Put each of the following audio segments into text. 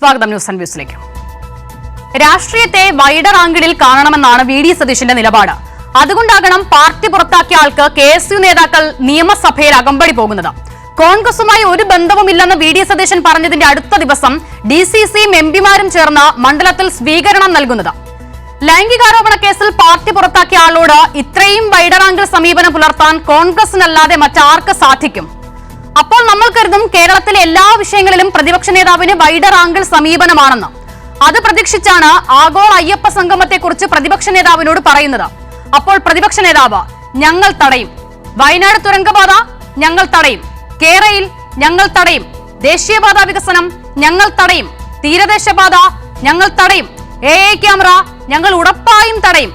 സ്വാഗതം news and വ്യൂസിലേക്ക്. രാഷ്ട്രീയത്തെ wider ആംഗിളിൽ കാണണമെന്നാണ് വി ഡി സതീശന്റെ നിലപാട്. അതുകൊണ്ടാകണം പാർട്ടി പുറത്താക്കിയ ആൾക്ക് KSU നേതാക്കൾ നിയമസഭയിൽ അകമ്പടി പോകുന്നത്. കോൺഗ്രസുമായി ഒരു ബന്ധവുമില്ലെന്ന് വി ഡി സതീശൻ പറഞ്ഞതിന്റെ അടുത്ത ദിവസം DCCയും MP-മാരും ചേർന്ന് മണ്ഡലത്തിൽ സ്വീകരണം നൽകുന്നത്. ലൈംഗികാരോപണ കേസിൽ പാർട്ടി പുറത്താക്കിയ ആളോട് ഇത്രയും വൈഡർ ആംഗിൾ സമീപനം പുലർത്താൻ കോൺഗ്രസിനല്ലാതെ മറ്റാർക്ക് സാധിക്കും? അപ്പോൾ നമ്മൾ കരുതും കേരളത്തിലെ എല്ലാ വിഷയങ്ങളിലും പ്രതിപക്ഷ നേതാവിന് വൈഡർ ആംഗിൾ സമീപനമാണെന്ന്. അത് പ്രതീക്ഷിച്ചാണ് ആഗോള അയ്യപ്പ സംഗമത്തെക്കുറിച്ച് പ്രതിപക്ഷ നേതാവിനോട് പറയുന്നത്. അപ്പോൾ പ്രതിപക്ഷ നേതാവ് ഞങ്ങൾ തടയും, വയനാട് തുരങ്കപാത ഞങ്ങൾ തടയും, കേരയിൽ ഞങ്ങൾ തടയും, ദേശീയപാത വികസനം ഞങ്ങൾ തടയും, തീരദേശപാത ഞങ്ങൾ തടയും, AA ക്യാമറ ഞങ്ങൾ ഉറപ്പായും തടയും.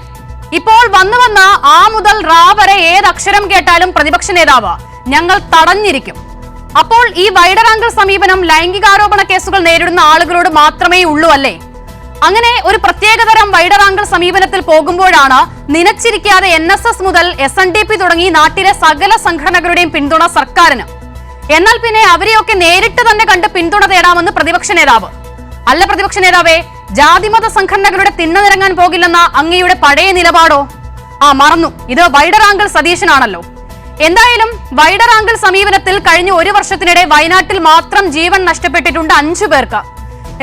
ഇപ്പോൾ വന്ന് ആ മുതൽ റാ വരെ ഏതക്ഷരം കേട്ടാലും പ്രതിപക്ഷ നേതാവ് ഞങ്ങൾ തടഞ്ഞിരിക്കും. അപ്പോൾ ഈ വൈഡർ ആംഗിൾ സമീപനം ലൈംഗികാരോപണ കേസുകൾ നേരിടുന്ന ആളുകളോട് മാത്രമേ ഉള്ളൂ അല്ലേ? അങ്ങനെ ഒരു പ്രത്യേകതരം വൈഡർ ആംഗിൾ സമീപനത്തിൽ പോകുമ്പോഴാണ് നിലച്ചിരിക്കാതെ NSS മുതൽ SNDP തുടങ്ങി നാട്ടിലെ സകല സംഘടനകളുടെയും പിന്തുണ സർക്കാരിന്. എന്നാൽ പിന്നെ അവരെയൊക്കെ നേരിട്ട് തന്നെ കണ്ട് പിന്തുണ തേടാമെന്ന് പ്രതിപക്ഷ നേതാവ്. അല്ല പ്രതിപക്ഷ നേതാവേ, ജാതിമത സംഘടനകളുടെ തിണ്ണനിറങ്ങാൻ പോകില്ലെന്ന അങ്ങയുടെ പഴയ നിലപാടോ? മറന്നു, ഇത് വൈഡർ ആംഗിൾ സതീശനാണല്ലോ. എന്തായാലും വൈഡർ ആംഗിൾ സമീപനത്തിൽ കഴിഞ്ഞ ഒരു വർഷത്തിനിടെ വയനാട്ടിൽ മാത്രം ജീവൻ നഷ്ടപ്പെട്ടിട്ടുണ്ട് 5 പേർക്ക്.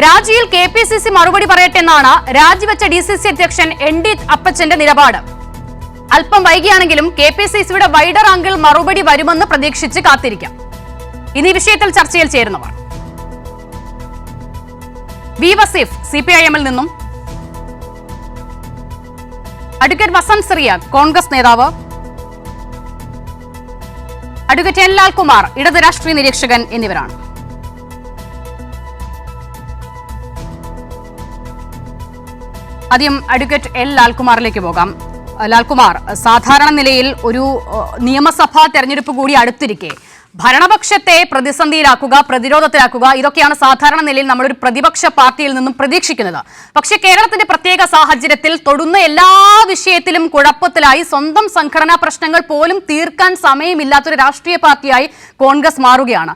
രാജിയിൽ KPCC മറുപടി പറയട്ടെ എന്നാണ് രാജിവെച്ച DCC അധ്യക്ഷൻ ND അപ്പച്ചന്റെ നിലപാട്. അല്പം വൈകിയാണെങ്കിലും KPCCയുടെ വൈഡർ ആംഗിൾ മറുപടി വരുമെന്ന് പ്രതീക്ഷിച്ച് കാത്തിരിക്കാം. ഇനി വിഷയത്തിൽ ചർച്ചയിൽ ചേരുന്നവർ: വി വസീഫ് CPIM-ൽ നിന്നും, അഡ്വക്കേറ്റ് വസന്ത് സിറിയ കോൺഗ്രസ് നേതാവ്, അഡ്വക്കേറ്റ് N. ലാൽകുമാർ ഇടത് രാഷ്ട്രീയ നിരീക്ഷകൻ എന്നിവരാണ്. ആദ്യം അഡ്വക്കേറ്റ് L. ലാൽകുമാറിലേക്ക് പോകാം. ലാൽകുമാർ, സാധാരണ നിലയിൽ ഒരു നിയമസഭാ തെരഞ്ഞെടുപ്പ് കൂടി അടുത്തിരിക്കെ ഭരണപക്ഷത്തെ പ്രതിസന്ധിയിലാക്കുക, പ്രതിരോധത്തിലാക്കുക, ഇതൊക്കെയാണ് സാധാരണ നിലയിൽ നമ്മളൊരു പ്രതിപക്ഷ പാർട്ടിയിൽ നിന്നും പ്രതീക്ഷിക്കുന്നത്. പക്ഷേ കേരളത്തിന്റെ പ്രത്യേക സാഹചര്യത്തിൽ തൊടുന്ന എല്ലാ വിഷയത്തിലും കുഴപ്പത്തിലായി സ്വന്തം സംഘടനാ പ്രശ്നങ്ങൾ പോലും തീർക്കാൻ സമയമില്ലാത്തൊരു രാഷ്ട്രീയ പാർട്ടിയായി കോൺഗ്രസ് മാറുകയാണ്.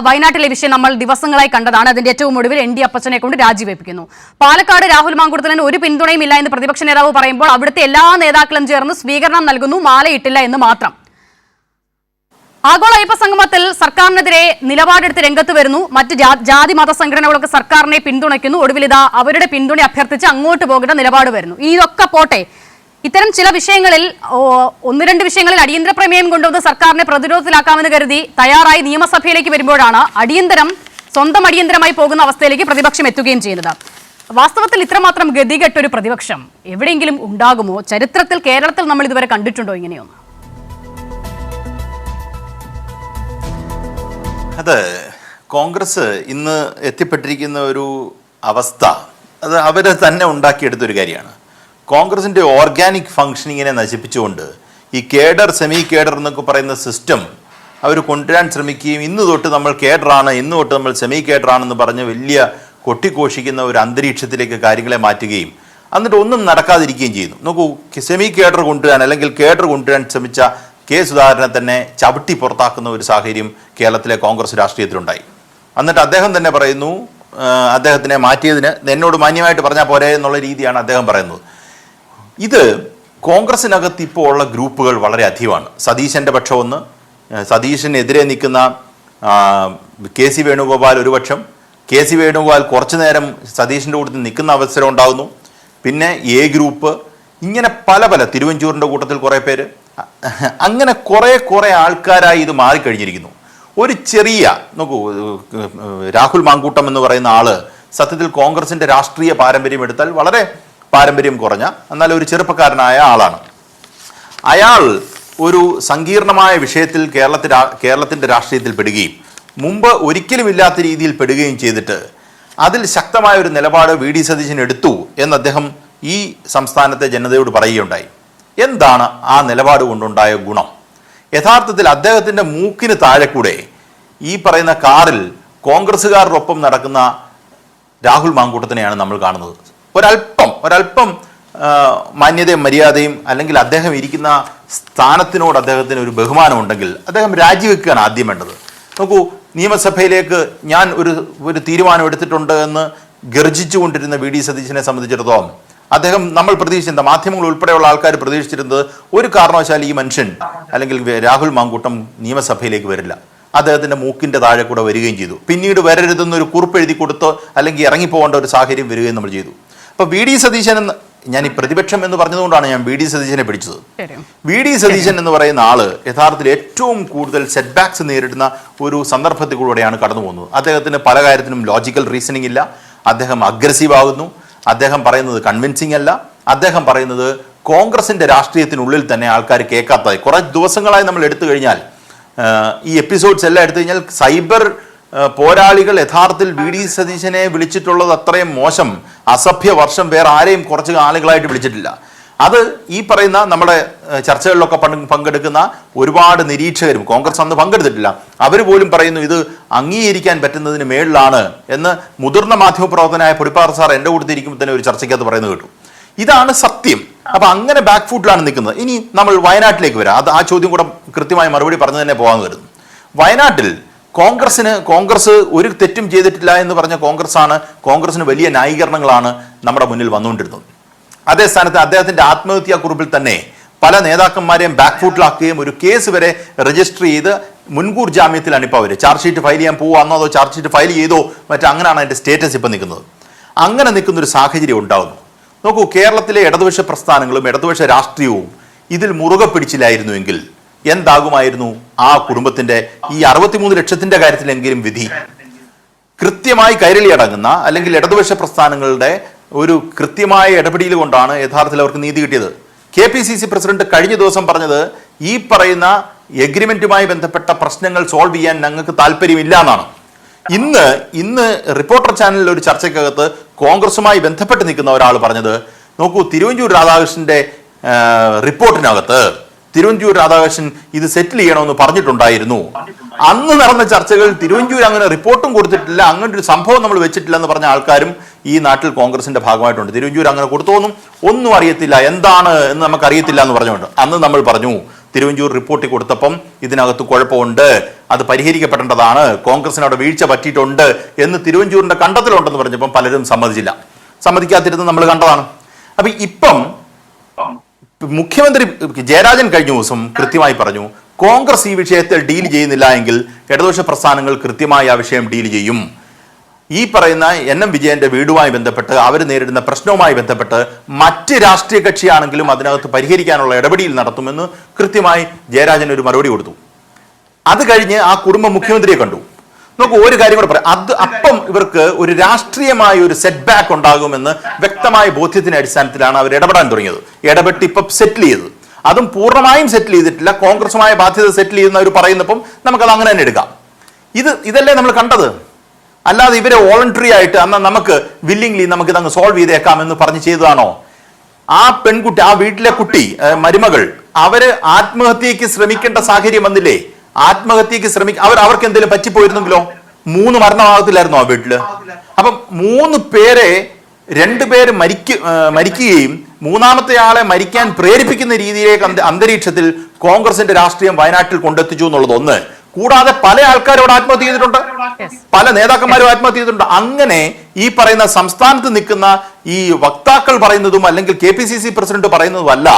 വയനാട്ടിലെ വിഷയം നമ്മൾ ദിവസങ്ങളായി കണ്ടതാണ്. അതിന്റെ ഏറ്റവും ഒടുവിൽ ND അപ്പച്ചനെ കൊണ്ട് രാജിവെപ്പിക്കുന്നു. പാലക്കാട് രാഹുൽ മാങ്കൂട്ടത്തിന് ഒരു പിന്തുണയും ഇല്ല എന്ന് പ്രതിപക്ഷ നേതാവ് പറയുമ്പോൾ അവിടുത്തെ എല്ലാ നേതാക്കളും ചേർന്ന് സ്വീകരണം നൽകുന്നു, മാലയിട്ടില്ല എന്ന് മാത്രം. ആഗോള അയ്യപ്പ സംഗമത്തിൽ സർക്കാരിനെതിരെ നിലപാടെടുത്ത് രംഗത്ത് വരുന്നു. മറ്റ് ജാതി മത സംഘടനകളൊക്കെ സർക്കാരിനെ പിന്തുണയ്ക്കുന്നു. ഒടുവിൽ അവരുടെ പിന്തുണ അഭ്യർത്ഥിച്ച് അങ്ങോട്ട് പോകേണ്ട നിലപാട് വരുന്നു. ഇതൊക്കെ പോട്ടെ, ഇത്തരം ചില വിഷയങ്ങളിൽ 1-2 വിഷയങ്ങളിൽ അടിയന്തര പ്രമേയം കൊണ്ടുവന്ന് സർക്കാരിനെ പ്രതിരോധത്തിലാക്കാമെന്ന് കരുതി തയ്യാറായി നിയമസഭയിലേക്ക് വരുമ്പോഴാണ് സ്വന്തം അടിയന്തരമായി പോകുന്ന അവസ്ഥയിലേക്ക് പ്രതിപക്ഷം എത്തുകയും ചെയ്യുന്നത്. വാസ്തവത്തിൽ ഇത്രമാത്രം ഗതികെട്ടൊരു പ്രതിപക്ഷം എവിടെയെങ്കിലും ഉണ്ടാകുമോ? ചരിത്രത്തിൽ കേരളത്തിൽ നമ്മൾ ഇതുവരെ കണ്ടിട്ടുണ്ടോ ഇങ്ങനെയൊന്ന്? അത് കോൺഗ്രസ് ഇന്ന് എത്തിപ്പെട്ടിരിക്കുന്ന ഒരു അവസ്ഥ അത് അവർ തന്നെ ഉണ്ടാക്കിയെടുത്തൊരു കാര്യമാണ്. കോൺഗ്രസിൻ്റെ ഓർഗാനിക് ഫങ്ഷനിങ്ങിനെ നശിപ്പിച്ചുകൊണ്ട് ഈ കേഡർ സെമി കേഡർ എന്നൊക്കെ പറയുന്ന സിസ്റ്റം അവർ കൊണ്ടുവരാൻ ശ്രമിക്കുകയും ഇന്ന് തൊട്ട് നമ്മൾ കേഡറാണ്, ഇന്ന് തൊട്ട് നമ്മൾ സെമി കേഡറാണെന്ന് പറഞ്ഞ് വലിയ കൊട്ടിഘോഷിക്കുന്ന ഒരു അന്തരീക്ഷത്തിലേക്ക് കാര്യങ്ങളെ മാറ്റുകയും എന്നിട്ട് ഒന്നും നടക്കാതിരിക്കുകയും ചെയ്യുന്നു. നോക്കൂ, സെമി കേഡർ കൊണ്ടുവരാൻ അല്ലെങ്കിൽ കേഡർ കൊണ്ടുവരാൻ ശ്രമിച്ച K. സുധാകരനെ തന്നെ ചവിട്ടി പുറത്താക്കുന്ന ഒരു സാഹചര്യം കേരളത്തിലെ കോൺഗ്രസ് രാഷ്ട്രീയത്തിലുണ്ടായി. എന്നിട്ട് അദ്ദേഹം തന്നെ പറയുന്നു അദ്ദേഹത്തിനെ മാറ്റിയതിന് എന്നോട് മാന്യമായിട്ട് പറഞ്ഞാൽ പോരെ എന്നുള്ള രീതിയാണ് അദ്ദേഹം പറയുന്നത്. ഇത് കോൺഗ്രസിനകത്ത് ഇപ്പോൾ ഉള്ള ഗ്രൂപ്പുകൾ വളരെ അധികമാണ്. സതീശൻ്റെ പക്ഷം ഒന്ന്, സതീശനെതിരെ നിൽക്കുന്ന KC വേണുഗോപാൽ ഒരു പക്ഷം, KC വേണുഗോപാൽ കുറച്ചു നേരം സതീശൻ്റെ കൂട്ടത്തിൽ നിൽക്കുന്ന അവസരം ഉണ്ടാകുന്നു. പിന്നെ A ഗ്രൂപ്പ്, ഇങ്ങനെ പല തിരുവഞ്ചൂരിൻ്റെ കൂട്ടത്തിൽ കുറേ പേര്, അങ്ങനെ കുറേ ആൾക്കാരായി ഇത് മാറിക്കഴിഞ്ഞിരിക്കുന്നു. ഒരു ചെറിയ നോക്കൂ, രാഹുൽ മാങ്കൂട്ടം എന്ന് പറയുന്ന ആള് സത്യത്തിൽ കോൺഗ്രസിന്റെ രാഷ്ട്രീയ പാരമ്പര്യം എടുത്താൽ വളരെ പാരമ്പര്യം കുറഞ്ഞ എന്നാൽ ഒരു ചെറുപ്പക്കാരനായ ആളാണ്. അയാൾ ഒരു സങ്കീർണമായ വിഷയത്തിൽ കേരളത്തിന്റെ രാഷ്ട്രീയത്തിൽ പെടുകയും മുമ്പ് ഒരിക്കലും ഇല്ലാത്ത രീതിയിൽ പെടുകയും ചെയ്തിട്ട് അതിൽ ശക്തമായ ഒരു നിലപാട് വി ഡി സതീശൻ എടുത്തു എന്ന് അദ്ദേഹം ഈ സംസ്ഥാനത്തെ ജനതയോട് പറയുകയുണ്ടായി. എന്താണ് ആ നിലപാട് കൊണ്ടുണ്ടായ ഗുണം? യഥാർത്ഥത്തിൽ അദ്ദേഹത്തിൻ്റെ മൂക്കിന് താഴെ കൂടെ ഈ പറയുന്ന കാറിൽ കോൺഗ്രസ്സുകാരോടൊപ്പം നടക്കുന്ന രാഹുൽ മാങ്കൂട്ടത്തിനെയാണ് നമ്മൾ കാണുന്നത്. ഒരല്പം മാന്യതയും മര്യാദയും അല്ലെങ്കിൽ അദ്ദേഹം ഇരിക്കുന്ന സ്ഥാനത്തിനോട് അദ്ദേഹത്തിന് ഒരു ബഹുമാനം ഉണ്ടെങ്കിൽ അദ്ദേഹം രാജിവെക്കുകയാണ് ആദ്യം വേണ്ടത്. നോക്കൂ, നിയമസഭയിലേക്ക് ഞാൻ ഒരു തീരുമാനം എടുത്തിട്ടുണ്ട് എന്ന് ഗർജിച്ചുകൊണ്ടിരുന്ന വി ഡി സതീശനെ സംബന്ധിച്ചിടത്തോളം അദ്ദേഹം നമ്മൾ പ്രതീക്ഷിച്ചിരുന്നത്, മാധ്യമങ്ങൾ ഉൾപ്പെടെയുള്ള ആൾക്കാർ പ്രതീക്ഷിച്ചിരുന്നത്, ഒരു കാരണവശാൽ ഈ മനുഷ്യൻ അല്ലെങ്കിൽ രാഹുൽ മാങ്കൂട്ടം നിയമസഭയിലേക്ക് വരില്ല, അദ്ദേഹത്തിന്റെ മൂക്കിന്റെ താഴെ കൂടെ വരികയും ചെയ്തു. പിന്നീട് വരരുതെന്നൊരു കുറിപ്പ് എഴുതി കൊടുത്തോ അല്ലെങ്കിൽ ഇറങ്ങിപ്പോകേണ്ട ഒരു സാഹചര്യം വരികയും നമ്മൾ ചെയ്തു. അപ്പൊ വി ഡി സതീശൻ എന്ന് ഞാൻ ഈ പ്രതിപക്ഷം എന്ന് പറഞ്ഞതുകൊണ്ടാണ് ഞാൻ വി ഡി സതീശനെ പിടിച്ചത്. വി ഡി സതീശൻ എന്ന് പറയുന്ന ആള് യഥാർത്ഥത്തിൽ ഏറ്റവും കൂടുതൽ സെറ്റ് ബാക്സ് നേരിടുന്ന ഒരു സന്ദർഭത്തിലൂടെയാണ് കടന്നു പോകുന്നത്. അദ്ദേഹത്തിന് പല കാര്യത്തിനും ലോജിക്കൽ റീസണിങ് ഇല്ല, അദ്ദേഹം അഗ്രസീവ് ആകുന്നു, അദ്ദേഹം പറയുന്നത് കൺവിൻസിങ് അല്ല, അദ്ദേഹം പറയുന്നത് കോൺഗ്രസിന്റെ രാഷ്ട്രീയത്തിനുള്ളിൽ തന്നെ ആൾക്കാർ കേൾക്കാത്തതായി കുറെ ദിവസങ്ങളായി നമ്മൾ എടുത്തു കഴിഞ്ഞാൽ, ഈ എപ്പിസോഡ്സ് എല്ലാം എടുത്തു കഴിഞ്ഞാൽ സൈബർ പോരാളികൾ യഥാർത്ഥത്തിൽ വി ഡി സതീശനെ വിളിച്ചിട്ടുള്ളത് അത്രയും മോശം അസഭ്യ വർഷം വേറെ ആരെയും കുറച്ച് ആളുകളായിട്ട് വിളിച്ചിട്ടില്ല. അത് ഈ പറയുന്ന നമ്മുടെ ചർച്ചകളിലൊക്കെ പങ്കെടുക്കുന്ന ഒരുപാട് നിരീക്ഷകരും, കോൺഗ്രസ് അന്ന് പങ്കെടുത്തിട്ടില്ല, അവർ പോലും പറയുന്നു ഇത് അംഗീകരിക്കാൻ പറ്റുന്നതിന് മേളിലാണ് എന്ന് മുതിർന്ന മാധ്യമപ്രവർത്തനായ പൊടിപ്പാറ സാർ എൻ്റെ കൂട്ടത്തിരിക്കുമ്പോൾ തന്നെ ഒരു ചർച്ചയ്ക്കകത്ത് പറയുന്നത് കേട്ടു. ഇതാണ് സത്യം. അപ്പൊ അങ്ങനെ ബാക്ക് ഫുട്ടിലാണ് നിൽക്കുന്നത്. ഇനി നമ്മൾ വയനാട്ടിലേക്ക് വരാം. അത് ആ ചോദ്യം കൂടെ കൃത്യമായി മറുപടി പറഞ്ഞു തന്നെ പോകാമെന്ന് വരുന്നു. വയനാട്ടിൽ കോൺഗ്രസ് ഒരു തെറ്റും ചെയ്തിട്ടില്ല എന്ന് പറഞ്ഞ കോൺഗ്രസിന് വലിയ ന്യായീകരണങ്ങളാണ് നമ്മുടെ മുന്നിൽ വന്നുകൊണ്ടിരുന്നത്. അതേ സ്ഥാനത്ത് അദ്ദേഹത്തിന്റെ ആത്മഹത്യാ കുറിപ്പിൽ തന്നെ പല നേതാക്കന്മാരെയും ബാക്ക് ഫുട്ടിലാക്കുകയും ഒരു കേസ് വരെ രജിസ്റ്റർ ചെയ്ത് മുൻകൂർ ജാമ്യത്തിലാണ് ഇപ്പോൾ അവർ. ചാർജ് ഷീറ്റ് ഫയൽ ചെയ്യാൻ പോവാന്നോ അതോ ചാർജ് ഷീറ്റ് ഫയൽ ചെയ്തോ അങ്ങനെയാണ് അതിന്റെ സ്റ്റേറ്റസ് ഇപ്പം നിൽക്കുന്നത്. അങ്ങനെ നിൽക്കുന്നൊരു സാഹചര്യം ഉണ്ടാകുന്നു. നോക്കൂ, കേരളത്തിലെ ഇടതുപക്ഷ പ്രസ്ഥാനങ്ങളും ഇടതുപക്ഷ രാഷ്ട്രീയവും ഇതിൽ മുറുകെ പിടിച്ചില്ലായിരുന്നുവെങ്കിൽ എന്താകുമായിരുന്നു ആ കുടുംബത്തിന്റെ ഈ 63 ലക്ഷത്തിന്റെ കാര്യത്തിലെങ്കിലും വിധി? കൃത്യമായി കൈരളി അടങ്ങുന്ന അല്ലെങ്കിൽ ഇടതുപക്ഷ പ്രസ്ഥാനങ്ങളുടെ ഒരു കൃത്യമായ ഇടപെടൽ കൊണ്ടാണ് യഥാർത്ഥത്തിൽ അവർക്ക് നീതി കിട്ടിയത്. KPCC പ്രസിഡന്റ് കഴിഞ്ഞ ദിവസം പറഞ്ഞത് ഈ പറയുന്ന എഗ്രിമെന്റുമായി ബന്ധപ്പെട്ട പ്രശ്നങ്ങൾ സോൾവ് ചെയ്യാൻ ഞങ്ങൾക്ക് താല്പര്യമില്ല എന്നാണ്. ഇന്ന് റിപ്പോർട്ടർ ചാനലിൽ ഒരു ചർച്ചയ്ക്കകത്ത് കോൺഗ്രസുമായി ബന്ധപ്പെട്ട് നിൽക്കുന്ന ഒരാൾ പറഞ്ഞത്, നോക്കൂ, തിരുവഞ്ചൂർ രാധാകൃഷ്ണന്റെ റിപ്പോർട്ടിനകത്ത് തിരുവഞ്ചൂർ രാധാകൃഷ്ണൻ ഇത് സെറ്റിൽ ചെയ്യണമെന്ന് പറഞ്ഞിട്ടുണ്ടായിരുന്നു. അന്ന് നടന്ന ചർച്ചകൾ തിരുവഞ്ചൂർ അങ്ങനെ റിപ്പോർട്ടും കൊടുത്തിട്ടില്ല, അങ്ങനെ ഒരു സംഭവം നമ്മൾ വെച്ചിട്ടില്ല എന്ന് പറഞ്ഞ ആൾക്കാരും ഈ നാട്ടിൽ കോൺഗ്രസിന്റെ ഭാഗമായിട്ടുണ്ട്. തിരുവഞ്ചൂർ അങ്ങനെ കൊടുത്തോന്നും ഒന്നും അറിയത്തില്ല, എന്താണ് എന്ന് നമുക്ക് അറിയത്തില്ല എന്ന് പറഞ്ഞുകൊണ്ട് അന്ന് നമ്മൾ പറഞ്ഞു തിരുവഞ്ചൂർ റിപ്പോർട്ട് കൊടുത്തപ്പം ഇതിനകത്ത് കുഴപ്പമുണ്ട്, അത് പരിഹരിക്കപ്പെടേണ്ടതാണ്, കോൺഗ്രസിന് അവിടെ വീഴ്ച പറ്റിയിട്ടുണ്ട് എന്ന് തിരുവഞ്ചൂരിന്റെ കണ്ടെത്തലുണ്ടെന്ന് പറഞ്ഞപ്പം പലരും സമ്മതിക്കാതിരുന്ന് നമ്മൾ കണ്ടതാണ്. അപ്പൊ ഇപ്പം മുഖ്യമന്ത്രി ജയരാജൻ കഴിഞ്ഞ ദിവസം കൃത്യമായി പറഞ്ഞു, കോൺഗ്രസ് ഈ വിഷയത്തിൽ ഡീൽ ചെയ്യുന്നില്ല എങ്കിൽ ഇടതുപക്ഷ പ്രസ്ഥാനങ്ങൾ കൃത്യമായി ആ വിഷയം ഡീൽ ചെയ്യും. ഈ പറയുന്ന NM വിജയന്റെ വീടുമായി ബന്ധപ്പെട്ട് അവർ നേരിടുന്ന പ്രശ്നവുമായി ബന്ധപ്പെട്ട് മറ്റ് രാഷ്ട്രീയ കക്ഷിയാണെങ്കിലും അതിനകത്ത് പരിഹരിക്കാനുള്ള ഇടപെടൽ നടത്തുമെന്ന് കൃത്യമായി ജയരാജൻ ഒരു മറുപടി കൊടുത്തു. അത് കഴിഞ്ഞ് ആ കുടുംബം മുഖ്യമന്ത്രിയെ കണ്ടു. നമുക്ക് ഒരു കാര്യം കൂടെ പറയാം. അപ്പം ഇവർക്ക് ഒരു രാഷ്ട്രീയമായ ഒരു സെറ്റ് ബാക്ക് ഉണ്ടാകുമെന്ന് വ്യക്തമായ ബോധ്യത്തിന്റെ അടിസ്ഥാനത്തിലാണ് അവർ ഇടപെടാൻ തുടങ്ങിയത്. ഇടപെട്ട് ഇപ്പം സെറ്റിൽ ചെയ്തത്, അതും പൂർണ്ണമായും സെറ്റിൽ ചെയ്തിട്ടില്ല, കോൺഗ്രസുമായ ബാധ്യത സെറ്റിൽ ചെയ്യുന്ന അവർ പറയുന്നപ്പം നമുക്കത് അങ്ങനെ തന്നെ എടുക്കാം. ഇതല്ലേ നമ്മൾ കണ്ടത്. അല്ലാതെ ഇവരെ വോളണ്ടറി ആയിട്ട് എന്നാൽ നമുക്ക് വില്ലിംഗ്ലി നമുക്കിത് അങ്ങ് സോൾവ് ചെയ്തേക്കാം എന്ന് പറഞ്ഞ് ചെയ്തതാണോ? ആ പെൺകുട്ടി, ആ വീട്ടിലെ കുട്ടി, മരുമകൾ, അവര് ആത്മഹത്യക്ക് ശ്രമിക്കേണ്ട സാഹചര്യം വന്നില്ലേ? ആത്മഹത്യക്ക് അവർക്ക് എന്തെങ്കിലും പറ്റിപ്പോയിരുന്നെങ്കിലോ? 3 മരണമാകത്തില്ലായിരുന്നോ ആ വീട്ടില്? അപ്പം 3 പേരെ 2 പേര് മരിക്കുകയും മൂന്നാമത്തെ ആളെ മരിക്കാൻ പ്രേരിപ്പിക്കുന്ന രീതിയിലേക്ക് അന്തരീക്ഷത്തിൽ കോൺഗ്രസിന്റെ രാഷ്ട്രീയം വയനാട്ടിൽ കൊണ്ടെത്തിച്ചു എന്നുള്ളത് ഒന്ന്. കൂടാതെ പല ആൾക്കാരോട് ആത്മഹത്യ ചെയ്തിട്ടുണ്ട്, പല നേതാക്കന്മാരും ആത്മഹത്യ ചെയ്തിട്ടുണ്ട്. അങ്ങനെ ഈ പറയുന്ന സംസ്ഥാനത്ത് നിൽക്കുന്ന ഈ വക്താക്കൾ പറയുന്നതും അല്ലെങ്കിൽ KPCC പ്രസിഡന്റ് പറയുന്നതും അല്ല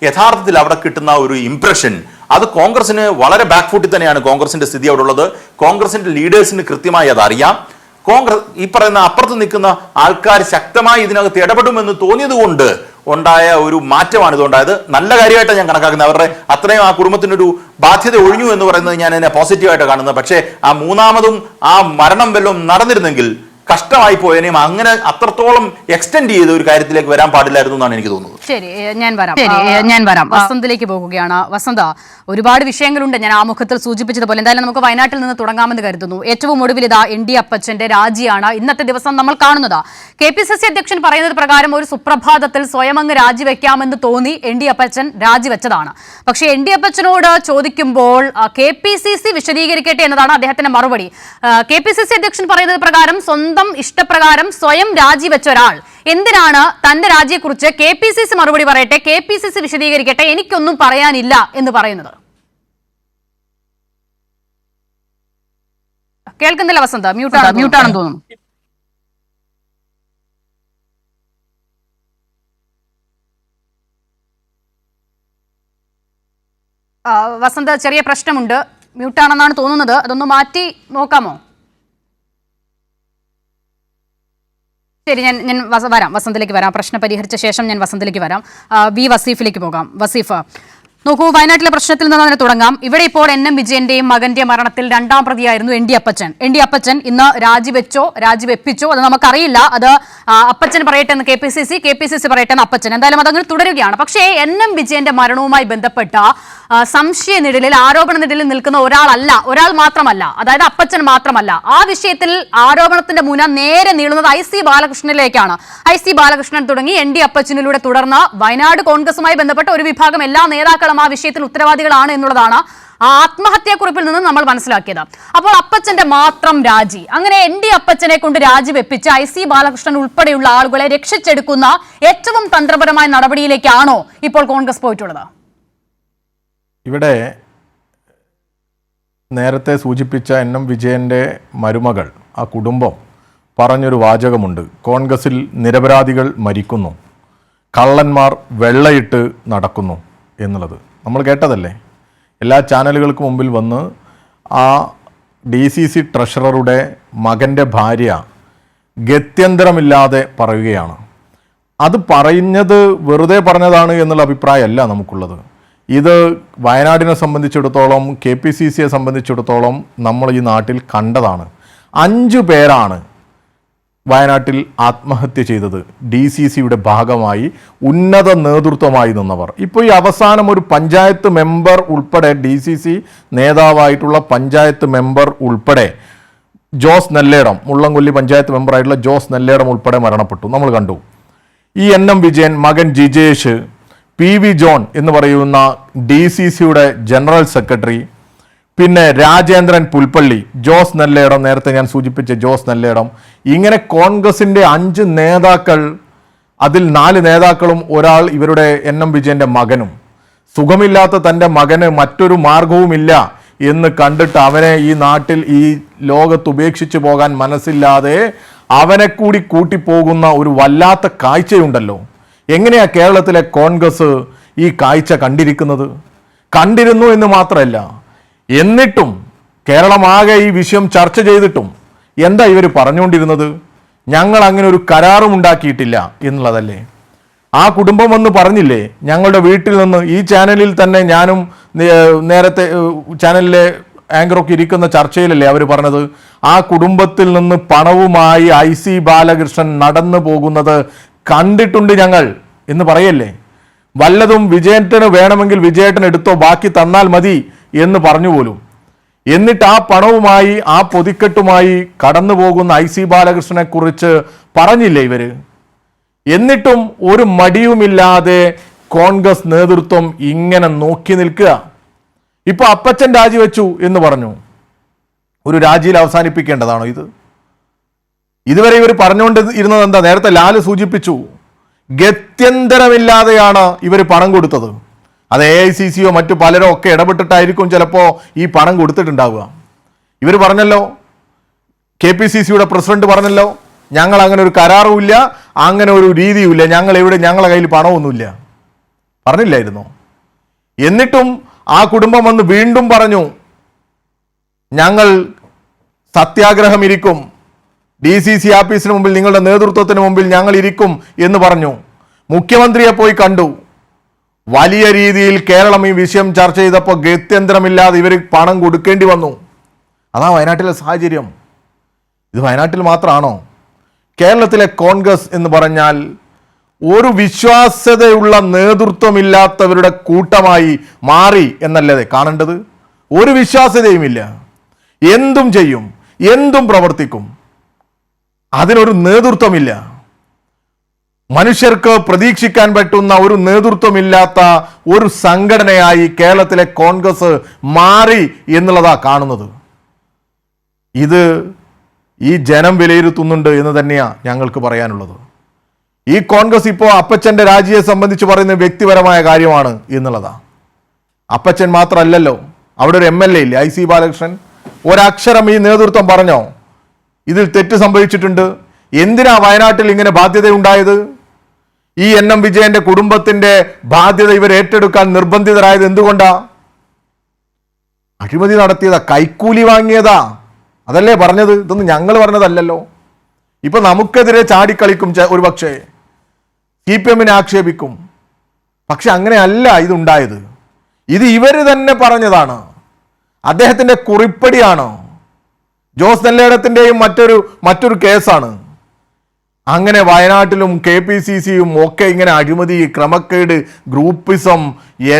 യഥാർത്ഥത്തിൽ അവിടെ കിട്ടുന്ന ഒരു ഇംപ്രഷൻ. അത് കോൺഗ്രസിന് വളരെ ബാക്ക് ഫുട്ടിൽ തന്നെയാണ് കോൺഗ്രസിന്റെ സ്ഥിതി അവിടെ ഉള്ളത്. കോൺഗ്രസിന്റെ ലീഡേഴ്സിന് കൃത്യമായി അത് അറിയാം. കോൺഗ്രസ് ഈ പറയുന്ന അപ്പുറത്ത് നിൽക്കുന്ന ആൾക്കാർ ശക്തമായി ഇതിനകത്ത് ഇടപെടുമെന്ന് തോന്നിയത് കൊണ്ട് ഉണ്ടായ ഒരു മാറ്റമാണ് ഇതുണ്ടായത്. നല്ല കാര്യമായിട്ടാണ് ഞാൻ കണക്കാക്കുന്നത്. അവരുടെ അത്രയും ആ കുടുംബത്തിനൊരു ബാധ്യത ഒഴിഞ്ഞു എന്ന് പറയുന്നത് ഞാൻ എന്നെ പോസിറ്റീവായിട്ട് കാണുന്നത്. പക്ഷേ ആ മൂന്നാമതും ആ മരണം വല്ലതും നടന്നിരുന്നെങ്കിൽ കഷ്ടമായി പോയതിനെയും അങ്ങനെ അത്രത്തോളം എക്സ്റ്റെൻഡ് ചെയ്ത ഒരു കാര്യത്തിലേക്ക് വരാൻ പാടില്ലായിരുന്നു എന്നാണ് എനിക്ക് തോന്നുന്നത്. ശരി, ഞാൻ വരാം. വസന്തിലേക്ക് പോകുകയാണ്. വസന്ത, ഒരുപാട് വിഷയങ്ങളുണ്ട്. ഞാൻ ആമുഖത്തിൽ സൂചിപ്പിച്ചതുപോലെ എന്തായാലും നമുക്ക് വയനാട്ടിൽ നിന്ന് തുടങ്ങാമെന്ന് കരുതുന്നു. ഏറ്റവും ഒടുവിൽ ഇതാ ND അപ്പച്ചന്റെ രാജിയാണ് ഇന്നത്തെ ദിവസം നമ്മൾ കാണുന്നത്. KPCC അധ്യക്ഷൻ പറയുന്നത് പ്രകാരം ഒരു സുപ്രഭാതത്തിൽ സ്വയം അങ്ങ് രാജിവെക്കാമെന്ന് തോന്നി ND അപ്പച്ചൻ രാജിവെച്ചതാണ്. പക്ഷേ ND അപ്പച്ചനോട് ചോദിക്കുമ്പോൾ KPCC വിശദീകരിക്കട്ടെ എന്നതാണ് അദ്ദേഹത്തിന്റെ മറുപടി. KPCC അധ്യക്ഷൻ പറയുന്നത് പ്രകാരം സ്വന്തം ഇഷ്ടപ്രകാരം സ്വയം രാജിവെച്ച ഒരാൾ എന്തിനാണ് തന്റെ രാജിയെക്കുറിച്ച് KPCC മറുപടി പറയട്ടെ, KPCC വിശദീകരിക്കട്ടെ, എനിക്കൊന്നും പറയാനില്ല എന്ന് പറയുന്നത്? കേൾക്കുന്നില്ല വസന്ത, മ്യൂട്ടാണെന്ന് തോന്നുന്നു. വസന്ത്, ചെറിയ പ്രശ്നമുണ്ട്, മ്യൂട്ടാണെന്നാണ് തോന്നുന്നത്, അതൊന്ന് മാറ്റി നോക്കാമോ? ശരി, ഞാൻ വരാം, വസന്തിലേക്ക് വരാം. പ്രശ്നം പരിഹരിച്ച ശേഷം ഞാൻ വസന്തിലേക്ക് വരാം. വി വസീഫിലേക്ക് പോകാം. വസീഫ്, നോക്കൂ, വയനാട്ടിലെ പ്രശ്നത്തിൽ നിന്ന് തന്നെ തുടങ്ങാം. ഇവിടെ ഇപ്പോൾ NM വിജയന്റെയും മകന്റെ മരണത്തിൽ രണ്ടാം പ്രതിയായിരുന്നു എൻ ഡി അപ്പച്ചൻ. ഇന്ന് രാജിവെപ്പിച്ചോ അത് നമുക്കറിയില്ല. അത് അപ്പച്ചൻ പറയട്ടെ എന്ന് KPCC പറയട്ടെ എന്ന് അപ്പച്ചൻ. എന്തായാലും അതങ്ങനെ തുടരുകയാണ്. പക്ഷേ NM വിജയന്റെ മരണവുമായി ബന്ധപ്പെട്ട സംശയ നിഴലിൽ, ആരോപണ നിഴലിൽ നിൽക്കുന്ന ഒരാൾ മാത്രമല്ല, അതായത് അപ്പച്ചൻ മാത്രമല്ല. ആ വിഷയത്തിൽ ആരോപണത്തിന്റെ മുന നേരെ നീളുന്നത് IC ബാലകൃഷ്ണനിലേക്കാണ്. IC ബാലകൃഷ്ണൻ തുടങ്ങി ND അപ്പച്ചനിലൂടെ തുടർന്ന് വയനാട് കോൺഗ്രസുമായി ബന്ധപ്പെട്ട ഒരു വിഭാഗം എല്ലാ നേതാക്കളും ആ വിഷയത്തിൽ ഉത്തരവാദികളാണ് എന്നുള്ളതാണ് ആ ആത്മഹത്യാക്കുറിപ്പിൽ നിന്ന് നമ്മൾ മനസ്സിലാക്കിയത്. അപ്പോൾ അപ്പച്ചന്റെ മാത്രം രാജി, അങ്ങനെ ND അപ്പച്ചനെ കൊണ്ട് രാജിവെപ്പിച്ച് IC ബാലകൃഷ്ണൻ ഉൾപ്പെടെയുള്ള ആളുകളെ രക്ഷിച്ചെടുക്കുന്ന ഏറ്റവും തന്ത്രപരമായ നടപടിയിലേക്കാണോ ഇപ്പോൾ കോൺഗ്രസ് പോയിട്ടുള്ളത്? ഇവിടെ നേരത്തെ സൂചിപ്പിച്ച NM വിജയൻ്റെ മരുമകൾ, ആ കുടുംബം പറഞ്ഞൊരു വാചകമുണ്ട്: കോൺഗ്രസിൽ നിരപരാധികൾ മരിക്കുന്നു, കള്ളന്മാർ വെള്ളയിട്ട് നടക്കുന്നു എന്നുള്ളത്. നമ്മൾ കേട്ടതല്ലേ? എല്ലാ ചാനലുകൾക്ക് മുമ്പിൽ വന്ന് ആ DCC ട്രഷററുടെ മകൻ്റെ ഭാര്യ ഗത്യന്തരമില്ലാതെ പറയുകയാണ്. അത് പറഞ്ഞത് വെറുതെ പറഞ്ഞതാണ് എന്നുള്ള അഭിപ്രായമല്ല നമുക്കുള്ളത്. ഇത് വയനാടിനെ സംബന്ധിച്ചിടത്തോളം, KPCCയെ സംബന്ധിച്ചിടത്തോളം നമ്മൾ ഈ നാട്ടിൽ കണ്ടതാണ്. 5 പേരാണ് വയനാട്ടിൽ ആത്മഹത്യ ചെയ്തത്, DCCയുടെ ഭാഗമായി ഉന്നത നേതൃത്വമായി നിന്നവർ. ഇപ്പോൾ ഈ അവസാനം ഒരു പഞ്ചായത്ത് മെമ്പർ ഉൾപ്പെടെ, DCC നേതാവായിട്ടുള്ള പഞ്ചായത്ത് മെമ്പർ ഉൾപ്പെടെ, ജോസ് നെല്ലേടം, മുള്ളംകൊല്ലി പഞ്ചായത്ത് മെമ്പറായിട്ടുള്ള ജോസ് നെല്ലേടം ഉൾപ്പെടെ മരണപ്പെട്ടു. നമ്മൾ കണ്ടു. ഈ NM വിജയൻ, മകൻ ജിജേഷ്, PV ജോൺ എന്ന് പറയുന്ന DCCയുടെ ജനറൽ സെക്രട്ടറി, പിന്നെ രാജേന്ദ്രൻ പുൽപ്പള്ളി, ജോസ് നെല്ലേടം, നേരത്തെ ഞാൻ സൂചിപ്പിച്ച ജോസ് നെല്ലേടം, ഇങ്ങനെ കോൺഗ്രസിൻ്റെ 5 നേതാക്കൾ, അതിൽ 4 നേതാക്കളും ഒരാൾ ഇവരുടെ NM വിജയൻ്റെ മകനും. സുഖമില്ലാത്ത തൻ്റെ മകന് മറ്റൊരു മാർഗവുമില്ല എന്ന് കണ്ടിട്ട് അവനെ ഈ നാട്ടിൽ, ഈ ലോകത്ത് ഉപേക്ഷിച്ച് പോകാൻ മനസ്സില്ലാതെ അവനെ കൂടി കൂട്ടിപ്പോകുന്ന ഒരു വല്ലാത്ത കാഴ്ചയുണ്ടല്ലോ. എങ്ങനെയാ കേരളത്തിലെ കോൺഗ്രസ് ഈ കാഴ്ച കണ്ടിരുന്നു എന്ന് മാത്രമല്ല, എന്നിട്ടും കേരളമാകെ ഈ വിഷയം ചർച്ച ചെയ്തിട്ടും എന്താ ഇവർ പറഞ്ഞുകൊണ്ടിരുന്നത്? ഞങ്ങൾ അങ്ങനെ ഒരു കരാറും ഉണ്ടാക്കിയിട്ടില്ല എന്നുള്ളതല്ലേ. ആ കുടുംബം വന്ന് പറഞ്ഞില്ലേ, ഞങ്ങളുടെ വീട്ടിൽ നിന്ന്, ഈ ചാനലിൽ തന്നെ ഞാനും നേരത്തെ ചാനലിലെ ആങ്കറൊക്കെ ഇരിക്കുന്ന ചർച്ചയിലല്ലേ അവർ പറഞ്ഞത്, ആ കുടുംബത്തിൽ നിന്ന് പണവുമായി IC ബാലകൃഷ്ണൻ നടന്നു പോകുന്നത് കണ്ടിട്ടുണ്ട് ഞങ്ങൾ എന്ന് പറയല്ലേ. വല്ലതും വിജയത്തിന് വേണമെങ്കിൽ വിജയേട്ടൻ എടുത്തോ, ബാക്കി തന്നാൽ മതി എന്ന് പറഞ്ഞു പോലും. എന്നിട്ട് ആ പണവുമായി, ആ പൊതിക്കെട്ടുമായി കടന്നു പോകുന്ന IC ബാലകൃഷ്ണനെ കുറിച്ച് പറഞ്ഞില്ലേ ഇവര്? എന്നിട്ടും ഒരു മടിയുമില്ലാതെ കോൺഗ്രസ് നേതൃത്വം ഇങ്ങനെ നോക്കി നിൽക്കുക. ഇപ്പൊ അപ്പച്ചൻ രാജിവെച്ചു എന്ന് പറഞ്ഞു. ഒരു രാജിയിൽ അവസാനിപ്പിക്കേണ്ടതാണോ ഇത്? ഇതുവരെ ഇവർ പറഞ്ഞുകൊണ്ട് ഇരുന്നത് എന്താ? നേരത്തെ ലാല് സൂചിപ്പിച്ചു, ഗത്യന്തരമില്ലാതെയാണ് ഇവർ പണം കൊടുത്തത്. അത് AICCയോ മറ്റു പലരോ ഒക്കെ ഇടപെട്ടിട്ടായിരിക്കും ചിലപ്പോൾ ഈ പണം കൊടുത്തിട്ടുണ്ടാവുക. ഇവർ പറഞ്ഞല്ലോ, KPCCയുടെ പ്രസിഡന്റ് പറഞ്ഞല്ലോ, ഞങ്ങൾ അങ്ങനെ ഒരു കരാറുമില്ല, അങ്ങനെ ഒരു രീതിയുമില്ല, ഞങ്ങളുടെ കയ്യിൽ പണമൊന്നുമില്ല പറഞ്ഞില്ലായിരുന്നോ? എന്നിട്ടും ആ കുടുംബം വന്ന് വീണ്ടും പറഞ്ഞു, ഞങ്ങൾ സത്യാഗ്രഹം ഇരിക്കും, DCC ആഫീസിന് മുമ്പിൽ, നിങ്ങളുടെ നേതൃത്വത്തിന് മുമ്പിൽ ഞങ്ങൾ ഇരിക്കും എന്ന് പറഞ്ഞു. മുഖ്യമന്ത്രിയെ പോയി കണ്ടു. വലിയ രീതിയിൽ കേരളം ഈ വിഷയം ചർച്ച ചെയ്തപ്പോൾ ഗത്യന്തരമില്ലാതെ ഇവർ പണം കൊടുക്കേണ്ടി വന്നു. അതാ വയനാട്ടിലെ സാഹചര്യം. ഇത് വയനാട്ടിൽ മാത്രമാണോ? കേരളത്തിലെ കോൺഗ്രസ് എന്ന് പറഞ്ഞാൽ ഒരു വിശ്വാസ്യതയുള്ള നേതൃത്വമില്ലാത്തവരുടെ കൂട്ടമായി മാറി എന്നല്ലേ കാണേണ്ടത്? ഒരു വിശ്വാസ്യതയുമില്ല, എന്തും ചെയ്യും, എന്തും പ്രവർത്തിക്കും, അതിനൊരു നേതൃത്വമില്ല. മനുഷ്യർക്ക് പ്രതീക്ഷിക്കാൻ പറ്റുന്ന ഒരു നേതൃത്വമില്ലാത്ത ഒരു സംഘടനയായി കേരളത്തിലെ കോൺഗ്രസ് മാറി എന്നുള്ളതാ കാണുന്നത്. ഇത് ഈ ജനം വിലയിരുത്തുന്നുണ്ട് എന്ന് തന്നെയാണ് ഞങ്ങൾക്ക് പറയാനുള്ളത്. ഈ കോൺഗ്രസ് ഇപ്പോൾ അപ്പച്ചൻ്റെ രാജിയെ സംബന്ധിച്ച് പറയുന്ന വ്യക്തിപരമായ കാര്യമാണ് എന്നുള്ളതാ. അപ്പച്ചൻ മാത്രമല്ലല്ലോ, അവിടെ ഒരു MLA ഇല്ലേ, IC ബാലകൃഷ്ണൻ. ഒരക്ഷരം ഈ നേതൃത്വം പറഞ്ഞോ ഇതിൽ തെറ്റ് സംഭവിച്ചിട്ടുണ്ട്? എന്തിനാ വയനാട്ടിൽ ഇങ്ങനെ ബാധ്യതയുണ്ടായത്? ഈ NM വിജയന്റെ കുടുംബത്തിന്റെ ബാധ്യത ഇവർ ഏറ്റെടുക്കാൻ നിർബന്ധിതരായത് എന്തുകൊണ്ടാ? അഴിമതി നടത്തിയതാ, കൈക്കൂലി വാങ്ങിയതാ. അതല്ലേ പറഞ്ഞത്? ഇതൊന്നും ഞങ്ങൾ പറഞ്ഞതല്ലല്ലോ. ഇപ്പൊ നമുക്കെതിരെ ചാടിക്കളിക്കും ഒരു പക്ഷേ, CPM-നെ ആക്ഷേപിക്കും. പക്ഷെ അങ്ങനെയല്ല ഇതുണ്ടായത്. ഇത് ഇവര് തന്നെ പറഞ്ഞതാണ്. അദ്ദേഹത്തിന്റെ കുറിപ്പടിയാണ്. ജോസ് നെല്ലേടത്തിന്റെയും മറ്റൊരു കേസാണ്. അങ്ങനെ വയനാട്ടിലും KPCC-യും ഒക്കെ ഇങ്ങനെ അഴിമതി, ക്രമക്കേട്, ഗ്രൂപ്പിസം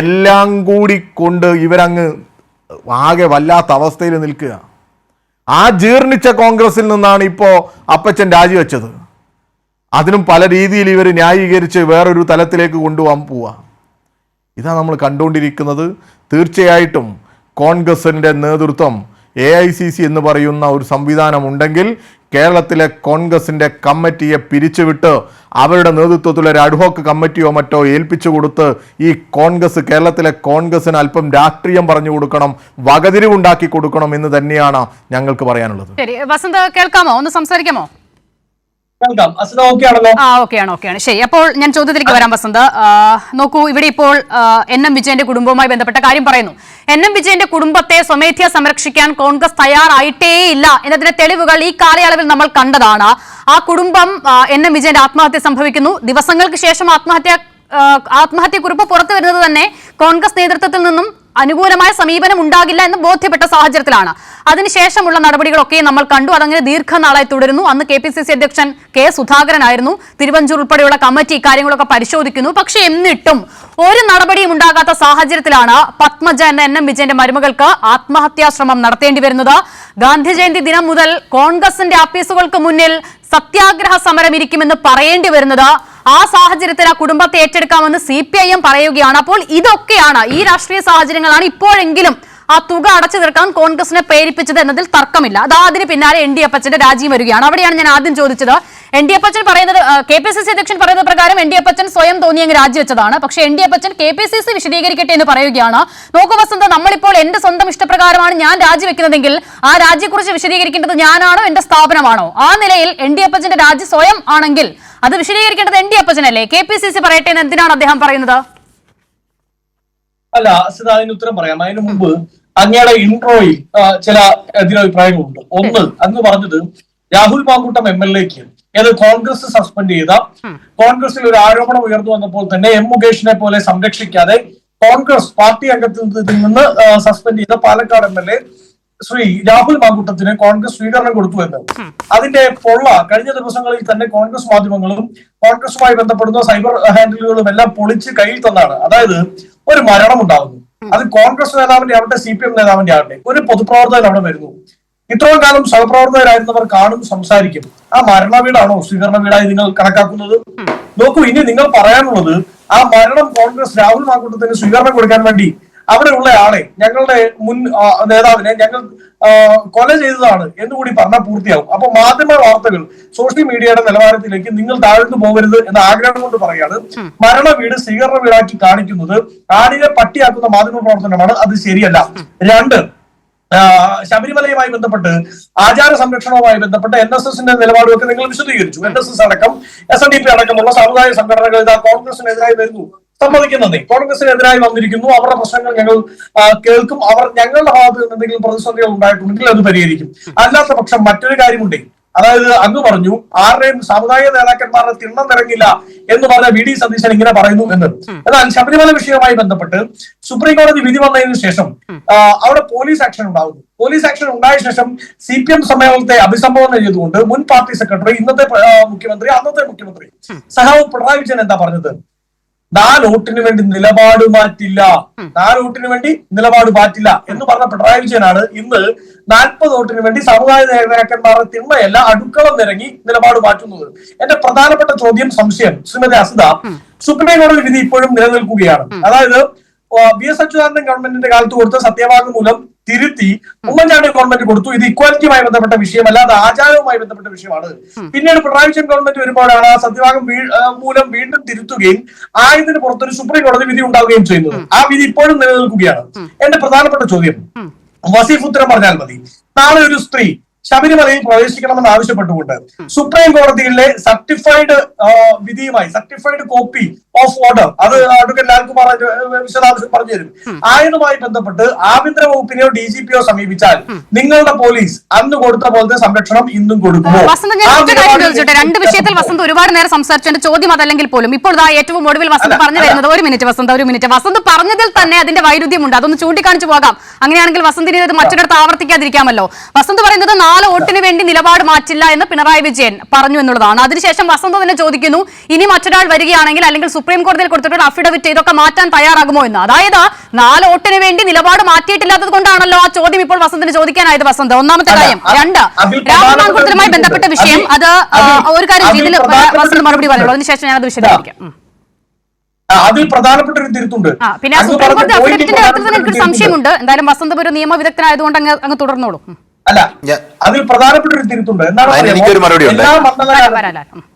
എല്ലാം കൂടി കൊണ്ട് ഇവരങ്ങ് ആകെ വല്ലാത്ത അവസ്ഥയിൽ നിൽക്കുക. ആ ജീർണിച്ച കോൺഗ്രസിൽ നിന്നാണ് ഇപ്പോൾ അപ്പച്ചൻ രാജിവെച്ചത്. അതിനും പല രീതിയിൽ ഇവർ ന്യായീകരിച്ച് വേറൊരു തലത്തിലേക്ക് കൊണ്ടുപോകാൻ പോവുക. ഇതാണ് നമ്മൾ കണ്ടുകൊണ്ടിരിക്കുന്നത്. തീർച്ചയായിട്ടും കോൺഗ്രസിൻ്റെ നേതൃത്വം, AICC എന്ന് പറയുന്ന ഒരു സംവിധാനം ഉണ്ടെങ്കിൽ കേരളത്തിലെ കോൺഗ്രസിൻ്റെ കമ്മിറ്റിയെ പിരിച്ചുവിട്ട് അവരുടെ നേതൃത്വത്തിലുള്ള ഒരു അഡ്ഹോക്ക് കമ്മിറ്റിയോ മറ്റോ ഏൽപ്പിച്ചു കൊടുത്ത് ഈ കേരളത്തിലെ കോൺഗ്രസിന് അല്പം രാഷ്ട്രീയം പറഞ്ഞു കൊടുക്കണം, വകതിരിവുണ്ടാക്കി കൊടുക്കണം എന്ന് തന്നെയാണ് ഞങ്ങൾക്ക് പറയാനുള്ളത്. ശരി, വസന്ത് കേൾക്കാമോ? ഒന്ന് സംസാരിക്കാമോ? ഓക്കെയാണ്. ശരി, അപ്പോൾ ഞാൻ ചോദ്യത്തിലേക്ക് വരാം. വസന്ത്, നോക്കൂ, ഇവിടെ ഇപ്പോൾ NM വിജയന്റെ കുടുംബവുമായി ബന്ധപ്പെട്ട കാര്യം പറയുന്നു. NM വിജയന്റെ കുടുംബത്തെ സ്വമേധ്യ സംരക്ഷിക്കാൻ കോൺഗ്രസ് തയ്യാറായിട്ടേ ഇല്ല എന്നതിന്റെ തെളിവുകൾ ഈ കാലയളവിൽ നമ്മൾ കണ്ടതാണ്. ആ കുടുംബം NM വിജയന്റെ ആത്മഹത്യ സംഭവിക്കുന്നു. ദിവസങ്ങൾക്ക് ശേഷം ആത്മഹത്യക്കുറിപ്പ് പുറത്തു വരുന്നത് തന്നെ കോൺഗ്രസ് നേതൃത്വത്തിൽ നിന്നും അനുകൂലമായ സമീപനം ഉണ്ടാകില്ല എന്ന് ബോധ്യപ്പെട്ട സാഹചര്യത്തിലാണ്. അതിനുശേഷമുള്ള നടപടികളൊക്കെ നമ്മൾ കണ്ടു. അതങ്ങനെ ദീർഘനാളായി തുടരുന്നു. അന്ന് KPCC അധ്യക്ഷൻ K. സുധാകരനായിരുന്നു. തിരുവഞ്ചൂർ ഉൾപ്പെടെയുള്ള കമ്മിറ്റി ഇക്കാര്യങ്ങളൊക്കെ പരിശോധിക്കുന്നു. പക്ഷേ എന്നിട്ടും ഒരു നടപടിയും ഉണ്ടാകാത്ത സാഹചര്യത്തിലാണ് പത്മജ എന്ന NM വിജയന്റെ മരുമകൾക്ക് ആത്മഹത്യാശ്രമം നടത്തേണ്ടി വരുന്നത്. ഗാന്ധി ജയന്തി ദിനം മുതൽ കോൺഗ്രസിന്റെ ആഫീസുകൾക്ക് മുന്നിൽ സത്യാഗ്രഹ സമരം ഇരിക്കുമെന്ന് പറയേണ്ടി വരുന്നത്. ആ സാഹചര്യത്തിൽ ആ കുടുംബത്തെ ഏറ്റെടുക്കാമെന്ന് CPIM പറയുകയാണ്. അപ്പോൾ ഇതൊക്കെയാണ്, ഈ രാഷ്ട്രീയ സാഹചര്യങ്ങളാണ് ഇപ്പോഴെങ്കിലും ആ തുക അടച്ചു തീർക്കാൻ കോൺഗ്രസിനെ പ്രേരിപ്പിച്ചത് എന്നതിൽ തർക്കമില്ല. അതിന് പിന്നാലെ ND അപ്പച്ചന്റെ രാജിയും വരികയാണ്. അവിടെയാണ് ഞാൻ ആദ്യം ചോദിച്ചത്. ND അപ്പച്ചൻ പറയുന്നത്, KPCC അധ്യക്ഷൻ പറയുന്ന പ്രകാരം ND അപ്പച്ചൻ സ്വയം തോന്നിയങ്ങ് രാജിവെച്ചതാണ്. പക്ഷേ ND അപ്പച്ചൻ KPCC വിശദീകരിക്കട്ടെ എന്ന് പറയുകയാണ്. നോക്കൂ വസന്ത, നമ്മളിപ്പോൾ എന്റെ സ്വന്തം ഇഷ്ടപ്രകാരമാണ് ഞാൻ രാജിവെക്കുന്നതെങ്കിൽ ആ രാജിയെക്കുറിച്ച് വിശദീകരിക്കേണ്ടത് ഞാനാണോ എന്റെ സ്ഥാപനമാണോ? ആ നിലയിൽ ND അപ്പച്ചന്റെ രാജി സ്വയം ആണെങ്കിൽ അത് വിശദീകരിക്കേണ്ടത് ND അപ്പച്ചനല്ലേ? KPCC പറയട്ടെ എന്ന് എന്തിനാണ് അദ്ദേഹം പറയുന്നത്? അല്ല, അതിന് ഉത്തരം പറയാം. അതിനു മുമ്പ് അങ്ങയുടെ ഇൻട്രോയിൽ ചില എതിരഭിപ്രായങ്ങളുണ്ട്. ഒന്ന്, അങ്ങ് പറഞ്ഞത് രാഹുൽ മാങ്കൂട്ടം MLA-ക്ക് കോൺഗ്രസ് സസ്പെൻഡ് ചെയ്ത, കോൺഗ്രസിൽ ഒരു ആരോപണം ഉയർന്നു വന്നപ്പോൾ തന്നെ M. മുകേഷിനെ പോലെ സംരക്ഷിക്കാതെ കോൺഗ്രസ് പാർട്ടി അംഗത്തിൽ നിന്ന് സസ്പെൻഡ് ചെയ്ത പാലക്കാട് MLA ശ്രീ രാഹുൽ മാങ്കൂട്ടത്തിന് കോൺഗ്രസ് സ്വീകരണം കൊടുത്തു എന്ന്. അതിന്റെ പൊള്ള കഴിഞ്ഞ ദിവസങ്ങളിൽ തന്നെ കോൺഗ്രസ് മാധ്യമങ്ങളും കോൺഗ്രസുമായി ബന്ധപ്പെടുന്ന സൈബർ ഹാൻഡിലുകളും എല്ലാം പൊളിച്ച് കയ്യിൽ തന്നാണ്. അതായത് ഒരു മരണം ഉണ്ടാകുന്നു, അത് കോൺഗ്രസ് നേതാവിന്റെ ആവട്ടെ CPM നേതാവിന്റെ ആവട്ടെ, ഒരു പൊതുപ്രവർത്തകൻ അവിടെ വരുന്നു. ഇത്രയും കാലം സഹപ്രവർത്തകരായിരുന്നവർ കാണും, സംസാരിക്കും. ആ മരണ വീടാണോ സ്വീകരണ വീടായി നിങ്ങൾ കണക്കാക്കുന്നത്? നോക്കൂ, ഇനി നിങ്ങൾ പറയാനുള്ളത് ആ മരണം കോൺഗ്രസ് രാഹുൽ മാങ്കൂട്ടത്തിന് സ്വീകരണം കൊടുക്കാൻ വേണ്ടി അവിടെയുള്ള ആളെ, ഞങ്ങളുടെ മുൻ നേതാവിനെ ഞങ്ങൾ കൊല ചെയ്തതാണ് എന്നുകൂടി പറഞ്ഞാൽ പൂർത്തിയാവും. അപ്പൊ മാധ്യമ വാർത്തകൾ, സോഷ്യൽ മീഡിയയുടെ നിലവാരത്തിലേക്ക് നിങ്ങൾ താഴ്ന്നു പോകരുത് എന്ന ആഗ്രഹം കൊണ്ട് പറയാണ്. മരണ വീട് സ്വീകരണ വീടാക്കി കാണിക്കുന്നത് ആടിനെ പട്ടിയാക്കുന്ന മാധ്യമ പ്രവർത്തനമാണ്. അത് ശരിയല്ല. രണ്ട്, ശബരിമലയുമായി ബന്ധപ്പെട്ട് ആചാര സംരക്ഷണവുമായി ബന്ധപ്പെട്ട് NSSന്റെ നിലപാടുമൊക്കെ നിങ്ങൾ വിശദീകരിച്ചു. NSS അടക്കം SNDP അടക്കമുള്ള സാമുദായിക സംഘടനകൾ ഇതാ കോൺഗ്രസിനെതിരായി വരുന്നു. സമ്മതിക്കുന്നതേ, കോൺഗ്രസിനെതിരായി വന്നിരിക്കുന്നു. അവരുടെ പ്രശ്നങ്ങൾ ഞങ്ങൾ കേൾക്കും. അവർ ഞങ്ങളുടെ ഭാഗത്ത് നിന്ന് എന്തെങ്കിലും പ്രതിസന്ധികൾ ഉണ്ടായിട്ടുണ്ടെങ്കിൽ അത് പരിഹരിക്കും. അല്ലാത്ത പക്ഷം മറ്റൊരു കാര്യമുണ്ട്. അതായത് അങ്ങ് പറഞ്ഞു ആരുടെയും സാമുദായിക നേതാക്കന്മാരുടെ തിണ്ണം നിറങ്ങില്ല എന്ന് പറഞ്ഞ VD സതീശൻ ഇങ്ങനെ പറയുന്നു എന്ന്. എന്നാൽ ശബരിമല വിഷയവുമായി ബന്ധപ്പെട്ട് സുപ്രീം കോടതി വിധി വന്നതിന് ശേഷം അവിടെ പോലീസ് ആക്ഷൻ ഉണ്ടാകുന്നു. പോലീസ് ആക്ഷൻ ഉണ്ടായ ശേഷം CPM സമ്മേളനത്തെ അഭിസംബോധന ചെയ്തുകൊണ്ട് മുൻ പാർട്ടി സെക്രട്ടറി, ഇന്നത്തെ മുഖ്യമന്ത്രി, അന്നത്തെ മുഖ്യമന്ത്രി സഹാവ് പിണറായി വിജയൻ എന്താ പറഞ്ഞത്? 4 വോട്ടിന് വേണ്ടി നിലപാട് മാറ്റില്ല, 4 വോട്ടിന് വേണ്ടി നിലപാട് മാറ്റില്ല എന്ന് പറഞ്ഞ പിണറായി വിജയനാണ് ഇന്ന് 40 വോട്ടിന് വേണ്ടി സമുദായ നേതാക്കന്മാരുടെ തിണ്ണയല്ല അടുക്കളം നിരങ്ങി നിലപാട് മാറ്റുന്നത്. എന്റെ പ്രധാനപ്പെട്ട ചോദ്യം, സംശയം, ശ്രീമതി അസിത, സുപ്രീം കോടതി വിധി ഇപ്പോഴും നിലനിൽക്കുകയാണ്. അതായത് VS അച്യുതാനന്ദൻ ഗവൺമെന്റിന്റെ കാലത്ത് കൊടുത്ത സത്യവാങ്മൂലം തിരുത്തി ഉമ്മൻചാണ്ടി ഗവൺമെന്റ് കൊടുത്തു. ഇത് ഇക്വാലിറ്റിയുമായി ബന്ധപ്പെട്ട വിഷയമല്ല, അത് ആചാരവുമായി ബന്ധപ്പെട്ട വിഷയമാണ്. പിന്നീട് പിണറായി വിജയൻ ഗവൺമെന്റ് വരുമ്പോഴാണ് ആ സത്യവാങ്മൂലം വീണ്ടും തിരുത്തുകയും ആയതിന് പുറത്തൊരു സുപ്രീം കോടതി വിധി ഉണ്ടാവുകയും ചെയ്യുന്നത്. ആ വിധി ഇപ്പോഴും നിലനിൽക്കുകയാണ്. എന്റെ പ്രധാനപ്പെട്ട ചോദ്യം, വസീഫ് ഉത്തരം പറഞ്ഞാൽ മതി. നാളെ ഒരു സ്ത്രീ ശബരിമലയിൽ പ്രവേശിക്കണമെന്ന് ആവശ്യപ്പെട്ടുകൊണ്ട് സുപ്രീം കോടതിയിലെ സർട്ടിഫൈഡ് വിധിയുമായി സർട്ടിഫൈഡ് കോപ്പി ഓഫ് ഓർഡർ, അത് അഡ്വക്കേറ്റ് ലാൽകുമാർ വിശദാംശം പറഞ്ഞു തരും, ആയതുമായി ബന്ധപ്പെട്ട് ആഭ്യന്തര വകുപ്പിനെയോ DGPയോ സമീപിച്ചാൽ നിങ്ങളുടെ പോലീസ് അന്ന് കൊടുത്ത പോലത്തെ സംരക്ഷണം ഇന്നും കൊടുക്കുമോ? രണ്ട് വിഷയത്തിൽ വസന്ത് ഒരുപാട് നേരം സംസാരിച്ചതിന്റെ ചോദ്യം അതല്ലെങ്കിൽ പോലും ഇപ്പോൾ ഏറ്റവും ഒടുവിൽ വസന്ത് പറഞ്ഞു വരുന്നത് ഒരു മിനിറ്റ് വസന്ത് പറഞ്ഞതിൽ തന്നെ അതിന്റെ വൈരുദ്ധ്യമുണ്ട്, അതൊന്ന് ചൂണ്ടിക്കാണിച്ചു പോകാം. അങ്ങനെയാണെങ്കിൽ വസന്തിന് ഇത് മറ്റൊരിടത്ത് ആവർത്തിക്കാതിരിക്കാമല്ലോ. വസന്ത് പറയുന്നത് 4 വോട്ടിന് വേണ്ടി നിലപാട് മാറ്റില്ല എന്ന് പിണറായി വിജയൻ പറഞ്ഞു എന്നുള്ളതാണ്. അതിനുശേഷം വസന്ത് തന്നെ ചോദിക്കുന്നു, ഇനി മറ്റൊരാൾ വരികയാണെങ്കിൽ അല്ലെങ്കിൽ സുപ്രീം കോടതിയിൽ കൊടുത്തിട്ടുള്ള അഫിഡവിറ്റ് ഇതൊക്കെ മാറ്റാൻ തയ്യാറാകുമോ എന്ന്. അതായത് 4 വോട്ടിന് വേണ്ടി നിലപാട് മാറ്റിയിട്ടില്ലാത്തത് കൊണ്ടാണല്ലോ ആ ചോദ്യം ഇപ്പോൾ വസന്തിന് ചോദിക്കാനായത്. വസന്ത്, ഒന്നാമത്തെ കാര്യം. 2, രാഹുൽ മാങ്കൂട്ടത്തിലുമായി ബന്ധപ്പെട്ട വിഷയം, അത് ഒരു കാര്യം ഇതിൽ വസന്ത് മറുപടി പറയുള്ളൂ, അതിനുശേഷം ഞാനത് വിശദീകരിക്കാം. അതിൽ പ്രധാനപ്പെട്ട ഒരു തിരുത്തുണ്ട്. പിന്നെ സുപ്രീം കോടതി അഫിഡവിറ്റിന്റെ കാര്യത്തിൽ എനിക്ക് സംശയമുണ്ട്. എന്തായാലും വസന്ത് ഒരു നിയമവിദഗ്ധനായതുകൊണ്ട് അങ്ങ് തുടർന്നോളൂ. അല്ല, അതിൽ പ്രധാനപ്പെട്ട ഒരു തിരുത്തുണ്ട്. എന്താണ്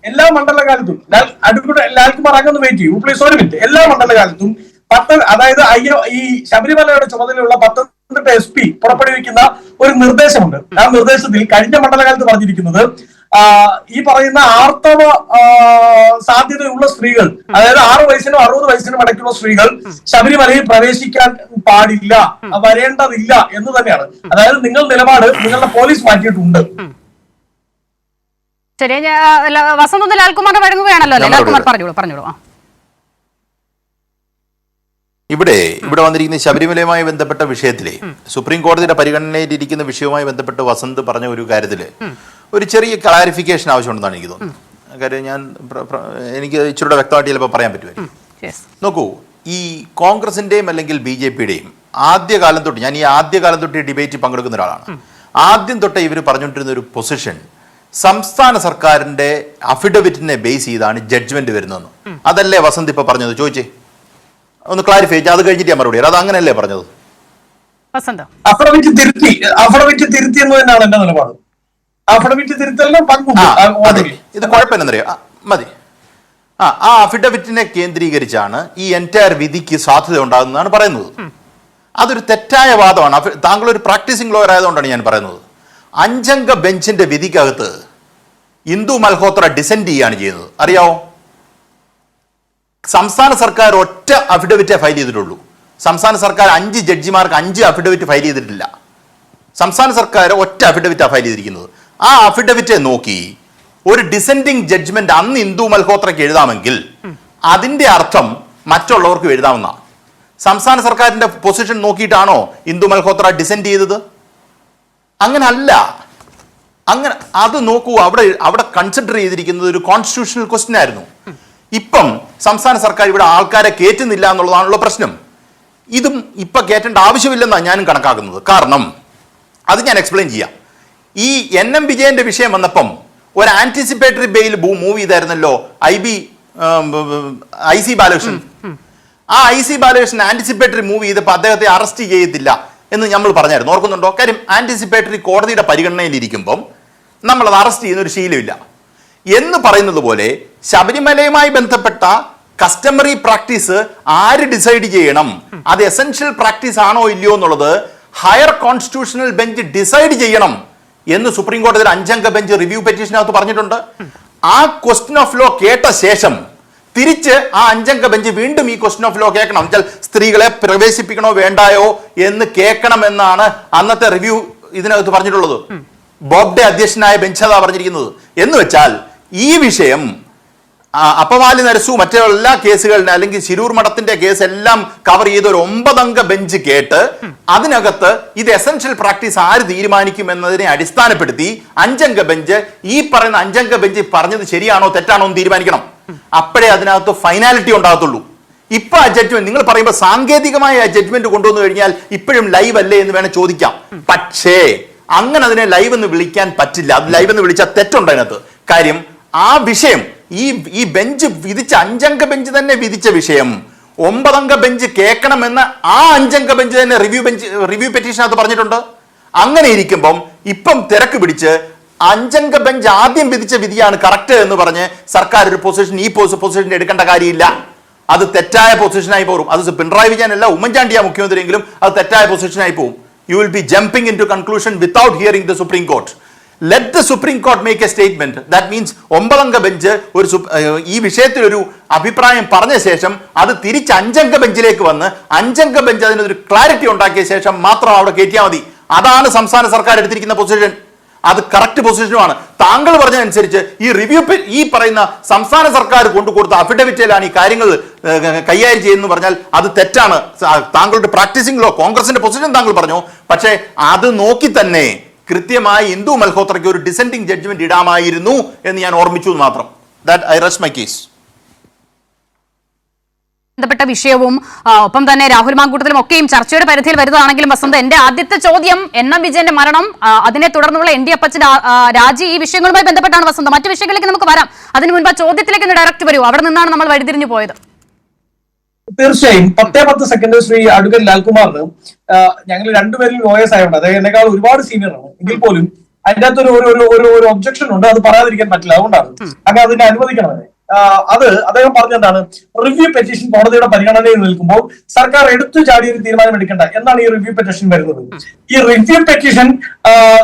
എല്ലാ മണ്ഡലകാലത്തും ലാൽകുമാർ അങ്ങൊന്ന് വെയിറ്റ് ചെയ്യൂ പ്ലീസ്, ഒരു മിനിറ്റ്. എല്ലാ മണ്ഡലകാലത്തും അതായത് ഈ ശബരിമലയുടെ ചുമതലയുള്ള പത്തനംതിട്ട SP പുറപ്പെടുവിക്കുന്ന ഒരു നിർദ്ദേശമുണ്ട്. ആ നിർദ്ദേശത്തിൽ കഴിഞ്ഞ മണ്ഡലകാലത്ത് പറഞ്ഞിരിക്കുന്നത് ഈ പറയുന്ന ആർത്തവ സാധ്യതയുള്ള സ്ത്രീകൾ, അതായത് 6 വയസ്സിനും 60 വയസ്സിനും ഇടയ്ക്കുള്ള സ്ത്രീകൾ ശബരിമലയിൽ പ്രവേശിക്കാൻ പാടില്ല, വരേണ്ടതില്ല എന്ന് തന്നെയാണ്. അതായത് നിലപാട് നിങ്ങളുടെ പോലീസ് മാറ്റിയിട്ടുണ്ട്. ശരി, വസന്ത് ലാൽകുമാർ വഴങ്ങുകയാണല്ലോ. ലാൽകുമാർ പറഞ്ഞോളൂ. ഇവിടെ വന്നിരിക്കുന്ന ശബരിമലയുമായി ബന്ധപ്പെട്ട വിഷയത്തിലെ സുപ്രീം കോടതിയുടെ പരിഗണനയിലിരിക്കുന്ന വിഷയവുമായി ബന്ധപ്പെട്ട് വസന്ത് പറഞ്ഞ ഒരു കാര്യത്തില് ഒരു ചെറിയ ക്ലാരിഫിക്കേഷൻ ആവശ്യമുണ്ടെന്നാണ് എനിക്ക് തോന്നുന്നത്. കാര്യം എനിക്ക് ഇച്ചിരൂടെ വ്യക്തമായിട്ട് ചിലപ്പോൾ പറയാൻ പറ്റുമായിരിക്കും. നോക്കൂ, ഈ കോൺഗ്രസിന്റെയും അല്ലെങ്കിൽ BJPയുടെയും ആദ്യകാലം തൊട്ട്, ഞാൻ ഈ ആദ്യകാലം തൊട്ട് ഈ ഡിബേറ്റിൽ പങ്കെടുക്കുന്ന ഒരാളാണ്, ആദ്യം തൊട്ടേ ഇവർ പറഞ്ഞുകൊണ്ടിരുന്ന ഒരു പൊസിഷൻ സംസ്ഥാന സർക്കാരിന്റെ അഫിഡവിറ്റിനെ ബേസ് ചെയ്താണ് ജഡ്ജ്മെന്റ് വരുന്നതെന്ന്. അതല്ലേ വസന്ത് ഇപ്പൊ പറഞ്ഞത്? ചോദിച്ചേ, ഒന്ന് ക്ലാരിഫൈ ചെയ്ത് അത് കഴിഞ്ഞിട്ട് ഞാൻ മറുപടി. അത് അങ്ങനെയല്ലേ പറഞ്ഞത്? അഫിഡവിറ്റ് തിരുത്തി എന്ന് തന്നെയാണ് എന്റെ നിലപാട്. അഫിഡവിറ്റ് തിരുത്തലിനും പങ്കുണ്ട്. ഇത് കുഴപ്പമെന്നറിയോ? മതി. ആ അഫിഡവിറ്റിനെ കേന്ദ്രീകരിച്ചാണ് ഈ എൻറ്റയർ വിധിക്ക് സാധ്യത ഉണ്ടാകുന്നതാണ് പറയുന്നത്. അതൊരു തെറ്റായ വാദമാണ്. താങ്കൾ ഒരു പ്രാക്ടീസിംഗ് ലോയർ ആയതുകൊണ്ടാണ് ഞാൻ പറയുന്നത്. 5 അംഗ ബെഞ്ചിന്റെ വിധിക്കകത്ത് ഇന്ദു മൽഹോത്ര ഡിസെൻഡ് ചെയ്യാണ് ചെയ്യുന്നത്. അറിയാവോ? സംസ്ഥാന സർക്കാർ ഒറ്റ അഫിഡവിറ്റേ ഫയൽ ചെയ്തിട്ടുള്ളൂ. സംസ്ഥാന സർക്കാർ 5 ജഡ്ജിമാർക്ക് 5 അഫിഡവിറ്റ് ഫയൽ ചെയ്തിട്ടില്ല. സംസ്ഥാന സർക്കാർ ഒറ്റ അഫിഡവിറ്റാണ് ഫയൽ ചെയ്തിരിക്കുന്നത്. ആ അഫിഡവിറ്റ് നോക്കി ഒരു ഡിസെൻഡിങ് ജഡ്ജ്മെന്റ് അന്ന് ഇന്ദു മൽഹോത്രയ്ക്ക് എഴുതാമെങ്കിൽ അതിന്റെ അർത്ഥം മറ്റുള്ളവർക്കും എഴുതാമെന്നാണ്. സംസ്ഥാന സർക്കാരിന്റെ പൊസിഷൻ നോക്കിയിട്ടാണോ ഇന്ദു മൽഹോത്ര ഡിസെൻഡ് ചെയ്തത്? അങ്ങനെ അല്ല. അങ്ങനെ അത് നോക്കൂ, അവിടെ കൺസിഡർ ചെയ്തിരിക്കുന്നത് ഒരു കോൺസ്റ്റിറ്റ്യൂഷണൽ ക്വസ്റ്റ്യൻ ആയിരുന്നു. ഇപ്പം സംസ്ഥാന സർക്കാർ ഇവിടെ ആൾക്കാരെ കയറ്റുന്നില്ല എന്നുള്ളതാണുള്ള പ്രശ്നം. ഇതും ഇപ്പൊ കയറ്റേണ്ട ആവശ്യമില്ലെന്നാണ് ഞാനും കണക്കാക്കുന്നത്. കാരണം അത് ഞാൻ എക്സ്പ്ലെയിൻ ചെയ്യാം. ഈ NM വിജയന്റെ വിഷയം വന്നപ്പം ഒരു ആന്റിസിപ്പേറ്ററി ബെയിൽ മൂവ് ചെയ്തായിരുന്നല്ലോ IC ബാലകൃഷ്ണൻ. ആ IC ബാലകൃഷ്ണൻ ആന്റിസിപ്പേറ്ററി മൂവ് ചെയ്തപ്പോൾ അദ്ദേഹത്തെ അറസ്റ്റ് ചെയ്യത്തില്ല എന്ന് നമ്മൾ പറഞ്ഞായിരുന്നു, ഓർക്കുന്നുണ്ടോ? കാര്യം ആന്റിസിപ്പേറ്ററി കോടതിയുടെ പരിഗണനയിലിരിക്കുമ്പം നമ്മളത് അറസ്റ്റ് ചെയ്യുന്ന ഒരു ശീലമില്ല എന്ന് പറയുന്നത് പോലെ ശബരിമലയുമായി ബന്ധപ്പെട്ട കസ്റ്റമറി പ്രാക്ടീസ് ആര് ഡിസൈഡ് ചെയ്യണം, അത് എസെൻഷ്യൽ പ്രാക്ടീസ് ആണോ ഇല്ലയോ എന്നുള്ളത് ഹയർ കോൺസ്റ്റിറ്റ്യൂഷണൽ ബെഞ്ച് ഡിസൈഡ് ചെയ്യണം എന്ന് സുപ്രീം കോടതിയുടെ 5 അംഗ ബെഞ്ച് റിവ്യൂ പെറ്റീഷനകത്ത് പറഞ്ഞിട്ടുണ്ട്. ആ ക്വസ്റ്റ്യൻ ഓഫ് ലോ കേട്ട ശേഷം തിരിച്ച് ആ 5 അംഗ ബെഞ്ച് വീണ്ടും ഈ ക്വസ്റ്റ്യൻ ഓഫ് ലോ കേൾക്കണം. സ്ത്രീകളെ പ്രവേശിപ്പിക്കണോ വേണ്ടായോ എന്ന് കേൾക്കണം എന്നാണ് അന്നത്തെ റിവ്യൂ ഇതിനകത്ത് പറഞ്ഞിട്ടുള്ളത്. ബോബ്ഡെ അധ്യക്ഷനായ ബെഞ്ച് അതാ പറഞ്ഞിരിക്കുന്നത്. എന്ന് വെച്ചാൽ ഈ വിഷയം അപ്പവാലി നരസു മറ്റെല്ലാ കേസുകളിനെ അല്ലെങ്കിൽ ശിരൂർ മഠത്തിന്റെ കേസ് എല്ലാം കവർ ചെയ്ത ഒരു 9 അംഗ ബെഞ്ച് കേട്ട് അതിനകത്ത് ഇത് എസെൻഷ്യൽ പ്രാക്ടീസ് ആര് തീരുമാനിക്കും എന്നതിനെ അടിസ്ഥാനപ്പെടുത്തി 5 അംഗ ബെഞ്ച് ഈ പറയുന്ന 5 അംഗ ബെഞ്ച് പറഞ്ഞത് ശരിയാണോ തെറ്റാണോ എന്ന് തീരുമാനിക്കണം. അപ്പോഴേ അതിനകത്ത് ഫൈനാലിറ്റി ഉണ്ടാകത്തുള്ളൂ. ഇപ്പൊ ആ ജഡ്ജ്മെന്റ് നിങ്ങൾ പറയുമ്പോൾ സാങ്കേതികമായ ജഡ്ജ്മെന്റ് കൊണ്ടുവന്നു കഴിഞ്ഞാൽ ഇപ്പോഴും ലൈവ് അല്ലേ എന്ന് വേണം ചോദിക്കാം. പക്ഷേ അങ്ങനെ അതിനെ ലൈവ് എന്ന് വിളിക്കാൻ പറ്റില്ല. അത് ലൈവ് എന്ന് വിളിച്ചാൽ തെറ്റുണ്ട് അതിനകത്ത്. കാര്യം ആ വിഷയം ഈ ബെഞ്ച് വിധിച്ച 5 അംഗ ബെഞ്ച് തന്നെ വിധിച്ച വിഷയം 9 അംഗ ബെഞ്ച് കേൾക്കണമെന്ന് ആ 5 അംഗ ബെഞ്ച് തന്നെ റിവ്യൂ പെറ്റീഷനകത്ത് പറഞ്ഞിട്ടുണ്ട്. അങ്ങനെ ഇരിക്കുമ്പം ഇപ്പം തിരക്ക് പിടിച്ച് 5 അംഗ ബെഞ്ച് ആദ്യം വിധിച്ച വിധിയാണ് കറക്റ്റ് എന്ന് പറഞ്ഞ് സർക്കാർ ഒരു പൊസിഷൻ പൊസിഷൻ എടുക്കേണ്ട കാര്യമില്ല. അത് തെറ്റായ പൊസിഷനായി പോകും. അത് പിണറായി വിജയൻ അല്ല, ഉമ്മൻചാണ്ടിയാ മുഖ്യമന്ത്രിയെങ്കിലും അത് തെറ്റായ പൊസിഷനായി പോകും. You will be jumping into conclusion without hearing the Supreme Court. Let the supreme court make A statement. That means 9 അംഗ ബെഞ്ച് ഈ വിഷയത്തിൽ ഒരു അഭിപ്രായം പറഞ്ഞ ശേഷം അത് തിരിച്ച് 5 അംഗ ബെഞ്ചിലേക്ക് വന്ന് 5 അംഗ ബെഞ്ച് അതിനൊരു ക്ലാരിറ്റി ഉണ്ടാക്കിയ ശേഷം മാത്രം അവിടെ കയറ്റിയാൽ മതി. അതാണ് സംസ്ഥാന സർക്കാർ എടുത്തിരിക്കുന്ന പൊസിഷൻ. അത് കറക്റ്റ് പൊസിഷനുമാണ്. താങ്കൾ പറഞ്ഞതനുസരിച്ച് ഈ പറയുന്ന സംസ്ഥാന സർക്കാർ കൊണ്ടുകൊടുത്ത അഫിഡവിറ്റിലാണ് ഈ കാര്യങ്ങൾ കൈകാര്യം ചെയ്യുന്നു പറഞ്ഞാൽ അത് തെറ്റാണ്. താങ്കളുടെ പ്രാക്ടീസിംഗ് ലോ കോൺഗ്രസിന്റെ പൊസിഷൻ താങ്കൾ പറഞ്ഞു. പക്ഷേ അത് നോക്കി തന്നെ കൃത്യമായി ഇന്ദു മൽഹോത്രയ്ക്ക് ഒരു ഡിസെൻഡിങ് ജഡ്ജ്മെന്റ് ഇടാമായിരുന്നു എന്ന് ഞാൻ ഓർമ്മിച്ചു മാത്രം. That I rest my case. ബന്ധപ്പെട്ട വിഷയവും ഒപ്പം തന്നെ രാഹുൽ മാങ്കൂട്ടത്തിലും ഒക്കെയും ചർച്ചയുടെ പരിധിയിൽ വരുന്നതാണെങ്കിലും വസന്ത്, എന്റെ ആദ്യത്തെ ചോദ്യം NM വിജയന്റെ മരണം, അതിനെ തുടർന്നുള്ള ND അപ്പച്ചന്റെ രാജി, ഈ വിഷയങ്ങളുമായി ബന്ധപ്പെട്ടാണ് വസന്ത്. മറ്റു വിഷയങ്ങളിലേക്ക് നമുക്ക് വരാം. അതിനു മുൻപ് ആ ചോദ്യത്തിലേക്ക് ഒന്ന് ഡയറക്റ്റ് വരൂ. അവിടെ നിന്നാണ് നമ്മൾ വഴിതിരിഞ്ഞു പോയത്. തീർച്ചയായും 10 സെക്കൻഡ് ശ്രീ അഡ്വക്കേറ്റ് ലാൽകുമാറിന് ഞങ്ങൾ രണ്ടുപേരും ലോയേഴ്സ് ആയതുകൊണ്ട് അദ്ദേഹം എന്നെക്കാൾ ഒരുപാട് സീനിയർ ആണ്. എങ്കിൽ പോലും അതിന്റെ അകത്തൊരു ഒരു ഒബ്ജക്ഷൻ ഉണ്ട്. അത് പറയാതിരിക്കാൻ പറ്റില്ല. അതുകൊണ്ടാണ് അങ്ങനെ അതിനെ അനുവദിക്കണം. അത് അദ്ദേഹം പറഞ്ഞെന്താണ്, റിവ്യൂ പെറ്റീഷൻ കോടതിയുടെ പരിഗണനയിൽ നിൽക്കുമ്പോൾ സർക്കാർ എടുത്തു ചാടി ഒരു തീരുമാനം എടുക്കേണ്ട എന്നാണ് ഈ റിവ്യൂ പെറ്റീഷൻ വരുന്നത്. ഈ റിവ്യൂ പെറ്റീഷൻ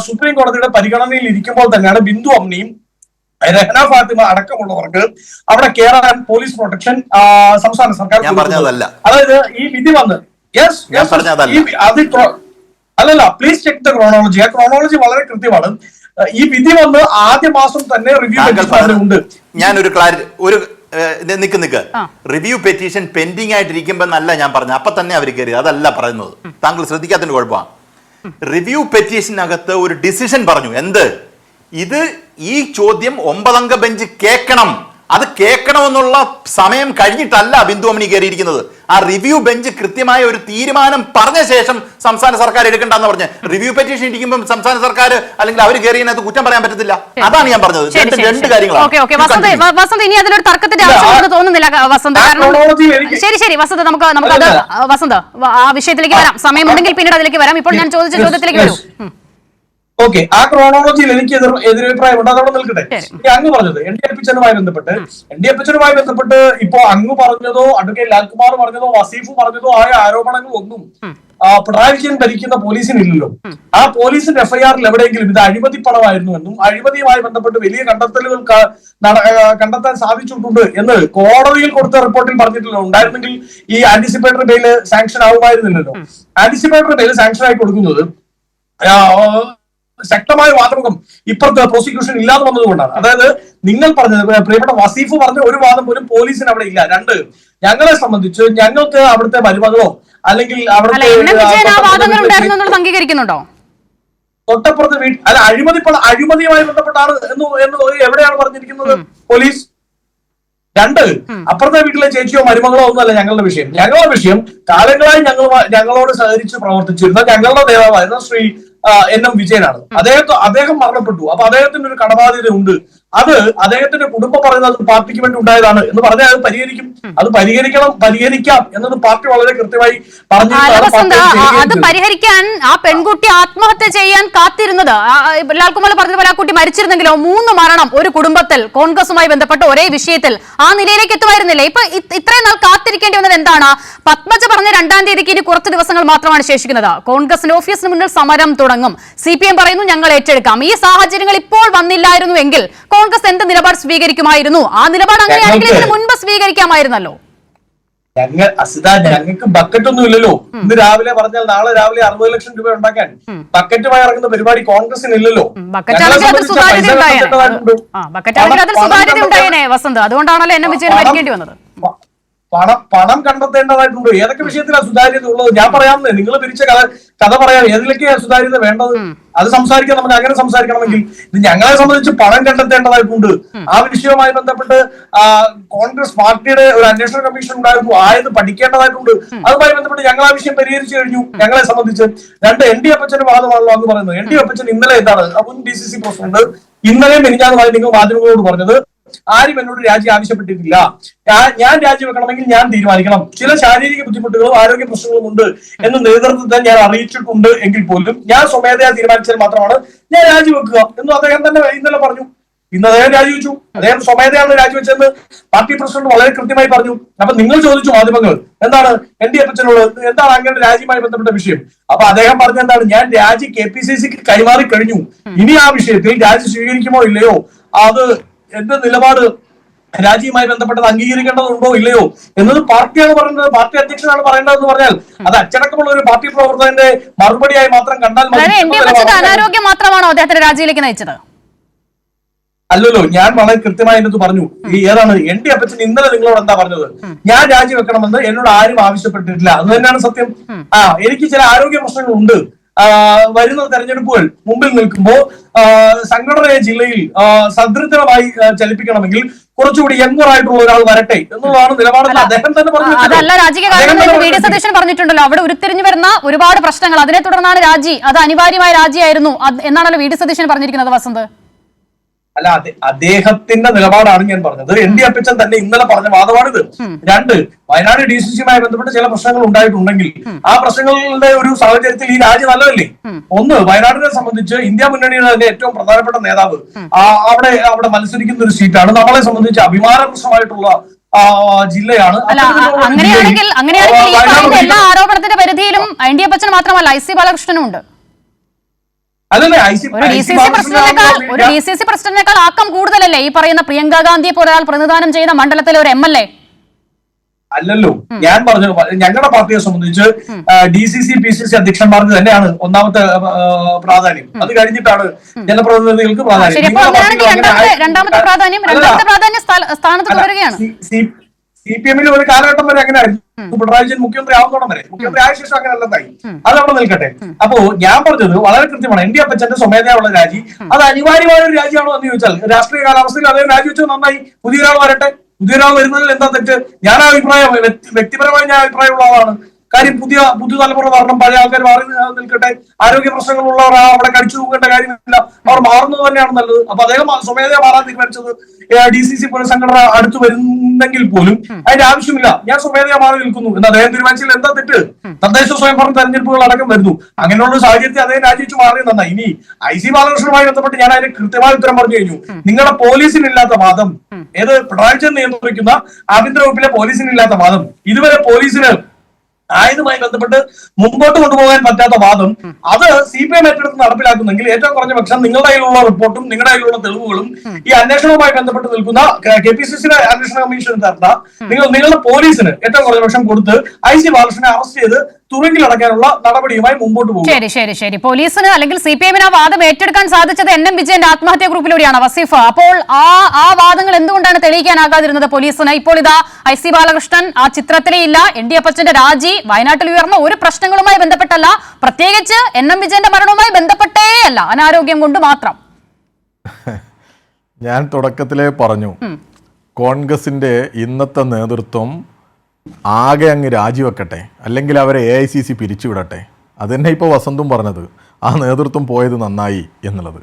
സുപ്രീം കോടതിയുടെ പരിഗണനയിൽ ഇരിക്കുമ്പോൾ തന്നെയാണ് ബിന്ദു അമ്നിയും രഹന ഫാത്തിമ അടക്കമുള്ളവർക്ക് അവിടെ കയറാൻ പോലീസ് പ്രൊട്ടക്ഷൻ സംസ്ഥാന സർക്കാർ. അതായത് ഈ വിധി വന്ന് അല്ലല്ല, പ്ലീസ് ചെക്ക് ദ ക്രോണോളജി. ആ ക്രോണോളജി വളരെ കൃത്യമാണ്. ഈ വിധി വന്ന് ആദ്യ മാസം തന്നെ റിവ്യൂ ഉണ്ട്. ഞാനൊരു നിക്ക് റിവ്യൂ പെറ്റീഷൻ പെൻഡിങ് ആയിട്ടിരിക്കുമ്പോ എന്നല്ല ഞാൻ പറഞ്ഞു. അപ്പൊ തന്നെ അവർ കയറി, അതല്ല പറയുന്നത്. താങ്കൾ ശ്രദ്ധിക്കാത്തതിന്റെ കുഴപ്പമാണ്. റിവ്യൂ പെറ്റീഷനകത്ത് ഒരു ഡിസിഷൻ പറഞ്ഞു. എന്ത്? ഈ ചോദ്യം 9 അംഗ ബെഞ്ച് കേൾക്കണം. അത് കേൾക്കണമെന്നുള്ള സമയം കഴിഞ്ഞിട്ടല്ല ബിന്ദു അമ്നി കയറിയിരിക്കുന്നത്. ആ റിവ്യൂ ബെഞ്ച് കൃത്യമായ ഒരു തീരുമാനം പറഞ്ഞ ശേഷം സംസ്ഥാന സർക്കാർ എടുക്കണ്ടെന്ന് പറഞ്ഞ് റിവ്യൂ പെറ്റീഷൻ ഇരിക്കുമ്പോൾ സംസ്ഥാന സർക്കാർ അല്ലെങ്കിൽ അവർ കയറിയതിനകത്ത് കുറ്റം പറയാൻ പറ്റത്തില്ല. അതാണ് ഞാൻ പറഞ്ഞത്. രണ്ട് കാര്യങ്ങളാണ്. ഇനി അതിലൊരു തർക്കത്തിന്റെ ആവശ്യമാണെന്ന് തോന്നുന്നില്ല വസന്ത്. ശരി വസന്ത്, നമുക്ക് അത് വസന്ത് ആ വിഷയത്തിലേക്ക് വരാം. സമയമുണ്ടെങ്കിൽ പിന്നീട് അതിലേക്ക് വരാം. ഇപ്പോൾ ഞാൻ ചോദിച്ച ചോദ്യത്തിലേക്ക് വരൂ. ഓക്കെ, ആ ക്രോണോളജിയിൽ എനിക്ക് എതിരഭിപ്രായമുണ്ട്. അതവിടെ നിൽക്കട്ടെ. അങ്ങ് പറഞ്ഞത് ND അപ്പച്ചനുമായി ബന്ധപ്പെട്ട് ഇപ്പോ അങ്ങ് പറഞ്ഞതോ അഡ്വക്കേറ്റ് ലാൽകുമാർ പറഞ്ഞതോ വസീഫ് പറഞ്ഞതോ ആയ ആരോപണങ്ങളൊന്നും പിണറായി വിജയൻ ഭരിക്കുന്ന പോലീസിനില്ലല്ലോ. ആ പോലീസിന്റെ FIRൽ എവിടെയെങ്കിലും ഇത് അഴിമതി പണമായിരുന്നു എന്നും അഴിമതിയുമായി ബന്ധപ്പെട്ട് വലിയ കണ്ടെത്തലുകൾ കണ്ടെത്താൻ സാധിച്ചിട്ടുണ്ട് എന്ന് കോടതിയിൽ കൊടുത്ത റിപ്പോർട്ടിൽ പറഞ്ഞിട്ടില്ല. ഉണ്ടായിരുന്നെങ്കിൽ ഈ ആന്റിസിപ്പേറ്ററി ബെയില് സാങ്ഷൻ ആവുമായിരുന്നില്ലല്ലോ. ആന്റിസിപ്പേറ്ററി ബെയില് സാങ്ഷൻ ആയി കൊടുക്കുന്നത് ശക്തമായ വാദമുഖം ഇപ്പുറത്തെ പ്രോസിക്യൂഷൻ ഇല്ലാതെ വന്നതുകൊണ്ടാണ്. അതായത് നിങ്ങൾ പറഞ്ഞത്, പ്രിയപ്പെട്ട വസീഫ് പറഞ്ഞ ഒരു വാദം പോലും പോലീസിന് അവിടെ ഇല്ല. 2, ഞങ്ങളെ സംബന്ധിച്ച് ഞങ്ങൾക്ക് അവിടുത്തെ മരുമകളോ അല്ലെങ്കിൽ തൊട്ടപ്പുറത്ത് അല്ല അഴിമതിയുമായി ബന്ധപ്പെട്ടാണ് എന്ന് എവിടെയാണ് പറഞ്ഞിരിക്കുന്നത് പോലീസ്? 2, അപ്പുറത്തെ വീട്ടിലെ ചേച്ചിയോ മരുമകളോ ഒന്നുമല്ല ഞങ്ങളുടെ വിഷയം. ഞങ്ങളുടെ വിഷയം കാലങ്ങളായി ഞങ്ങളോട് സഹകരിച്ച് പ്രവർത്തിച്ചിരുന്ന ഞങ്ങളുടെ നേതാവായിരുന്ന ശ്രീ NM വിജയനാണ്. അദ്ദേഹം മരണപ്പെട്ടു. അപ്പൊ അദ്ദേഹത്തിന് ഒരു കടബാധ്യത ഉണ്ട്. അത് അദ്ദേഹത്തിന്റെ കുടുംബം പറയുന്നത് പാർട്ടിക്ക് വേണ്ടി ഉണ്ടായതാണ് എന്ന് പറഞ്ഞാൽ അത് പരിഹരിക്കും. അത് പരിഹരിക്കാം എന്നത് പാർട്ടി വളരെ കൃത്യമായി പറഞ്ഞു. അത് പരിഹരിക്കാൻ ആ പെൺകുട്ടി ആത്മഹത്യ ചെയ്യാൻ കാത്തിരുന്നത്, ലാൽകുമാർ പറഞ്ഞതുപോലെ ആ കുട്ടി മരിച്ചിരുന്നെങ്കിലോ 3 മരണം ഒരു കുടുംബത്തിൽ കോൺഗ്രസുമായി ബന്ധപ്പെട്ട് ഒരേ വിഷയത്തിൽ ആ നിലയിലേക്ക് എത്തുമായിരുന്നില്ല. ഇപ്പൊ ഇത്രയും നാൾ കാത്തിരിക്കേണ്ടി വന്നത് എന്താണ്? പത്മജ പറഞ്ഞ 2-ാം തീയതിക്ക് ഇനി കുറച്ച് ദിവസങ്ങൾ മാത്രമാണ് ശേഷിക്കുന്നത്. കോൺഗ്രസിന്റെ ഓഫീസിന് മുന്നിൽ സമരം തുടങ്ങും. CPM പറയുന്നു ഞങ്ങൾ ഏറ്റെടുക്കാം. ഈ സാഹചര്യങ്ങൾ ഇപ്പോൾ വന്നില്ലായിരുന്നുവെങ്കിൽ കോൺഗ്രസ് എന്ത് നിലപാട് സ്വീകരിക്കുമായിരുന്നു? ആ നിലപാട് അങ്ങനെയാണെങ്കിൽ ഇതിന് മുൻപ് സ്വീകരിക്കാമായിരുന്നല്ലോ. ഞങ്ങൾക്ക് ബക്കറ്റ് ഒന്നും ഇല്ലല്ലോ. ഇന്ന് രാവിലെ പറഞ്ഞാൽ നാളെ രാവിലെ 60 ലക്ഷം രൂപ ഉണ്ടാക്കാൻ ബക്കറ്റുമായി ഇറങ്ങുന്ന പരിപാടി കോൺഗ്രസിന് ഇല്ലല്ലോ. അതുകൊണ്ടാണല്ലോ NM വിജയൻ ഭരിക്കേണ്ടി വന്നത്. പണം കണ്ടെത്തേണ്ടതായിട്ടുണ്ട്. ഏതൊക്കെ വിഷയത്തിലാണ് സുതാര്യത ഉള്ളത്? ഞാൻ പറയാമെന്നേ, നിങ്ങൾ പിരിച്ച കഥ പറയാം. ഏതിലൊക്കെയാണ് സുതാര്യത വേണ്ടത്? അത് സംസാരിക്കാൻ നമുക്ക് അങ്ങനെ സംസാരിക്കണമെങ്കിൽ ഇത് ഞങ്ങളെ സംബന്ധിച്ച് പണം കണ്ടെത്തേണ്ടതായിട്ടുണ്ട്. ആ വിഷയവുമായി ബന്ധപ്പെട്ട് കോൺഗ്രസ് പാർട്ടിയുടെ ഒരു അന്വേഷണ കമ്മീഷൻ ഉണ്ടായിരുന്നു. ആയത് പഠിക്കേണ്ടതായിട്ടുണ്ട്. അതുമായി ബന്ധപ്പെട്ട് ഞങ്ങൾ ആ വിഷയം പരിഹരിച്ചു കഴിഞ്ഞു. ഞങ്ങളെ സംബന്ധിച്ച് 2 ND അപ്പച്ചന്റെ വാദമാണല്ലോ അന്ന് പറയുന്നത്. ND അപ്പച്ചൻ ഇന്നലെ എന്താണ് മുൻ DCC പ്രസിഡന്റ് ഇന്നലെ മെനിഞ്ഞാന്നുമായി നിങ്ങൾ മാധ്യമങ്ങളോട് പറഞ്ഞത് ആരും എന്നോട് രാജി ആവശ്യപ്പെട്ടിട്ടില്ല. ഞാൻ രാജിവെക്കണമെങ്കിൽ ഞാൻ തീരുമാനിക്കണം. ചില ശാരീരിക ബുദ്ധിമുട്ടുകളും ആരോഗ്യ പ്രശ്നങ്ങളും ഉണ്ട് എന്ന് നേതൃത്വത്തെ ഞാൻ അറിയിച്ചിട്ടുണ്ട് എങ്കിൽ പോലും ഞാൻ സ്വമേധയാ തീരുമാനിച്ചാൽ മാത്രമാണ് ഞാൻ രാജിവെക്കുക എന്ന് അദ്ദേഹം തന്നെ ഇന്നലെ പറഞ്ഞു. ഇന്ന് അദ്ദേഹം രാജിവെച്ചു. അദ്ദേഹം സ്വമേധയാണ് രാജിവെച്ചെന്ന് പാർട്ടി പ്രസിഡന്റ് വളരെ കൃത്യമായി പറഞ്ഞു. അപ്പൊ നിങ്ങൾ ചോദിച്ചു മാധ്യമങ്ങൾ എന്താണ് ND അപ്പച്ചനോട്, എന്താണ് അങ്ങനെ രാജിയുമായി ബന്ധപ്പെട്ട വിഷയം? അപ്പൊ അദ്ദേഹം പറഞ്ഞ എന്താണ്, ഞാൻ രാജി KPCCക്ക് കൈമാറി കഴിഞ്ഞു, ഇനി ആ വിഷയത്തിൽ രാജി സ്വീകരിക്കുമോ ഇല്ലയോ, അത് എന്റെ നിലപാട് രാജിയുമായി ബന്ധപ്പെട്ടത് അംഗീകരിക്കേണ്ടതുണ്ടോ ഇല്ലയോ എന്നത് പാർട്ടിയാണ് പറയുന്നത്, പാർട്ടി അധ്യക്ഷനാണ് പറയേണ്ടതെന്ന് പറഞ്ഞാൽ അത് അച്ചടക്കമുള്ള ഒരു പാർട്ടി പ്രവർത്തകന്റെ മറുപടിയായി മാത്രം കണ്ടാൽ അനാരോഗ്യം മാത്രമാണോ അദ്ദേഹത്തിന്റെ രാജിയിലേക്ക് നയിച്ചത്? അല്ലല്ലോ, ഞാൻ വളരെ കൃത്യമായി എന്നത് പറഞ്ഞു. ഈ ഏതാണ് ND അപ്പച്ചൻ ഇന്നലെ നിങ്ങളോട് എന്താ പറഞ്ഞത്? ഞാൻ രാജിവെക്കണമെന്ന് എന്നോട് ആരും ആവശ്യപ്പെട്ടിട്ടില്ല. അത് തന്നെയാണ് സത്യം. എനിക്ക് ചില ആരോഗ്യ പ്രശ്നങ്ങളുണ്ട്. വരുന്ന തെരഞ്ഞെടുപ്പുകൾ മുമ്പിൽ നിൽക്കുമ്പോൾ സംഘടനയെ ജില്ലയിൽ സദൃഢമായി ചലിപ്പിക്കണമെങ്കിൽ കുറച്ചുകൂടി യങ്ങറായിട്ടുള്ള ഒരാൾ വരട്ടെ എന്നുള്ളതാണ് നിലപാടെന്ന് അദ്ദേഹം തന്നെ പറഞ്ഞു. അതല്ല രാജിക്ക് കാരണം VD സതീശൻ പറഞ്ഞിട്ടുണ്ടല്ലോ, അവിടെ ഉരുത്തിരിഞ്ഞു വരുന്ന ഒരുപാട് പ്രശ്നങ്ങൾ, അതിനെ തുടർന്നാണ് രാജി, അത് അനിവാര്യമായ രാജിയായിരുന്നു എന്നാണല്ലോ VD സതീശൻ പറഞ്ഞിരിക്കുന്നത്. വസന്ത്, അല്ല, അദ്ദേഹത്തിന്റെ നിലപാടാണ് ഞാൻ പറഞ്ഞത്. ND അപ്പച്ചൻ തന്നെ ഇന്നലെ പറഞ്ഞ വാദമാണിത്. രണ്ട്, വയനാട് DCCയുമായി ബന്ധപ്പെട്ട് ചില പ്രശ്നങ്ങൾ ഉണ്ടായിട്ടുണ്ടെങ്കിൽ ആ പ്രശ്നങ്ങളുടെ ഒരു സാഹചര്യത്തിൽ ഈ രാജി നല്ലതല്ലേ? ഒന്ന്, വയനാടിനെ സംബന്ധിച്ച് ഇന്ത്യ മുന്നണിയുടെ തന്നെ ഏറ്റവും പ്രധാനപ്പെട്ട നേതാവ് അവിടെ മത്സരിക്കുന്ന ഒരു സീറ്റാണ്. നമ്മളെ സംബന്ധിച്ച് അഭിമാനപ്രദമായിട്ടുള്ള ജില്ലയാണ്. അങ്ങനെയാണെങ്കിൽ എല്ലാ ആരോപണത്തിന്റെ പരിധിയിലും ND അപ്പച്ചൻ മാത്രമല്ല IC ബാലകൃഷ്ണനും ഉണ്ട്. ഒരു DCC പ്രസിഡന്റിനേക്കാൾ ആക്കം കൂടുതലല്ലേ ഈ പറയുന്ന പ്രിയങ്ക ഗാന്ധിയെ പോലെ ഒരാൾ പ്രതിനിധാനം ചെയ്യുന്ന മണ്ഡലത്തിലെ ഒരു MLA? അല്ലല്ലോ, ഞാൻ പറഞ്ഞു ഞങ്ങളുടെ പാർട്ടിയെ സംബന്ധിച്ച് DCC PCC അധ്യക്ഷന്മാർക്ക് തന്നെയാണ് ഒന്നാമത്തെ പ്രാധാന്യം. അത് കഴിഞ്ഞിട്ടാണ് ജനപ്രതിനിധികൾക്ക് പ്രാധാന്യം. CPM ഒരു കാലഘട്ടം വരെ അങ്ങനെ ആയിരുന്നു. പിണറായി വിജയൻ മുഖ്യമന്ത്രി ആവുന്നോളം വരെ, മുഖ്യമന്ത്രി ആയ ശേഷം അങ്ങനെ അല്ലെന്നായി. അത് അവിടെ നിൽക്കട്ടെ. അപ്പോ ഞാൻ പറഞ്ഞത് വളരെ കൃത്യമാണ്. ND അപ്പച്ചന്റെ സ്വമേധയുള്ള രാജി അത് അനിവാര്യമായ ഒരു രാജിയാണോ എന്ന് ചോദിച്ചാൽ രാഷ്ട്രീയ കാലാവസ്ഥയിൽ അദ്ദേഹം രാജിവെച്ചത് നന്നായി. പുതിയൊരാൾ വരട്ടെ. പുതിയൊരാൾ വരുന്നതിൽ എന്താ തെറ്റ്? ഞാൻ അഭിപ്രായം, വ്യക്തിപരമായി ഞാൻ അഭിപ്രായമുള്ള ആളാണ്. കാര്യം പുതിയ തലമുറ വരണം, പഴയ ആൾക്കാർ മാറി നിൽക്കട്ടെ. ആരോഗ്യ പ്രശ്നങ്ങളുള്ളവർ അവിടെ കടിച്ചു തൂക്കേണ്ട കാര്യമില്ല, അവർ മാറുന്നത് തന്നെയാണ് നല്ലത്. അപ്പൊ അദ്ദേഹം സ്വമേധയാ മാറാൻ തീരുമാനിച്ചത് DCC പുനഃസംഘടന അടുത്ത് വരുന്നെങ്കിൽ പോലും അതിന്റെ ആവശ്യമില്ല, ഞാൻ സ്വമേധയാ മാറി നിൽക്കുന്നു എന്ന് അദ്ദേഹം തീരുമാനിച്ചാൽ എന്താ തെറ്റ്? തദ്ദേശ സ്വയംഭരണ തെരഞ്ഞെടുപ്പുകൾ അടക്കം വരുന്നു. അങ്ങനെയുള്ള ഒരു സാഹചര്യത്തിൽ അദ്ദേഹം രാജിവെച്ച് മാറിയത് നന്നായി. ഇനി IC ബാലകൃഷ്ണനുമായി ബന്ധപ്പെട്ട് ഞാൻ അതിന് കൃത്യമായ ഉത്തരം പറഞ്ഞു കഴിഞ്ഞു. നിങ്ങളുടെ പോലീസിനില്ലാത്ത വാദം, ഏത് പിണറായി വിജയൻ നിയന്ത്രിക്കുന്ന ആഭ്യന്തര വകുപ്പിലെ പോലീസിനില്ലാത്ത വാദം, ഇതുവരെ പോലീസിന് ആയതുമായി ബന്ധപ്പെട്ട് മുമ്പോട്ട് കൊണ്ടുപോകാൻ പറ്റാത്ത വാദം, അത് CPM ഏറ്റെടുത്ത് നടപ്പിലാക്കുന്നെങ്കിൽ ഏറ്റവും കുറഞ്ഞ പക്ഷം നിങ്ങളുടെ കയ്യിലുള്ള റിപ്പോർട്ടും നിങ്ങളുടെ കയ്യിലുള്ള തെളിവുകളും ഈ അന്വേഷണവുമായി ബന്ധപ്പെട്ട് നിൽക്കുന്ന KPCCയുടെ അന്വേഷണ കമ്മീഷൻ തരുന്ന നിങ്ങളുടെ പോലീസിന് ഏറ്റവും കുറഞ്ഞ പക്ഷം കൊടുത്ത് IC ബാലകൃഷ്ണനെ അറസ്റ്റ് ചെയ്ത് തുറങ്കിലടക്കാനുള്ള നടപടിയുമായി മുമ്പോട്ട് പോകും. ശരി. പോലീസിന് അല്ലെങ്കിൽ CPM-ന് ആ വാദം ഏറ്റെടുക്കാൻ സാധിച്ചത് NM വിജയന്റെ ആത്മഹത്യാ ഗ്രൂപ്പിലൂടെയാണ് വസീഫ. അപ്പോൾ ആ വാദങ്ങൾ എന്തുകൊണ്ടാണ് തെളിയിക്കാനാകാതിരുന്നത് പോലീസിന്? ഇപ്പോൾ ഇതാ IC ബാലകൃഷ്ണൻ ആ ചിത്രത്തിലേ ഇല്ല. ND അപ്പച്ചന്റെ രാജി വയനാട്ടിൽ ഉയർന്ന ഒരു പ്രശ്നങ്ങളുമായി ബന്ധപ്പെട്ടല്ല, പ്രത്യേകിച്ച് NM വിജയന്റെ മരണവുമായി ബന്ധപ്പെട്ടേ അല്ല, അനാരോഗ്യം കൊണ്ട് മാത്രം. ഞാൻ തുടക്കത്തിലേ പറഞ്ഞു, കോൺഗ്രസിന്റെ ഇന്നത്തെ നേതൃത്വം ആകെ അങ്ങ് രാജിവെക്കട്ടെ, അല്ലെങ്കിൽ അവരെ AICC പിരിച്ചുവിടട്ടെ. അതുതന്നെ ഇപ്പോൾ വസന്തും പറഞ്ഞത്, ആ നേതൃത്വം പോയത് നന്നായി എന്നുള്ളത്,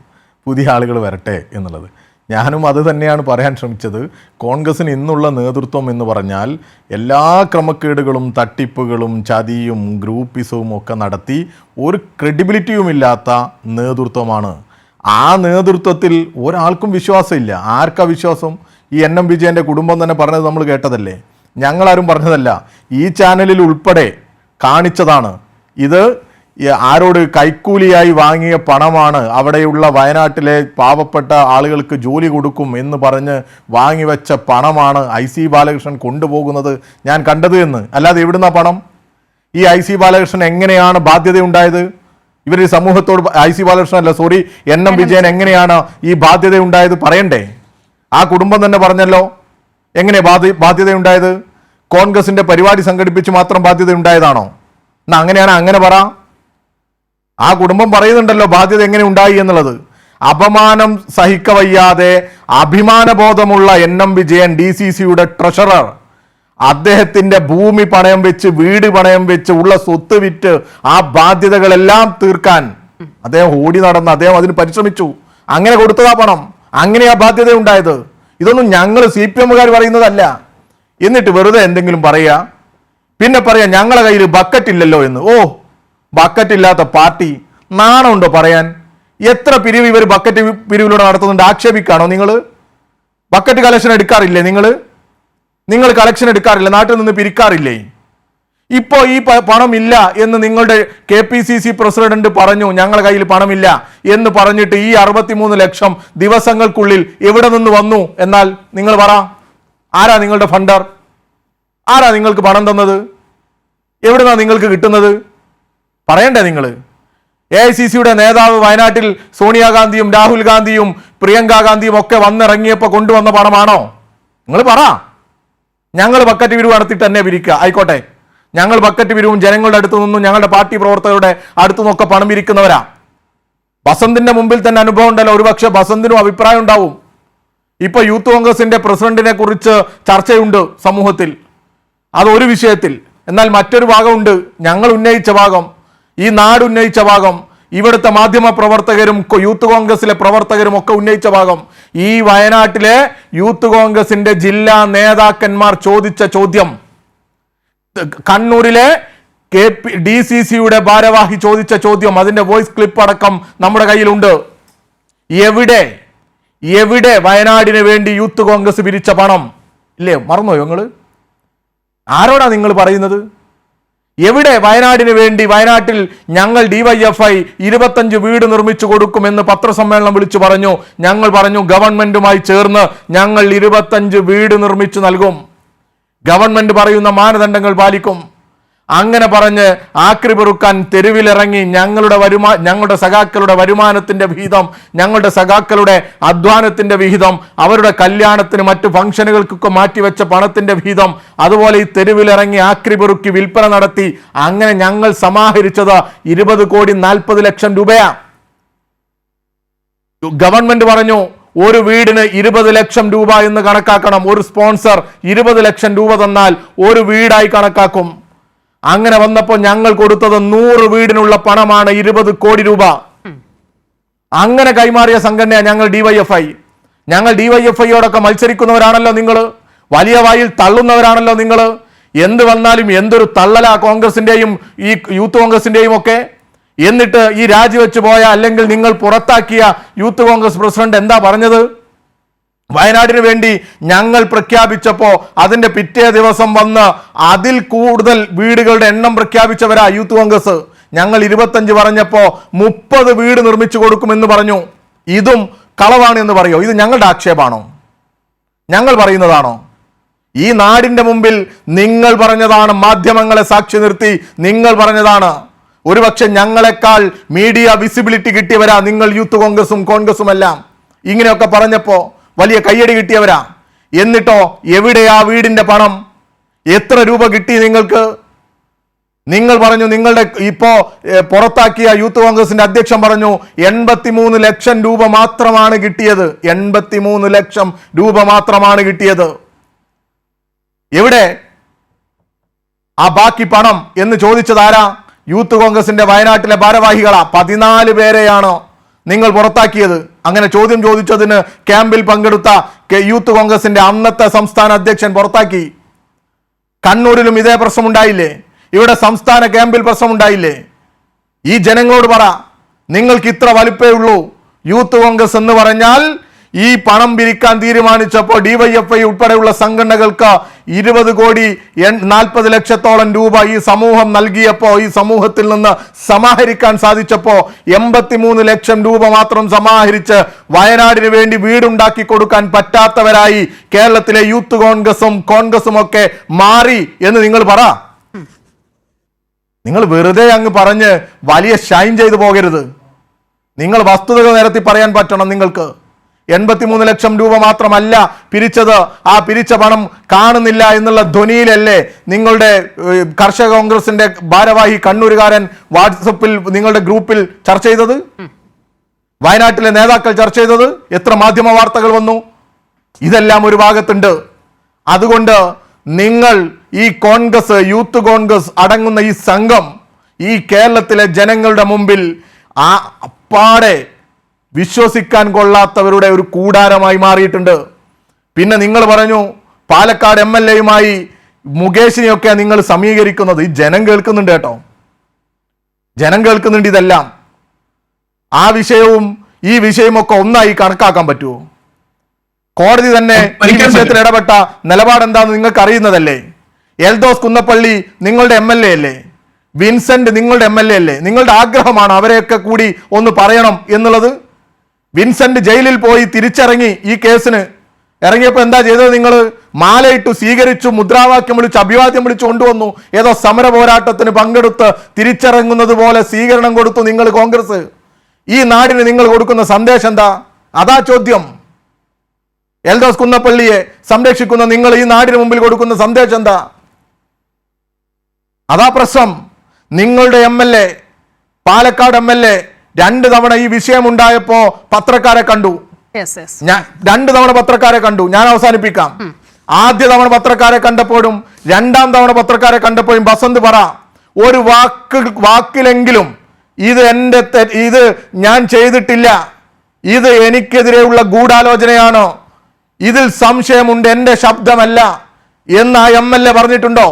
പുതിയ ആളുകൾ വരട്ടെ എന്നുള്ളത്. ഞാനും അത് തന്നെയാണ് പറയാൻ ശ്രമിച്ചത്. കോൺഗ്രസിന് ഇന്നുള്ള നേതൃത്വം എന്ന് പറഞ്ഞാൽ എല്ലാ ക്രമക്കേടുകളും തട്ടിപ്പുകളും ചതിയും ഗ്രൂപ്പിസവും ഒക്കെ നടത്തി ഒരു ക്രെഡിബിലിറ്റിയുമില്ലാത്ത നേതൃത്വമാണ്. ആ നേതൃത്വത്തിൽ ഒരാൾക്കും വിശ്വാസമില്ല. ആർക്കാ വിശ്വാസം? ഈ NM വിജയൻ്റെ കുടുംബം തന്നെ പറഞ്ഞത് നമ്മൾ കേട്ടതല്ലേ, ഞങ്ങളാരും പറഞ്ഞതല്ല. ഈ ചാനലിൽ ഉൾപ്പെടെ കാണിച്ചതാണ്. ഇത് ആരോട് കൈക്കൂലിയായി വാങ്ങിയ പണമാണ്, അവിടെയുള്ള വയനാട്ടിലെ പാവപ്പെട്ട ആളുകൾക്ക് ജോലി കൊടുക്കും എന്ന് പറഞ്ഞ് വാങ്ങിവെച്ച പണമാണ് IC ബാലകൃഷ്ണൻ കൊണ്ടുപോകുന്നത് ഞാൻ കണ്ടത് എന്ന്. അല്ലാതെ എവിടുന്ന പണം? ഈ IC ബാലകൃഷ്ണൻ എങ്ങനെയാണ് ബാധ്യതയുണ്ടായത്? ഇവർ സമൂഹത്തോട് IC ബാലകൃഷ്ണൻ അല്ല, സോറി, NM വിജയൻ എങ്ങനെയാണ് ഈ ബാധ്യതയുണ്ടായത് പറയണ്ടേ? ആ കുടുംബം തന്നെ പറഞ്ഞല്ലോ എങ്ങനെ ബാധ്യതയുണ്ടായത്. കോൺഗ്രസിന്റെ പരിപാടി സംഘടിപ്പിച്ച് മാത്രം ബാധ്യതയുണ്ടായതാണോ? എന്നാ അങ്ങനെയാണ്, അങ്ങനെ പറ. ആ കുടുംബം പറയുന്നുണ്ടല്ലോ ബാധ്യത എങ്ങനെ ഉണ്ടായി എന്നുള്ളത്. അപമാനം സഹിക്കവയ്യാതെ അഭിമാനബോധമുള്ള NM വിജയൻ, DCCയുടെ ട്രഷറർ, അദ്ദേഹത്തിന്റെ ഭൂമി പണയം വെച്ച്, വീട് പണയം വെച്ച്, ഉള്ള സ്വത്ത് വിറ്റ് ആ ബാധ്യതകളെല്ലാം തീർക്കാൻ അദ്ദേഹം ഓടി നടന്ന് അദ്ദേഹം അതിന് പരിശ്രമിച്ചു. അങ്ങനെ കൊടുത്തതാ പണം, അങ്ങനെയാ ബാധ്യത ഉണ്ടായത്. ഇതൊന്നും ഞങ്ങൾ CPM-കാർ പറയുന്നതല്ല. എന്നിട്ട് വെറുതെ എന്തെങ്കിലും പറയുക, പിന്നെ പറയാം ഞങ്ങളെ കയ്യിൽ ബക്കറ്റ് ഇല്ലല്ലോ എന്ന്. ഓ, ബക്കറ്റ് ഇല്ലാത്ത പാർട്ടി, നാണമുണ്ടോ പറയാൻ? എത്ര പിരിവ് ഇവർ ബക്കറ്റ് പിരിവിലൂടെ നടത്തുന്നുണ്ട്? ആക്ഷേപിക്കാണോ നിങ്ങൾ? ബക്കറ്റ് കളക്ഷൻ എടുക്കാറില്ലേ നിങ്ങൾ കളക്ഷൻ എടുക്കാറില്ല? നാട്ടിൽ നിന്ന് പിരിക്കാറില്ലേ? ഇപ്പോൾ ഈ പണം ഇല്ല എന്ന് നിങ്ങളുടെ KPCC പ്രസിഡന്റ് പറഞ്ഞു, ഞങ്ങളുടെ കയ്യിൽ പണമില്ല എന്ന് പറഞ്ഞിട്ട് ഈ 63 ലക്ഷം ദിവസങ്ങൾക്കുള്ളിൽ എവിടെ നിന്ന് വന്നു? എന്നാൽ നിങ്ങൾ പറ, ആരാ നിങ്ങളുടെ ഫണ്ടർ? ആരാ നിങ്ങൾക്ക് പണം തന്നത്? എവിടുന്നാ നിങ്ങൾക്ക് കിട്ടുന്നത്? പറയണ്ടേ നിങ്ങൾ? AICCയുടെ നേതാവ് വയനാട്ടിൽ സോണിയാഗാന്ധിയും രാഹുൽ ഗാന്ധിയും പ്രിയങ്ക ഗാന്ധിയും ഒക്കെ വന്നിറങ്ങിയപ്പോൾ കൊണ്ടുവന്ന പണമാണോ? നിങ്ങൾ പറ. ഞങ്ങൾ ബക്കറ്റ് പിരിവ് നടത്തിയിട്ട് തന്നെ പിരിക്കുക, ആയിക്കോട്ടെ. ഞങ്ങൾ ബക്കറ്റ് പിരിവും ജനങ്ങളുടെ അടുത്തു നിന്നും ഞങ്ങളുടെ പാർട്ടി പ്രവർത്തകരുടെ അടുത്തു നിന്നൊക്കെ പണം പിരിക്കുന്നവരാ. ബസന്തിന്റെ മുമ്പിൽ തന്നെ അനുഭവം ഉണ്ടല്ലോ. ഒരുപക്ഷെ ബസന്തിനും അഭിപ്രായം ഉണ്ടാവും. ഇപ്പൊ യൂത്ത് കോൺഗ്രസിന്റെ പ്രസിഡന്റിനെ കുറിച്ച് ചർച്ചയുണ്ട് സമൂഹത്തിൽ, അതൊരു വിഷയത്തിൽ. എന്നാൽ മറ്റൊരു ഭാഗമുണ്ട്, ഞങ്ങൾ ഉന്നയിച്ച ഭാഗം, ഈ നാട് ഉന്നയിച്ച ഭാഗം, ഇവിടുത്തെ മാധ്യമ പ്രവർത്തകരും യൂത്ത് കോൺഗ്രസിലെ പ്രവർത്തകരും ഒക്കെ ഉന്നയിച്ച ഭാഗം. ഈ വയനാട്ടിലെ യൂത്ത് കോൺഗ്രസിന്റെ ജില്ലാ നേതാക്കന്മാർ ചോദിച്ച ചോദ്യം, കണ്ണൂരിലെ DCCയുടെ ഭാരവാഹി ചോദിച്ച ചോദ്യം, അതിന്റെ വോയിസ് ക്ലിപ്പ് അടക്കം നമ്മുടെ കയ്യിലുണ്ട്. എവിടെ വയനാടിന് വേണ്ടി യൂത്ത് കോൺഗ്രസ് പിരിച്ച പണം? ഇല്ലേ, മറന്നുപോയോ നിങ്ങൾ? ആരോടാ നിങ്ങൾ പറയുന്നത്? എവിടെ വയനാടിന് വേണ്ടി? വയനാട്ടിൽ ഞങ്ങൾ DYFI 25 വീട് നിർമ്മിച്ചു കൊടുക്കുമെന്ന് പത്രസമ്മേളനം വിളിച്ചു പറഞ്ഞു. ഞങ്ങൾ പറഞ്ഞു ഗവൺമെന്റുമായി ചേർന്ന് ഞങ്ങൾ 25 വീട് നിർമ്മിച്ചു നൽകും, ഗവൺമെന്റ് പറയുന്ന മാനദണ്ഡങ്ങൾ പാലിക്കും. അങ്ങനെ പറഞ്ഞ് ആക്രി പെറുക്കാൻ തെരുവിലിറങ്ങി ഞങ്ങളുടെ സഖാക്കളുടെ വരുമാനത്തിന്റെ വിഹിതം, ഞങ്ങളുടെ സഖാക്കളുടെ അധ്വാനത്തിന്റെ വിഹിതം, അവരുടെ കല്യാണത്തിന് മറ്റു ഫംഗ്ഷനുകൾക്കൊക്കെ മാറ്റിവെച്ച പണത്തിന്റെ വിഹിതം, അതുപോലെ ഈ തെരുവിലിറങ്ങി ആക്രി പെറുക്കി വിൽപ്പന നടത്തി അങ്ങനെ ഞങ്ങൾ സമാഹരിച്ചത് 20,40,00,000 രൂപയാ. ഗവൺമെന്റ് പറഞ്ഞു ഒരു വീടിന് 20 ലക്ഷം രൂപ എന്ന് കണക്കാക്കണം. ഒരു സ്പോൺസർ 20 ലക്ഷം രൂപ തന്നാൽ ഒരു വീടായി കണക്കാക്കും. അങ്ങനെ വന്നപ്പോൾ ഞങ്ങൾ കൊടുത്തത് 100 വീടിനുള്ള പണമാണ്, 20 കോടി രൂപ. അങ്ങനെ കൈമാറിയ സംഘടനയാണ് ഞങ്ങൾ DYFI. ഞങ്ങൾ DYFIയോടൊക്കെ മത്സരിക്കുന്നവരാണല്ലോ നിങ്ങൾ, വലിയ വായിൽ തള്ളുന്നവരാണല്ലോ നിങ്ങൾ. എന്ത് വന്നാലും എന്തൊരു തള്ളലാ കോൺഗ്രസിന്റെയും ഈ യൂത്ത് കോൺഗ്രസിന്റെയും ഒക്കെ. എന്നിട്ട് ഈ രാജിവെച്ച് പോയ അല്ലെങ്കിൽ നിങ്ങൾ പുറത്താക്കിയ യൂത്ത് കോൺഗ്രസ് പ്രസിഡന്റ് എന്താ പറഞ്ഞത്? വയനാടിന് വേണ്ടി ഞങ്ങൾ പ്രഖ്യാപിച്ചപ്പോൾ അതിന്റെ പിറ്റേ ദിവസം വന്ന് അതിൽ കൂടുതൽ വീടുകളുടെ എണ്ണം പ്രഖ്യാപിച്ചവരാ യൂത്ത് കോൺഗ്രസ്. ഞങ്ങൾ 25 പറഞ്ഞപ്പോ 30 വീട് നിർമ്മിച്ചു കൊടുക്കുമെന്ന് പറഞ്ഞു. ഇതും കളവാണ് എന്ന് പറയോ? ഇത് ഞങ്ങളുടെ ആക്ഷേപമാണോ? ഞങ്ങൾ പറയുന്നതാണോ? ഈ നാടിന്റെ മുമ്പിൽ നിങ്ങൾ പറഞ്ഞതാണ്, മാധ്യമങ്ങളെ സാക്ഷി നിർത്തി നിങ്ങൾ പറഞ്ഞതാണ്. ഒരുപക്ഷെ ഞങ്ങളെക്കാൾ മീഡിയ വിസിബിലിറ്റി കിട്ടിയവരാ നിങ്ങൾ യൂത്ത് കോൺഗ്രസും എല്ലാം. ഇങ്ങനെയൊക്കെ പറഞ്ഞപ്പോ വലിയ കയ്യടി കിട്ടിയവരാ. എന്നിട്ടോ എവിടെയാ വീടിന്റെ പണം? എത്ര രൂപ കിട്ടി നിങ്ങൾക്ക്? നിങ്ങൾ പറഞ്ഞു, നിങ്ങളുടെ ഇപ്പോ പുറത്താക്കിയ യൂത്ത് കോൺഗ്രസിന്റെ അധ്യക്ഷൻ പറഞ്ഞു 83 ലക്ഷം രൂപ മാത്രമാണ് കിട്ടിയത്. 83 ലക്ഷം രൂപ മാത്രമാണ് കിട്ടിയത്. എവിടെ ആ ബാക്കി പണം എന്ന് ചോദിച്ചത് ആരാ? യൂത്ത് കോൺഗ്രസിന്റെ വയനാട്ടിലെ ഭാരവാഹികളാ. 14 പേരെയാണ് നിങ്ങൾ പുറത്താക്കിയത്. അങ്ങനെ ചോദ്യം ചോദിച്ചതിന് ക്യാമ്പിൽ പങ്കെടുത്ത യൂത്ത് കോൺഗ്രസിന്റെ അന്നത്തെ സംസ്ഥാന അധ്യക്ഷൻ പുറത്താക്കി. കണ്ണൂരിലും ഇതേ പ്രശ്നമുണ്ടായില്ലേ? ഇവിടെ സംസ്ഥാന ക്യാമ്പിൽ പ്രശ്നമുണ്ടായില്ലേ? ഈ ജനങ്ങളോട് പറ, നിങ്ങൾക്ക് ഇത്ര വലിപ്പേ ഉള്ളൂ. യൂത്ത് കോൺഗ്രസ് എന്ന് പറഞ്ഞാൽ ഈ പണം പിരിക്കാൻ തീരുമാനിച്ചപ്പോൾ DYFI ഉൾപ്പെടെയുള്ള സംഘടനകൾക്ക് 20,40,00,000 രൂപ ഈ സമൂഹം നൽകിയപ്പോൾ, ഈ സമൂഹത്തിൽ നിന്ന് സമാഹരിക്കാൻ സാധിച്ചപ്പോ 83 ലക്ഷം രൂപ മാത്രം സമാഹരിച്ച് വയനാടിന് വേണ്ടി വീടുണ്ടാക്കി കൊടുക്കാൻ പറ്റാത്തവരായി കേരളത്തിലെ യൂത്ത് കോൺഗ്രസും ഒക്കെ മാറി എന്ന് നിങ്ങൾ പറ. നിങ്ങൾ വെറുതെ അങ്ങ് പറഞ്ഞ് വലിയ ഷൈൻ ചെയ്തു പോകരുത്. നിങ്ങൾ വസ്തുതകൾ നിരത്തി പറയാൻ പറ്റണം. നിങ്ങൾക്ക് 83 ലക്ഷം രൂപ മാത്രമല്ല പിരിച്ചത്. ആ പിരിച്ച പണം കാണുന്നില്ല എന്നുള്ള ധ്വനിയിലല്ലേ നിങ്ങളുടെ കർഷക കോൺഗ്രസിന്റെ ഭാരവാഹി കണ്ണൂരുകാരൻ വാട്സപ്പിൽ നിങ്ങളുടെ ഗ്രൂപ്പിൽ ചർച്ച ചെയ്തത്? വയനാട്ടിലെ നേതാക്കൾ ചർച്ച ചെയ്തത്? എത്ര മാധ്യമ വാർത്തകൾ വന്നു? ഇതെല്ലാം ഒരു ഭാഗത്തുണ്ട്. അതുകൊണ്ട് നിങ്ങൾ ഈ കോൺഗ്രസ്, യൂത്ത് കോൺഗ്രസ് അടങ്ങുന്ന ഈ സംഘം ഈ കേരളത്തിലെ ജനങ്ങളുടെ മുമ്പിൽ ആ അപ്പാടെ വിശ്വസിക്കാൻ കൊള്ളാത്തവരുടെ ഒരു കൂടാരമായി മാറിയിട്ടുണ്ട്. പിന്നെ നിങ്ങൾ പറഞ്ഞു പാലക്കാട് MLAയുമായി മുകേഷിനെയൊക്കെ നിങ്ങൾ സമീകരിക്കുന്നത്. ഈ ജനം കേൾക്കുന്നുണ്ട് കേട്ടോ, ജനം കേൾക്കുന്നുണ്ട് ഇതെല്ലാം. ആ വിഷയവും ഈ വിഷയമൊക്കെ ഒന്നായി കണക്കാക്കാൻ പറ്റുമോ? കോടതി തന്നെ ഈ വിഷയത്തിൽ ഇടപെട്ട നിലപാട് എന്താണെന്ന് നിങ്ങൾക്ക് അറിയുന്നതല്ലേ? എൽദോസ് കുന്നപ്പള്ളി നിങ്ങളുടെ MLA അല്ലേ? വിൻസെന്റ് നിങ്ങളുടെ MLA അല്ലേ? നിങ്ങളുടെ ആഗ്രഹമാണ് അവരെയൊക്കെ കൂടി ഒന്ന് പറയണം എന്നുള്ളത്. വിൻസെന്റ് ജയിലിൽ പോയി തിരിച്ചിറങ്ങി ഈ കേസിന് ഇറങ്ങിയപ്പോൾ എന്താ ചെയ്തത്? നിങ്ങൾ മാലയിട്ടു സ്വീകരിച്ചു, മുദ്രാവാക്യം വിളിച്ചു, അഭിവാദ്യം വിളിച്ചു കൊണ്ടുവന്നു. ഏതോ സമര പോരാട്ടത്തിന് പങ്കെടുത്ത് തിരിച്ചിറങ്ങുന്നത് പോലെ സ്വീകരണം കൊടുത്തു നിങ്ങൾ കോൺഗ്രസ്. ഈ നാടിന് നിങ്ങൾ കൊടുക്കുന്ന സന്ദേശം എന്താ? അതാ ചോദ്യം. എൽദോസ് കുന്നപ്പള്ളിയെ സംരക്ഷിക്കുന്ന നിങ്ങൾ ഈ നാടിന് മുമ്പിൽ കൊടുക്കുന്ന സന്ദേശം എന്താ? അതാ പ്രശ്നം. നിങ്ങളുടെ MLA, പാലക്കാട് MLA 2 തവണ ഈ വിഷയമുണ്ടായപ്പോ പത്രക്കാരെ കണ്ടു. ഞാൻ 2 തവണ പത്രക്കാരെ കണ്ടു. ഞാൻ അവസാനിപ്പിക്കാം. ആദ്യ തവണ പത്രക്കാരെ കണ്ടപ്പോഴും 2ാം തവണ പത്രക്കാരെ കണ്ടപ്പോഴും വസന്ത് പറ ഒരു വാക്കിലെങ്കിലും ഇത് ഞാൻ ചെയ്തിട്ടില്ല, ഇത് എനിക്കെതിരെയുള്ള ഗൂഢാലോചനയാണ്, ഇതിൽ സംശയമുണ്ട്, എൻ്റെ ശബ്ദമല്ല എന്ന് ആ MLA പറഞ്ഞിട്ടുണ്ടോ?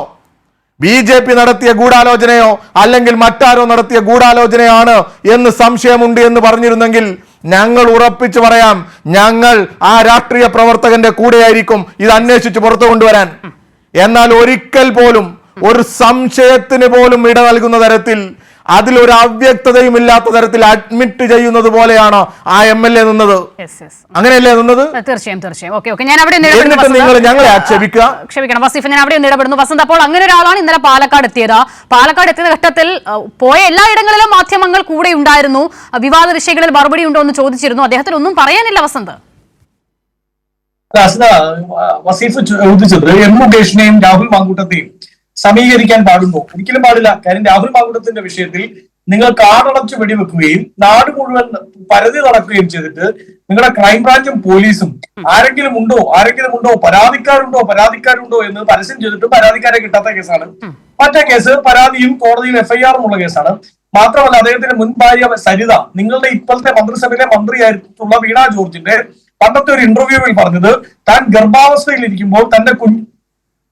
BJP നടത്തിയ ഗൂഢാലോചനയോ അല്ലെങ്കിൽ മറ്റാരോ നടത്തിയ ഗൂഢാലോചനയാണ് എന്ന് സംശയമുണ്ട് എന്ന് പറഞ്ഞിരുന്നെങ്കിൽ ഞങ്ങൾ ഉറപ്പിച്ചു പറയാം, ഞങ്ങൾ ആ രാഷ്ട്രീയ പ്രവർത്തകന്റെ കൂടെയായിരിക്കും ഇത് അന്വേഷിച്ച് പുറത്തു കൊണ്ടുവരാൻ. എന്നാൽ ഒരിക്കൽ പോലും ഒരു സംശയത്തിന് പോലും ഇട നൽകുന്ന തരത്തിൽ, അതിലൊരു അവ്യക്തതയും ഇല്ലാത്ത തരത്തിൽ അഡ്മിറ്റ് ചെയ്യുന്നത് പോലെയാണ് ആ MLA നിന്നത്. അങ്ങനെയല്ലേ നിന്നത്? തീർച്ചയായും. ഞാൻ അവിടെ നിങ്ങൾ ഞങ്ങളെ ആക്ഷേപിക്കുക. ക്ഷമിക്കണം വസീഫ്, ഞാൻ അവിടെ ഇടപെടുന്നു. വസന്ത്, അപ്പോൾ അങ്ങനെ ഒരാളാണ് ഇന്നലെ പാലക്കാട് എത്തിയത്. പാലക്കാട് എത്തിയ ഘട്ടത്തിൽ പോയ എല്ലായിടങ്ങളിലും മാധ്യമങ്ങൾ കൂടെ ഉണ്ടായിരുന്നു. വിവാദ വിഷയങ്ങളിൽ മറുപടി ഉണ്ടോ എന്ന് ചോദിച്ചിരുന്നു. അദ്ദേഹത്തിന് ഒന്നും പറയാനില്ല. വസന്ത്, വസീഫ് ചോദിച്ചത് മുകേഷിനെയും രാഹുൽ മാങ്കൂട്ടത്തെയും സമീകരിക്കാൻ പാടുണ്ടോ? ഒരിക്കലും പാടില്ല. കാര്യം രാഹുൽ മാങ്കൂട്ടത്തിന്റെ വിഷയത്തിൽ നിങ്ങൾ കാടടച്ച് വെടിവെക്കുകയും നാട് മുഴുവൻ പരതി നടക്കുകയും ചെയ്തിട്ട് നിങ്ങളുടെ ക്രൈംബ്രാഞ്ചും പോലീസും ആരെങ്കിലും ഉണ്ടോ പരാതിക്കാരുണ്ടോ എന്ന് പരസ്യം ചെയ്തിട്ട് പരാതിക്കാരെ കിട്ടാത്ത കേസാണ്. മറ്റേ കേസ് പരാതിയും കോടതിയിൽ FIR ഉള്ള കേസാണ്. മാത്രമല്ല അദ്ദേഹത്തിന്റെ മുൻ ഭാര്യ സരിത, നിങ്ങളുടെ ഇപ്പോഴത്തെ മന്ത്രിസഭയിലെ മന്ത്രിയായിട്ടുള്ള വീണ ജോർജിന്റെ പണ്ടത്തെ ഒരു ഇന്റർവ്യൂവിൽ പറഞ്ഞത് താൻ ഗർഭാവസ്ഥയിൽ ഇരിക്കുമ്പോൾ തന്റെ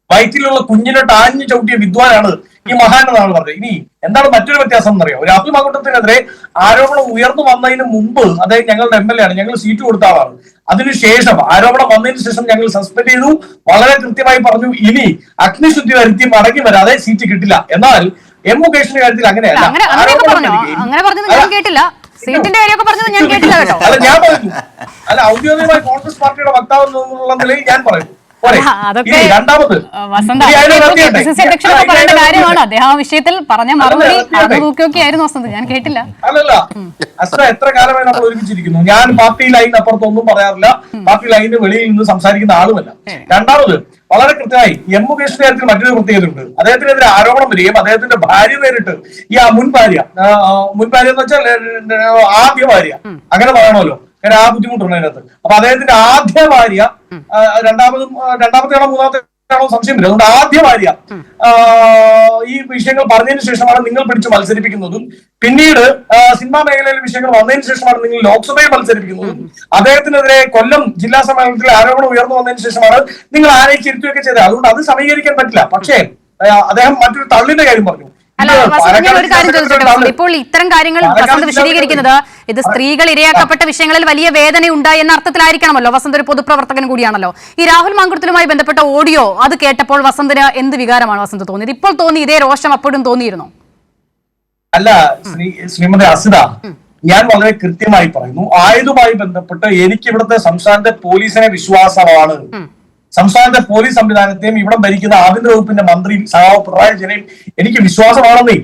വയറ്റിലുള്ള കുഞ്ഞിനെ ടാഞ്ഞു ചവിട്ടിയ വിദ്വാനാണ് ഈ മഹാൻ എന്നാണ് പറഞ്ഞത്. ഇനി എന്താണ് മറ്റൊരു വ്യത്യാസം എന്നറിയോ? രാഹുൽ മാങ്കൂട്ടത്തിനെതിരെ ആരോപണം ഉയർന്നു വന്നതിന് മുമ്പ് അദ്ദേഹം ഞങ്ങളുടെ MLA ആണ്, ഞങ്ങൾ സീറ്റ് കൊടുത്ത ആളാണ്. അതിനുശേഷം ആരോപണം വന്നതിന് ശേഷം ഞങ്ങൾ സസ്പെൻഡ് ചെയ്തു. വളരെ കൃത്യമായി പറഞ്ഞു, ഇനി അഗ്നിശുദ്ധി വരുത്തി മടങ്ങി വരാതെ സീറ്റ് കിട്ടില്ല. എന്നാൽ മുകേഷിന്റെ കാര്യത്തിൽ അങ്ങനെയല്ല. അല്ല, ഞാൻ പറഞ്ഞു, അല്ല, ഔദ്യോഗികമായി കോൺഗ്രസ് പാർട്ടിയുടെ വക്താവ് എന്നുള്ള നിലയിൽ ഞാൻ പറയും. രണ്ടാമത് കാര്യമാണ് അദ്ദേഹം ആ വിഷയത്തിൽ പറഞ്ഞ മറുപടി നോക്കിയൊക്കെയായിരുന്നു വസന്ത്, ഞാൻ കേട്ടില്ല. അല്ലല്ല, എത്ര കാലമായി നമ്മൾ ഒരുമിച്ചിരിക്കുന്നു. ഞാൻ പാർട്ടി ലൈൻ അപ്പുറത്തൊന്നും പറയാറില്ല, പാർട്ടി ലൈനിന് വെളിയിൽ നിന്ന് സംസാരിക്കുന്ന ആളുമല്ല. രണ്ടാമത് വളരെ കൃത്യമായി മുകേഷിന്റെ കാര്യത്തിൽ മറ്റൊരു പ്രത്യേകത ഉണ്ട്. അദ്ദേഹത്തിനെതിരെ ആരോപണം വരികയും അദ്ദേഹത്തിന്റെ ഭാര്യ നേരിട്ട് ഈ മുൻ ഭാര്യ എന്ന് വെച്ചാൽ ആദ്യ ഭാര്യ, അങ്ങനെ പറയണമല്ലോ, കാരണം ആ ബുദ്ധിമുട്ടുണ്ട് അതിനകത്ത്. അപ്പൊ അദ്ദേഹത്തിന്റെ ആദ്യ ഭാര്യ രണ്ടാമത്തെയാണോ മൂന്നാമത്തെയാണോ സംശയമില്ല. അതുകൊണ്ട് ആദ്യ ഭാര്യ ഈ വിഷയങ്ങൾ പറഞ്ഞതിന് ശേഷമാണ് നിങ്ങൾ പിടിച്ച് മത്സരിപ്പിക്കുന്നതും, പിന്നീട് സിനിമാ മേഖലയിലെ വിഷയങ്ങൾ വന്നതിന് ശേഷമാണ് നിങ്ങൾ ലോക്സഭയിൽ മത്സരിപ്പിക്കുന്നതും, അദ്ദേഹത്തിനെതിരെ കൊല്ലം ജില്ലാ സമ്മേളനത്തിൽ ആരോപണം ഉയർന്നു വന്നതിന് ശേഷമാണ് നിങ്ങൾ ആരെയും ഇരുത്തുകയൊക്കെ ചെയ്തത്. അതുകൊണ്ട് അത് സമീകരിക്കാൻ പറ്റില്ല. പക്ഷേ അദ്ദേഹം മറ്റൊരു തള്ളിന്റെ കാര്യം പറഞ്ഞു. ഞാൻ ഒരു കാര്യം ചോദിച്ചോട്ടെ, ഇപ്പോൾ ഇത്തരം കാര്യങ്ങൾ വസന്ത് വിശദീകരിക്കുന്നത് ഇത് സ്ത്രീകൾ ഇരയാക്കപ്പെട്ട വിഷയങ്ങളിൽ വലിയ വേദന ഉണ്ടായി എന്ന അർത്ഥത്തിലായിരിക്കണമല്ലോ. വസന്ത് ഒരു പൊതുപ്രവർത്തകൻ കൂടിയാണല്ലോ. ഈ രാഹുൽ മാങ്കൂട്ടത്തിലുമായി ബന്ധപ്പെട്ട ഓഡിയോ അത് കേട്ടപ്പോൾ വസന്തിന് എന്ത് വികാരമാണ് വസന്ത് തോന്നിയത്? ഇപ്പോൾ തോന്നി ഇതേ രോഷം അപ്പോഴും തോന്നിയിരുന്നോ? അല്ല ശ്രീമതി അസിത, ഞാൻ വളരെ കൃത്യമായി പറയുന്നു, ആയതുമായി ബന്ധപ്പെട്ട് എനിക്ക് ഇവിടുത്തെ സംസ്ഥാനത്തെ പോലീസിനെ വിശ്വാസമാണ്. സംസ്ഥാനത്തെ പോലീസ് സംവിധാനത്തെയും ഇവിടെ ഭരിക്കുന്ന ആഭ്യന്തര വകുപ്പിന്റെ മന്ത്രി സഹാവ് പിണറായി വിജയനെയും എനിക്ക് വിശ്വാസമാണെന്നേ.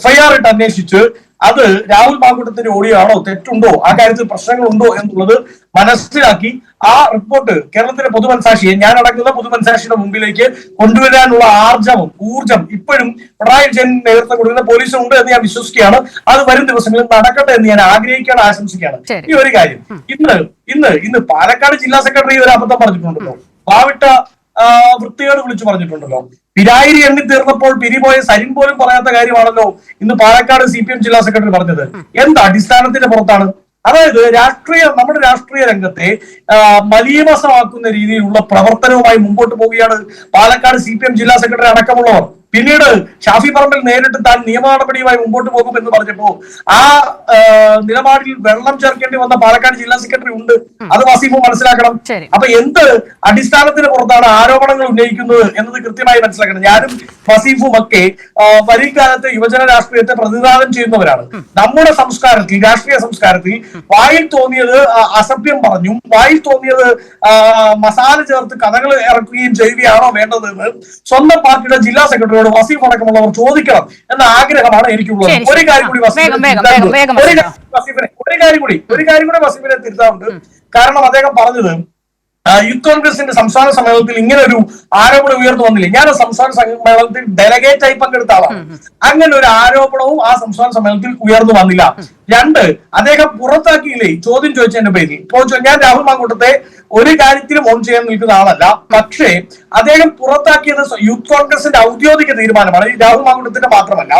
FIR ഇട്ട് അന്വേഷിച്ച് അത് രാഹുൽ മാങ്കൂട്ടത്തിന്റെ ഓഡിയോ ആണോ, തെറ്റുണ്ടോ, ആ കാര്യത്തിൽ പ്രശ്നങ്ങളുണ്ടോ എന്നുള്ളത് മനസ്സിലാക്കി ആ റിപ്പോർട്ട് കേരളത്തിലെ പൊതുമനസാക്ഷിയെ, ഞാൻ അടങ്ങുന്ന പൊതുമനസാക്ഷിയുടെ മുമ്പിലേക്ക് കൊണ്ടുവരാനുള്ള ഊർജം ഇപ്പോഴും പിണറായി വിജയൻ നേതൃത്വം കൊടുക്കുന്ന പോലീസിനുണ്ട് എന്ന് ഞാൻ വിശ്വസിക്കുകയാണ്. അത് വരും ദിവസങ്ങളിൽ നടക്കട്ടെ എന്ന് ഞാൻ ആഗ്രഹിക്കുകയാണ്, ആശംസിക്കുകയാണ്. ഈ ഒരു കാര്യം, ഇന്ന് പാലക്കാട് ജില്ലാ സെക്രട്ടറി ഒരു അബദ്ധം പറഞ്ഞിട്ടുണ്ടല്ലോ, പാവിട്ട വൃത്തികേട് വിളിച്ചു പറഞ്ഞിട്ടുണ്ടല്ലോ. പിരായിരി എണ്ണി തീർന്നപ്പോൾ പിരിപോയ സരിൻ പോലും പറയാത്ത കാര്യമാണല്ലോ ഇന്ന് പാലക്കാട് CPM ജില്ലാ സെക്രട്ടറി പറഞ്ഞത്. എന്ത് അടിസ്ഥാനത്തിന്റെ പുറത്താണ്? അതായത് നമ്മുടെ രാഷ്ട്രീയ രംഗത്തെ മലീമസമാക്കുന്ന രീതിയിലുള്ള പ്രവർത്തനവുമായി മുമ്പോട്ട് പോവുകയാണ് പാലക്കാട് CPM ജില്ലാ സെക്രട്ടറി അടക്കമുള്ളവർ. പിന്നീട് ഷാഫി പറമ്പിൽ നേരിട്ട് താൻ നിയമ നടപടിയുമായി മുമ്പോട്ട് പോകും എന്ന് പറഞ്ഞപ്പോ ആ നിലപാടിൽ വെള്ളം ചേർക്കേണ്ടി വന്ന പാലക്കാട് ജില്ലാ സെക്രട്ടറി ഉണ്ട്. അത് വസീഫ് മനസ്സിലാക്കണം. അപ്പൊ എന്ത് അടിസ്ഥാനത്തിന് പുറത്താണ് ആരോപണങ്ങൾ ഉന്നയിക്കുന്നത് എന്നത് കൃത്യമായി മനസ്സിലാക്കണം. ഞാനും വസീഫും ഒക്കെ വരും കാലത്ത് യുവജന രാഷ്ട്രീയത്തെ പ്രതിനിധാനം ചെയ്യുന്നവരാണ്. നമ്മുടെ സംസ്കാരത്തിൽ, രാഷ്ട്രീയ സംസ്കാരത്തിൽ വായിൽ തോന്നിയത് അസഭ്യം പറഞ്ഞും വായിൽ തോന്നിയത് മസാല ചേർത്ത് കഥകൾ ഇറക്കുകയും ചെയ്യുകയാണോ വേണ്ടതെന്ന് സ്വന്തം പാർട്ടിയുടെ ജില്ലാ സെക്രട്ടറിയോട് വസീഫ് അടക്കമുള്ളവർ ചോദിക്കണം എന്ന ആഗ്രഹമാണ് എനിക്കുള്ളത്. ഒരു കാര്യം കൂടി വസീഫിനെ തിരുത്താറുണ്ട്. കാരണം അദ്ദേഹം പറഞ്ഞത് യൂത്ത് കോൺഗ്രസിന്റെ സംസ്ഥാന സമ്മേളനത്തിൽ ഇങ്ങനെ ഒരു ആരോപണം ഉയർന്നു വന്നില്ല. ഞാൻ ആ സംസ്ഥാന സമ്മേളനത്തിൽ ഡെലഗേറ്റായി പങ്കെടുത്ത ആളാണ്. അങ്ങനെ ഒരു ആരോപണവും ആ സംസ്ഥാന സമ്മേളനത്തിൽ ഉയർന്നു വന്നില്ല. 2, അദ്ദേഹം പുറത്താക്കിയില്ലേ ചോദ്യം ചോദിച്ചതിന്റെ പേരിൽ. ഇപ്പോൾ ഞാൻ രാഹുൽ മാങ്കൂട്ടത്തെ ഒരു കാര്യത്തിലും ഓൺ ചെയ്യാൻ നിൽക്കുന്ന ആളല്ല. പക്ഷേ അദ്ദേഹം പുറത്താക്കിയത് യൂത്ത് കോൺഗ്രസിന്റെ ഔദ്യോഗിക തീരുമാനമാണ്. ഈ രാഹുൽ മാങ്കൂട്ടത്തിന്റെ മാത്രമല്ല.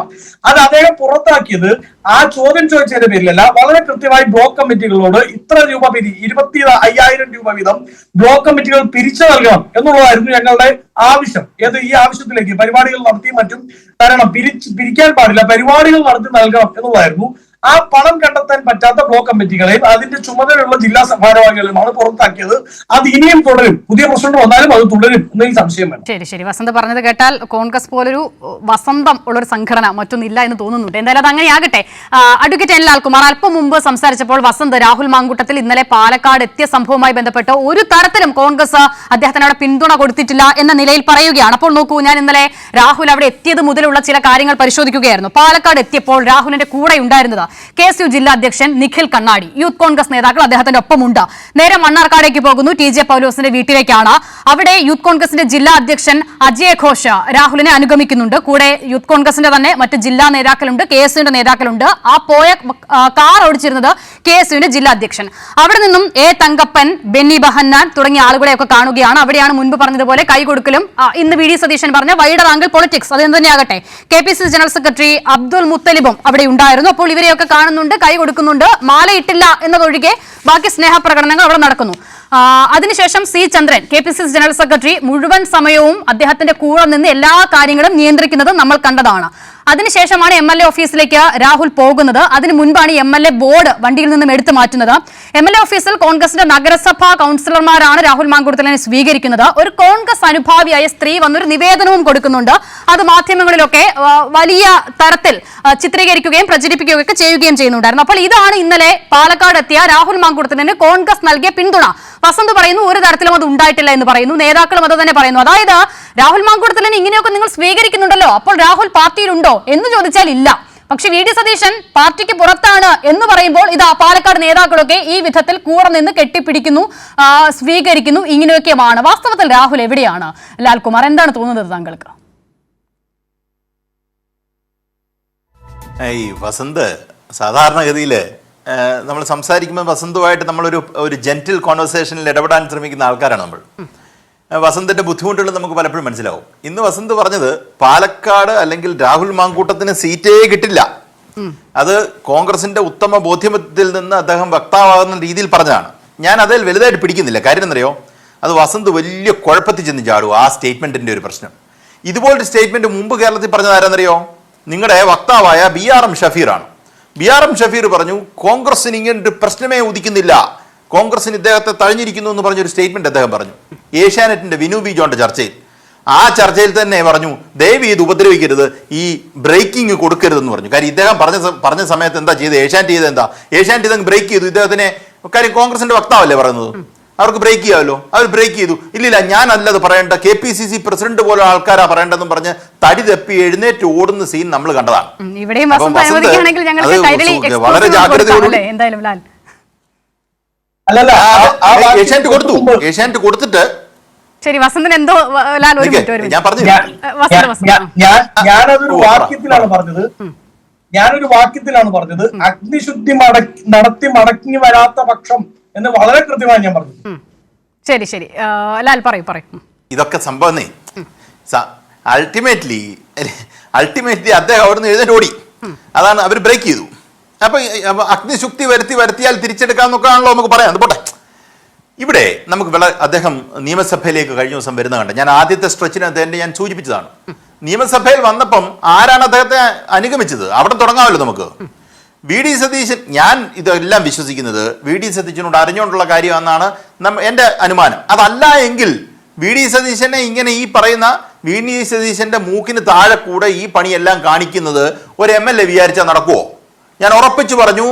അത് അദ്ദേഹം പുറത്താക്കിയത് ആ ചോദ്യം ചോദിച്ചതിന്റെ പേരിലല്ല. വളരെ കൃത്യമായി ബ്ലോക്ക് കമ്മിറ്റികളോട് ഇത്ര രൂപ 25,000 രൂപ വീതം ബ്ലോക്ക് കമ്മിറ്റികൾ പിരിച്ചു നൽകണം എന്നുള്ളതായിരുന്നു ഞങ്ങളുടെ ആവശ്യം. ഈ ആവശ്യത്തിലേക്ക് പരിപാടികൾ നടത്തിയും മറ്റും കാരണം പിരിക്കാൻ പാടില്ല, പരിപാടികൾ നടത്തി നൽകണം എന്നുള്ളതായിരുന്നു. ആ പണം കണ്ടെത്താൻ പറ്റാത്ത ബ്ലോക്ക് കമ്മിറ്റികളെയും അതിന്റെ ചുമതലയുള്ള ജില്ലാ ഭാരവാഹികളെയുമാണ് പുറത്താക്കിയത്. അത് ഇനിയും തുടരും. പുതിയ പ്രസിഡന്റ് വന്നാലും അത് തുടരും എന്നതിൽ സംശയം വേണം. ശരി വസന്ത് പറഞ്ഞത് കേട്ടാൽ കോൺഗ്രസ് പോലൊരു വസന്തം ഉള്ളൊരു സംഘടന മറ്റൊന്നില്ല എന്ന് തോന്നുന്നുണ്ട്. എന്തായാലും അത് അങ്ങനെയാകട്ടെ. അഡ്വക്കേറ്റ് എൻ ലാൽകുമാർ അല്പം മുമ്പ് സംസാരിച്ചപ്പോൾ വസന്ത് രാഹുൽ മാങ്കൂട്ടത്തിൽ ഇന്നലെ പാലക്കാട് എത്തിയ സംഭവവുമായി ബന്ധപ്പെട്ട് ഒരു തരത്തിലും കോൺഗ്രസ് അദ്ദേഹത്തിന് അവിടെ പിന്തുണ കൊടുത്തിട്ടില്ല എന്ന നിലയിൽ പറയുകയാണ്. അപ്പോൾ നോക്കൂ, ഞാൻ ഇന്നലെ രാഹുൽ അവിടെ എത്തിയത് മുതലുള്ള ചില കാര്യങ്ങൾ പരിശോധിക്കുകയായിരുന്നു. പാലക്കാട് എത്തിയപ്പോൾ രാഹുലിന്റെ കൂടെ ഉണ്ടായിരുന്നത് KSU ജില്ലാ അധ്യക്ഷൻ നിഖിൽ കണ്ണാടി, യൂത്ത് കോൺഗ്രസ് നേതാക്കൾ അദ്ദേഹത്തിന്റെ ഒപ്പമുണ്ട്. നേരെ മണ്ണാർക്കാടേക്ക് പോകുന്നു, TJ പൗലോസിന്റെ വീട്ടിലേക്കാണ്. അവിടെ യൂത്ത് കോൺഗ്രസിന്റെ ജില്ലാ അധ്യക്ഷൻ അജയ് ഘോഷ് രാഹുലിനെ അനുഗമിക്കുന്നുണ്ട്. കൂടെ യൂത്ത് കോൺഗ്രസിന്റെ തന്നെ മറ്റ് ജില്ലാ നേതാക്കളുണ്ട്, KSUവിന്റെ നേതാക്കളുണ്ട്. ആ പോയ കാർ ഓടിച്ചിരുന്നത് KSUവിന്റെ ജില്ലാ അധ്യക്ഷൻ. അവിടെ നിന്നും തങ്കപ്പൻ, ബെന്നി ബഹന്നാൻ തുടങ്ങിയ ആളുകളെയൊക്കെ കാണുകയാണ്. അവിടെയാണ് മുൻപ് പറഞ്ഞതുപോലെ കൈകൊടുക്കലും ഇന്ന് VD സതീശൻ പറഞ്ഞ വൈഡർ ആംഗിൾ പൊളിറ്റിക്സ് അത് തന്നെയാകട്ടെ. KPCC ജനറൽ സെക്രട്ടറി അബ്ദുൽ മുത്തലിബും അവിടെ ഉണ്ടായിരുന്നു. അപ്പോൾ ഇവരെയൊക്കെ കാണുന്നുണ്ട്, കൈ കൊടുക്കുന്നുണ്ട്. മാലയിട്ടില്ല എന്നതൊഴികെ ബാക്കി സ്നേഹപ്രകടനങ്ങൾ അവിടെ നടക്കുന്നു. അതിനുശേഷം C ചന്ദ്രൻ, KPCC ജനറൽ സെക്രട്ടറി, മുഴുവൻ സമയവും അദ്ദേഹത്തിന്റെ കൂടെ നിന്ന് എല്ലാ കാര്യങ്ങളും നിയന്ത്രിക്കുന്നത് നമ്മൾ കണ്ടതാണ്. അതിനുശേഷമാണ് MLA ഓഫീസിലേക്ക് രാഹുൽ പോകുന്നത്. അതിനു മുൻപാണ് MLA ബോർഡ് വണ്ടിയിൽ നിന്നും എടുത്തു മാറ്റുന്നത്. MLA ഓഫീസിൽ കോൺഗ്രസിന്റെ നഗരസഭാ കൗൺസിലർമാരാണ് രാഹുൽ മാങ്കൂട്ടത്തിനെ സ്വീകരിക്കുന്നത്. ഒരു കോൺഗ്രസ് അനുഭാവിയായ സ്ത്രീ വന്നൊരു നിവേദനവും കൊടുക്കുന്നുണ്ട്. അത് മാധ്യമങ്ങളിലൊക്കെ വലിയ തരത്തിൽ ചിത്രീകരിക്കുകയും പ്രചരിപ്പിക്കുകയും ഒക്കെ ചെയ്യുകയും ചെയ്യുന്നുണ്ടായിരുന്നു. അപ്പോൾ ഇതാണ് ഇന്നലെ പാലക്കാട് എത്തിയ രാഹുൽ മാങ്കൂട്ടത്തിന് കോൺഗ്രസ് നൽകിയ പിന്തുണ. വസന്ത് പറയുന്നു ഒരു തരത്തിലും അത് ഉണ്ടായിട്ടില്ല എന്ന് പറയുന്നു. നേതാക്കളും അത് തന്നെ പറയുന്നു. അതായത് രാഹുൽ മാങ്കൂട്ടത്തിനെ ഇങ്ങനെയൊക്കെ നിങ്ങൾ സ്വീകരിക്കുന്നുണ്ടല്ലോ, അപ്പോൾ രാഹുൽ പാർട്ടിയിലുണ്ടോ എന്ന് ചോദിച്ചാൽ ഇല്ല. പക്ഷെ VD സതീശൻ പാർട്ടിക്ക് പുറത്താണ് എന്ന് പറയുമ്പോൾ ഇതാ പാലക്കാട് നേതാക്കളൊക്കെ ഈ വിധത്തിൽ കൂടെ നിന്ന് കെട്ടിപ്പിടിക്കുന്നു, സ്വീകരിക്കുന്നു. ഇങ്ങനെയൊക്കെയാണ്. വാസ്തവത്തിൽ രാഹുൽ എവിടെയാണ്? ലാൽകുമാർ, എന്താണ് തോന്നുന്നത് താങ്കൾക്ക്? വസന്ത് സാധാരണഗതിയിൽ നമ്മൾ സംസാരിക്കുമ്പോൾ വസന്തുമായിട്ട് നമ്മളൊരു ജെന്റിൽ കോൺവെർസേഷനിൽ ഇടപെടാൻ ശ്രമിക്കുന്ന ആൾക്കാരാണ് നമ്മൾ. വസന്തിന്റെ ബുദ്ധിമുട്ടുകൾ നമുക്ക് പലപ്പോഴും മനസ്സിലാവും. ഇന്ന് വസന്ത് പറഞ്ഞത് പാലക്കാട് അല്ലെങ്കിൽ രാഹുൽ മാങ്കൂട്ടത്തിന് സീറ്റേ കിട്ടില്ല, അത് കോൺഗ്രസിന്റെ ഉത്തമ ബോധ്യത്തിൽ നിന്ന് അദ്ദേഹം വ്യക്തമാകുന്ന രീതിയിൽ പറഞ്ഞതാണ്. ഞാൻ അതിൽ വലുതായിട്ട് പിടിക്കുന്നില്ല. കാര്യം എന്നറിയോ, അത് വസന്ത് വലിയ കുഴപ്പത്തിൽ ചെന്ന് ചാടും. ആ സ്റ്റേറ്റ്മെന്റിന്റെ ഒരു പ്രശ്നം, ഇതുപോലൊരു സ്റ്റേറ്റ്മെന്റ് മുമ്പ് കേരളത്തിൽ പറഞ്ഞത് ആരെന്നറിയോ? നിങ്ങളുടെ വക്താവായ BRM ഷഫീറാണ്. BRM ഷഫീർ പറഞ്ഞു കോൺഗ്രസിന് ഇങ്ങനൊരു പ്രശ്നമേ ഉദിക്കുന്നില്ല, കോൺഗ്രസിന് ഇദ്ദേഹത്തെ തഴഞ്ഞിരിക്കുന്നു എന്ന് പറഞ്ഞൊരു സ്റ്റേറ്റ്മെന്റ് അദ്ദേഹം പറഞ്ഞു ഏഷ്യാനെറ്റിന്റെ വിനു ബി ജോന്റെ ചർച്ചയിൽ. ആ ചർച്ചയിൽ തന്നെ പറഞ്ഞു ദയവ് ഇത് ഉപദ്രവിക്കരുത്, ഈ ബ്രേക്കിംഗ് കൊടുക്കരുതെന്ന് പറഞ്ഞു. കാര്യം ഇദ്ദേഹം പറഞ്ഞ സമയത്ത് എന്താ ചെയ്ത് ഏഷ്യാനെറ്റ് ചെയ്ത് എന്താ, ഏഷ്യാനെറ്റ് ഇതങ്ങ് ബ്രേക്ക് ചെയ്തു ഇദ്ദേഹത്തിനെ. കാര്യം കോൺഗ്രസിന്റെ വക്താവല്ലേ പറയുന്നത്, അവർക്ക് ബ്രേക്ക് ചെയ്യാമല്ലോ, അവർ ബ്രേക്ക് ചെയ്തു. ഇല്ലില്ല ഞാനല്ലത് പറയേണ്ട, KPCC പ്രസിഡന്റ് പോലെ ആൾക്കാരാ പറയേണ്ടതെന്നും പറഞ്ഞ് തടി തപ്പി എഴുന്നേറ്റ് ഓടുന്ന സീൻ നമ്മൾ കണ്ടതാണ്. വളരെ ജാഗ്രതയോടെ ഏഷ്യാനെറ്റ് കൊടുത്തിട്ട് ശരി വസന്തൻ എന്തോ ഞാൻ പറഞ്ഞു. ഞാനൊരു വാക്യത്തിലാണ് പറഞ്ഞത് അഗ്നിശുദ്ധി നടത്തി മടങ്ങി വരാത്ത പക്ഷം എന്ന് വളരെ കൃത്യമായി ഞാൻ പറഞ്ഞു. ശരി ശരി ലാൽ പറയൂ പറയൂ. ഇതൊക്കെ സംഭവന്നേ അൾട്ടിമേറ്റ്ലി അദ്ദേഹം അവിടുന്ന് എഴുന്നേറ്റ് ഓടി. അതാണ് അവർ ബ്രേക്ക് ചെയ്തു. അപ്പൊ അഗ്നിശുക്തി വരുത്തിയാൽ തിരിച്ചെടുക്കാന്നൊക്കെ ആണല്ലോ നമുക്ക് പറയാം. അത് പോട്ടെ. ഇവിടെ നമുക്ക് അദ്ദേഹം നിയമസഭയിലേക്ക് കഴിഞ്ഞ ദിവസം വരുന്ന കണ്ട ഞാൻ ആദ്യത്തെ സ്ട്രെച്ചിന് അദ്ദേഹത്തെ ഞാൻ സൂചിപ്പിച്ചതാണ്. നിയമസഭയിൽ വന്നപ്പം ആരാണ് അദ്ദേഹത്തെ അനുഗമിച്ചത്? അവിടെ തുടങ്ങാമല്ലോ നമുക്ക്. വി ഡി സതീശൻ, ഞാൻ ഇതെല്ലാം വിശ്വസിക്കുന്നത് വി ഡി സതീശനോട് അറിഞ്ഞുകൊണ്ടുള്ള കാര്യമെന്നാണ് എൻ്റെ അനുമാനം. അതല്ല എങ്കിൽ വി ഡി സതീശനെ ഇങ്ങനെ ഈ പറയുന്ന വി ഡി സതീശന്റെ മൂക്കിന് താഴെ കൂടെ ഈ പണിയെല്ലാം കാണിക്കുന്നത് ഒരു MLA വിചാരിച്ചാൽ നടക്കുമോ? ഞാൻ ഉറപ്പിച്ചു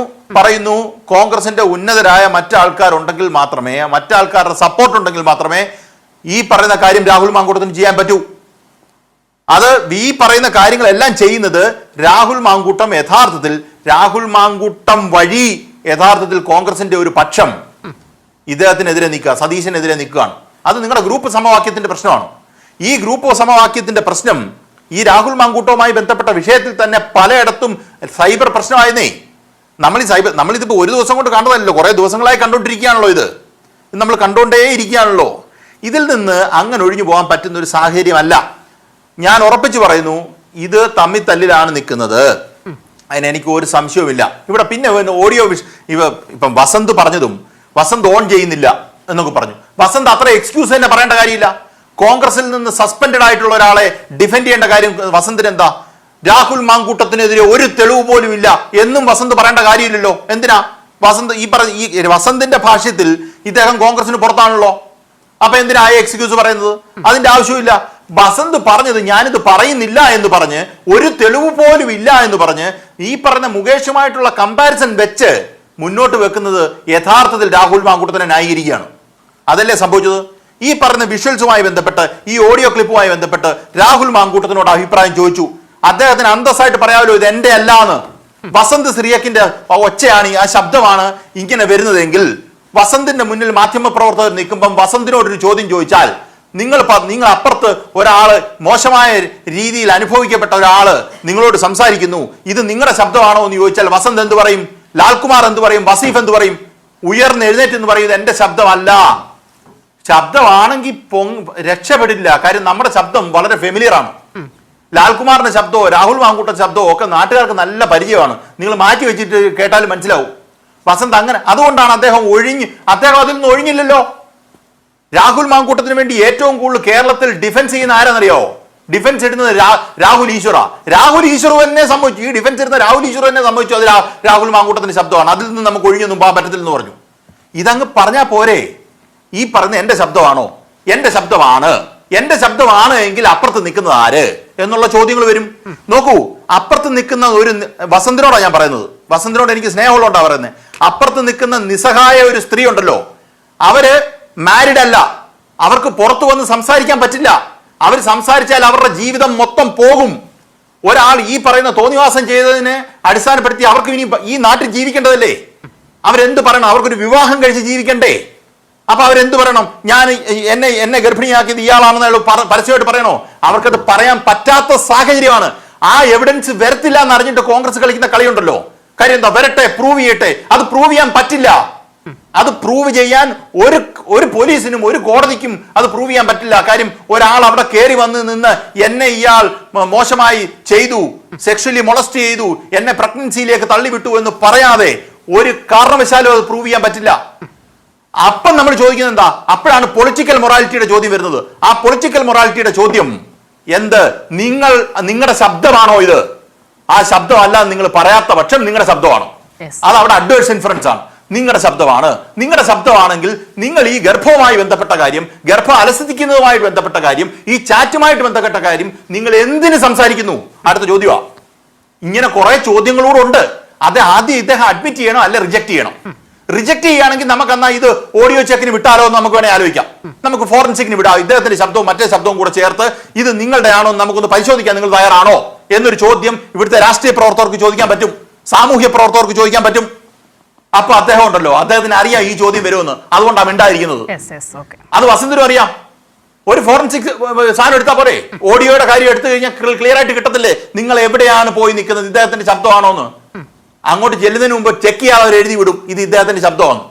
പറയുന്നു, കോൺഗ്രസിന്റെ ഉന്നതരായ മറ്റാൾക്കാരുണ്ടെങ്കിൽ മാത്രമേ, മറ്റാൾക്കാരുടെ സപ്പോർട്ട് ഉണ്ടെങ്കിൽ മാത്രമേ ഈ പറയുന്ന കാര്യം രാഹുൽ മാങ്കൂട്ടത്തിന് ചെയ്യാൻ പറ്റൂ. അത് ഈ പറയുന്ന കാര്യങ്ങളെല്ലാം ചെയ്യുന്നത് രാഹുൽ മാങ്കൂട്ടം വഴി യഥാർത്ഥത്തിൽ കോൺഗ്രസിന്റെ ഒരു പക്ഷം ഇദ്ദേഹത്തിനെതിരെ നിൽക്കുക, സതീശനെതിരെ നിൽക്കുകയാണ്. അത് നിങ്ങളുടെ ഗ്രൂപ്പ് സമവാക്യത്തിന്റെ പ്രശ്നമാണ്. ഈ ഗ്രൂപ്പ് സമവാക്യത്തിന്റെ പ്രശ്നം ഈ രാഹുൽ മാങ്കൂട്ടവുമായി ബന്ധപ്പെട്ട വിഷയത്തിൽ തന്നെ പലയിടത്തും സൈബർ പ്രശ്നമായിരുന്നേ. നമ്മളിതിപ്പോ ഒരു ദിവസം കൊണ്ട് കണ്ടതല്ലോ, കുറെ ദിവസങ്ങളായി കണ്ടോണ്ടിരിക്കുകയാണല്ലോ. ഇത് നമ്മൾ കണ്ടോണ്ടേ ഇരിക്കുകയാണല്ലോ. ഇതിൽ നിന്ന് അങ്ങനെ ഒഴിഞ്ഞു പോകാൻ പറ്റുന്ന ഒരു സാഹചര്യമല്ല. ഞാൻ ഉറപ്പിച്ചു പറയുന്നു, ഇത് തമ്മിൽ തല്ലിലാണ് നിൽക്കുന്നത്. അതിന് എനിക്ക് ഒരു സംശയവുമില്ല. ഇവിടെ പിന്നെ ഓഡിയോ ഇപ്പം വസന്ത് പറഞ്ഞതും വസന്ത് ഓൺ ചെയ്യുന്നില്ല എന്നൊക്കെ പറഞ്ഞു. വസന്ത് അത്ര എക്സ്ക്യൂസ് തന്നെ പറയേണ്ട കാര്യമില്ല. കോൺഗ്രസിൽ നിന്ന് സസ്പെൻഡഡ് ആയിട്ടുള്ള ഒരാളെ ഡിഫെൻഡ് ചെയ്യേണ്ട കാര്യം വസന്തിന് എന്താ? രാഹുൽ മാങ്കൂട്ടത്തിനെതിരെ ഒരു തെളിവ് പോലും ഇല്ല എന്നും വസന്ത് പറയേണ്ട കാര്യമില്ലല്ലോ. എന്തിനാ വസന്ത് ഈ വസന്തിന്റെ ഭാഷ്യത്തിൽ ഇദ്ദേഹം കോൺഗ്രസിന് പുറത്താണല്ലോ. അപ്പൊ എന്തിനാ എക്സ്ക്യൂസ് പറയുന്നത്? അതിന്റെ ആവശ്യമില്ല. വസന്ത് പറഞ്ഞത് ഞാനിത് പറയുന്നില്ല എന്ന് പറഞ്ഞ്, ഒരു തെളിവ് പോലും ഇല്ല എന്ന് പറഞ്ഞ് ഈ പറഞ്ഞ മുകേഷുമായിട്ടുള്ള കമ്പാരിസൺ വെച്ച് മുന്നോട്ട് വെക്കുന്നത് യഥാർത്ഥത്തിൽ രാഹുൽ മാങ്കൂട്ടത്തിനെ ന്യായീകരിക്കുകയാണ്. അതല്ലേ സംഭവിച്ചത്? ഈ പറഞ്ഞ വിഷ്വൽസുമായി ബന്ധപ്പെട്ട്, ഈ ഓഡിയോ ക്ലിപ്പുമായി ബന്ധപ്പെട്ട് രാഹുൽ മാങ്കൂട്ടത്തിനോട് അഭിപ്രായം ചോദിച്ചു. അദ്ദേഹത്തിന് അന്തസ്സായിട്ട് പറയാമല്ലോ ഇത് എന്റെ അല്ലാന്ന്. വസന്ത് സിറിയക്കിന്റെ ഒച്ചയാണ്, ആ ശബ്ദമാണ് ഇങ്ങനെ വരുന്നതെങ്കിൽ വസന്തിന്റെ മുന്നിൽ മാധ്യമപ്രവർത്തകർ നിൽക്കുമ്പം വസന്തിനോടൊരു ചോദ്യം ചോദിച്ചാൽ, നിങ്ങൾ അപ്പുറത്ത് ഒരാള് മോശമായ രീതിയിൽ അനുഭവിക്കപ്പെട്ട ഒരാള് നിങ്ങളോട് സംസാരിക്കുന്നു, ഇത് നിങ്ങളുടെ ശബ്ദമാണോ എന്ന് ചോദിച്ചാൽ വസന്ത് എന്ത് പറയും? ലാൽകുമാർ എന്ത് പറയും? വസീഫ് എന്ത് പറയും? ഉയർന്ന് എഴുന്നേറ്റ് എന്ന് പറയും, എന്റെ ശബ്ദമല്ല. ശബ്ദമാണെങ്കിൽ രക്ഷപ്പെടില്ല. കാര്യം നമ്മുടെ ശബ്ദം വളരെ ഫെമിലിയർ ആണ്. ലാൽകുമാറിന്റെ ശബ്ദമോ രാഹുൽ മാങ്കൂട്ട ശബ്ദമോ ഒക്കെ നാട്ടുകാർക്ക് നല്ല പരിചയമാണ്. നിങ്ങൾ മാറ്റി വെച്ചിട്ട് കേട്ടാലും മനസ്സിലാവും. വസന്ത് അങ്ങനെ, അതുകൊണ്ടാണ് അദ്ദേഹം അതിൽ നിന്ന് ഒഴിഞ്ഞില്ലല്ലോ. രാഹുൽ മാങ്കൂട്ടത്തിന് വേണ്ടി ഏറ്റവും കൂടുതൽ കേരളത്തിൽ ഡിഫൻസ് ചെയ്യുന്ന ആരാന്നറിയോ? ഡിഫൻസ് ഇടുന്നത് രാഹുൽ ഈശ്വർ തന്നെ സംഭവിച്ചു. ഈ ഡിഫൻസ് ഇടുന്ന രാഹുൽ ഈശ്വർ തന്നെ സംഭവിച്ചു. അത് രാഹുൽ മാങ്കൂട്ടത്തിന്റെ ശബ്ദമാണ്, അതിൽ നിന്ന് നമുക്ക് ഒഴിഞ്ഞൊന്നും പോകാൻ പറ്റത്തില്ലെന്ന് പറഞ്ഞു. ഇതങ്ങ് പറഞ്ഞാൽ പോരെ? ഈ പറഞ്ഞ എന്റെ ശബ്ദമാണോ? എന്റെ ശബ്ദമാണ് എങ്കിൽ അപ്പുറത്ത് നിൽക്കുന്നത് ആര് എന്നുള്ള ചോദ്യങ്ങൾ വരും. നോക്കൂ, അപ്പുറത്ത് നിൽക്കുന്ന ഒരു വസന്തിനോടാണ് ഞാൻ പറയുന്നത്. വസന്തിനോട് എനിക്ക് സ്നേഹമുള്ളതുകൊണ്ടാണ് പറയുന്നത്. അപ്പുറത്ത് നിൽക്കുന്ന നിസ്സഹായ ഒരു സ്ത്രീ ഉണ്ടല്ലോ, അവര് മാരിഡ് അല്ല, അവർക്ക് പുറത്തു വന്ന് സംസാരിക്കാൻ പറ്റില്ല. അവർ സംസാരിച്ചാൽ അവരുടെ ജീവിതം മൊത്തം പോകും. ഒരാൾ ഈ പറയുന്ന തോന്നിവാസം ചെയ്തതിനെ അടിസ്ഥാനപ്പെടുത്തി അവർക്ക് ഇനി ഈ നാട്ടിൽ ജീവിക്കേണ്ടതല്ലേ? അവരെന്ത് പറയണം? അവർക്കൊരു വിവാഹം കഴിച്ച് ജീവിക്കണ്ടേ? അപ്പൊ അവരെന്ത് പറയണം? ഞാൻ എന്നെ ഗർഭിണിയാക്കിയത് ഇയാളാണെന്ന് പരസ്യമായിട്ട് പറയണോ? അവർക്കത് പറയാൻ പറ്റാത്ത സാഹചര്യമാണ്. ആ എവിഡൻസ് വരത്തില്ല എന്ന് അറിഞ്ഞിട്ട് കോൺഗ്രസ് കളിക്കുന്ന കളിയുണ്ടല്ലോ. കാര്യം എന്താ? വരട്ടെ, പ്രൂവ് ചെയ്യട്ടെ. അത് പ്രൂവ് ചെയ്യാൻ പറ്റില്ല. അത് പ്രൂവ് ചെയ്യാൻ ഒരു പോലീസിനും ഒരു കോടതിക്കും അത് പ്രൂവ് ചെയ്യാൻ പറ്റില്ല. കാര്യം ഒരാൾ അവിടെ കയറി വന്ന് നിന്ന് എന്നെ ഇയാൾ മോശമായി ചെയ്തു, സെക്ഷലി മൊളസ്റ്റ് ചെയ്തു, എന്നെ പ്രഗ്നൻസിയിലേക്ക് തള്ളിവിട്ടു എന്ന് പറയാതെ ഒരു കാരണവശാലും അത് പ്രൂവ് ചെയ്യാൻ പറ്റില്ല. അപ്പം നമ്മൾ ചോദിക്കുന്നത് എന്താ? അപ്പോഴാണ് പൊളിറ്റിക്കൽ മൊറാലിറ്റിയുടെ ചോദ്യം വരുന്നത്. ആ പൊളിറ്റിക്കൽ മൊറാലിറ്റിയുടെ ചോദ്യം എന്ത്? നിങ്ങളുടെ ശബ്ദമാണോ ഇത്? ആ ശബ്ദമല്ല നിങ്ങൾ പറയാത്ത പക്ഷം നിങ്ങളുടെ ശബ്ദമാണോ? അത് അവിടെ അഡ്വേഴ്സ് ഇൻഫറൻസ് ആണ്. നിങ്ങളുടെ ശബ്ദമാണെങ്കിൽ നിങ്ങൾ ഈ ഗർഭവുമായി ബന്ധപ്പെട്ട കാര്യം, ഗർഭം അലസിക്കുന്നതുമായി ബന്ധപ്പെട്ട കാര്യം, ഈ ചാറ്റുമായിട്ട് ബന്ധപ്പെട്ട കാര്യം നിങ്ങൾ എന്തിന് സംസാരിക്കുന്നു? അടുത്ത ചോദ്യമാണ്. ഇങ്ങനെ കുറെ ചോദ്യങ്ങളോടുണ്ട്. അത് ആദ്യം ഇദ്ദേഹം അഡ്മിറ്റ് ചെയ്യണോ അല്ലെ റിജക്ട് ചെയ്യണം? റിജക്ട് ചെയ്യുകയാണെങ്കിൽ നമുക്ക് എന്നാ ഇത് ഓഡിയോ ചെക്കിന് വിട്ടാലോ എന്ന് നമുക്ക് വേണേൽ ആലോചിക്കാം. നമുക്ക് ഫോറൻസിക്കിന് വിടാം. ഇദ്ദേഹത്തിന്റെ ശബ്ദവും മറ്റേ ശബ്ദവും കൂടെ ചേർത്ത് ഇത് നിങ്ങളുടെ ആണോ എന്ന് നമുക്കൊന്ന് പരിശോധിക്കാം. നിങ്ങൾ തയ്യാറാണോ എന്നൊരു ചോദ്യം ഇവിടുത്തെ രാഷ്ട്രീയ പ്രവർത്തകർക്ക് ചോദിക്കാൻ പറ്റും, സാമൂഹ്യ പ്രവർത്തകർക്ക് ചോദിക്കാൻ പറ്റും. അപ്പൊ അദ്ദേഹം ഉണ്ടല്ലോ, അദ്ദേഹത്തിന് അറിയാം ഈ ചോദ്യം വരുമെന്ന്, അതുകൊണ്ടാണ് മിണ്ടായിരിക്കുന്നത്. അത് വസന്തിനും അറിയാം. ഒരു ഫോറൻസിക് സാധനം എടുത്താൽ പോരെ? ഓഡിയോയുടെ കാര്യം എടുത്തു കഴിഞ്ഞാൽ ക്ലിയർ ആയിട്ട് കിട്ടത്തില്ലേ നിങ്ങൾ എവിടെയാണ് പോയി നിൽക്കുന്നത്, ഇദ്ദേഹത്തിന്റെ ശബ്ദമാണോ എന്ന്? അങ്ങോട്ട് ചെല്ലുന്നതിന് മുമ്പ് ചെക്ക് ചെയ്യാതെ അവർ എഴുതി വിടും ഇത് ഇദ്ദേഹത്തിന്റെ ശബ്ദമാണ്.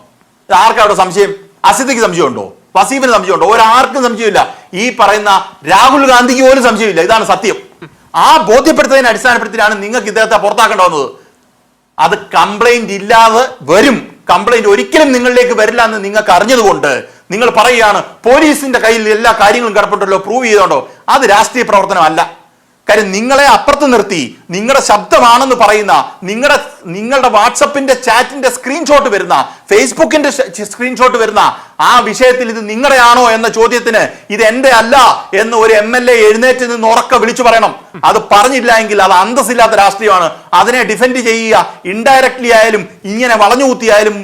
ആർക്കും അവിടെ സംശയം? അസിദ്ദിക്ക് സംശയമുണ്ടോ? വസീഫിന് സംശയമുണ്ടോ? ഒരാർക്കും സംശയമില്ല. ഈ പറയുന്ന രാഹുൽ ഗാന്ധിക്ക് പോലും സംശയമില്ല. ഇതാണ് സത്യം. ആ ബോധ്യപ്പെടുത്തുന്നതിനെ അടിസ്ഥാനപ്പെടുത്തിയാണ് നിങ്ങൾക്ക് ഇദ്ദേഹത്തെ പുറത്താക്കേണ്ട വന്നത്. അത് കംപ്ലൈന്റ് ഇല്ലാതെ വരും. കംപ്ലൈന്റ് ഒരിക്കലും നിങ്ങളിലേക്ക് വരില്ല എന്ന് നിങ്ങൾക്ക് അറിഞ്ഞതുകൊണ്ട് നിങ്ങൾ പറയുകയാണ് പോലീസിന്റെ കയ്യിൽ എല്ലാ കാര്യങ്ങളും കിടപ്പുണ്ടല്ലോ, പ്രൂവ് ചെയ്തോണ്ടോ. അത് രാഷ്ട്രീയ പ്രവർത്തനമല്ല. കാര്യം നിങ്ങളെ അപ്പുറത്ത് നിർത്തി നിങ്ങളുടെ ശബ്ദമാണെന്ന് പറയുന്ന നിങ്ങളുടെ വാട്സപ്പിന്റെ ചാറ്റിന്റെ സ്ക്രീൻഷോട്ട് വരുന്ന, ഫേസ്ബുക്കിന്റെ സ്ക്രീൻഷോട്ട് വരുന്ന ആ വിഷയത്തിൽ ഇത് നിങ്ങളുടെയാണോ എന്ന ചോദ്യത്തിന് ഇത് എന്റെ അല്ല എന്ന് ഒരു MLA എഴുന്നേറ്റ് നിന്ന് ഉറക്കെ വിളിച്ചു പറയണം. അത് പറഞ്ഞില്ല എങ്കിൽ അത് അന്തസ്സില്ലാത്ത രാഷ്ട്രീയമാണ്. അതിനെ ഡിഫെൻഡ് ചെയ്യുക ഇൻഡയറക്ട്ലി ആയാലും ഇങ്ങനെ വളഞ്ഞുകുത്തിയായാലും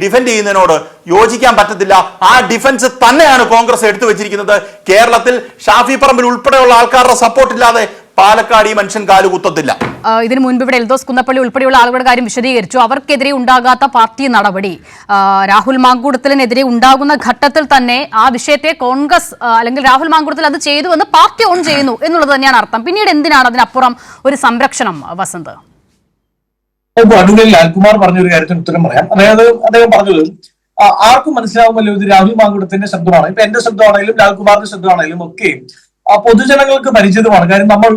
ഡിഫെൻഡ് ചെയ്യുന്നതിനോട് യോജിക്കാൻ പറ്റത്തില്ല. ആ ഡിഫൻസ് തന്നെയാണ് കോൺഗ്രസ് എടുത്തു വെച്ചിരിക്കുന്നത്. കേരളത്തിൽ ഷാഫി പറമ്പിൽ ഉൾപ്പെടെയുള്ള ആൾക്കാരുടെ സപ്പോർട്ട് ഇല്ലാതെ പാലക്കാട് ഈ മനുഷ്യൻ കാലുകുത്തത്തില്ല. ഇതിനു മുൻപ് ഇവിടെ എൽദോസ് കുന്നപ്പള്ളി ഉൾപ്പെടെയുള്ള ആളുകളുടെ കാര്യം വിശദീകരിച്ചു. അവർക്കെതിരെ ഉണ്ടാകാത്ത പാർട്ടി നടപടി രാഹുൽ മാങ്കൂട്ടത്തിനെതിരെ ഉണ്ടാകുന്ന ഘട്ടത്തിൽ തന്നെ ആ വിഷയത്തെ കോൺഗ്രസ് അല്ലെങ്കിൽ രാഹുൽ മാങ്കൂട്ടത്തിൽ അത് ചെയ്തു എന്ന് പാർട്ടി ഓൺ ചെയ്യുന്നു എന്നുള്ളത് തന്നെയാണ് അർത്ഥം. പിന്നീട് എന്തിനാണ് അതിനപ്പുറം ഒരു സംരക്ഷണം? വസന്ത്, അഡ്വക്കേറ്റ് ലാൽകുമാർ പറഞ്ഞൊരു കാര്യത്തിന് ഉത്തരം പറയാം. അതായത് അദ്ദേഹം പറഞ്ഞത് ആർക്കും മനസ്സിലാവുമല്ലോ ഇത് രാഹുൽ മാങ്കൂട്ടത്തിന്റെ ശബ്ദമാണ്. ഇപ്പൊ എന്റെ ശബ്ദമാണെങ്കിലും ലാൽകുമാറിന്റെ ശബ്ദമാണെങ്കിലും ഒക്കെ പൊതുജനങ്ങൾക്ക് പരിചിതമാണ്. കാര്യം നമ്മൾ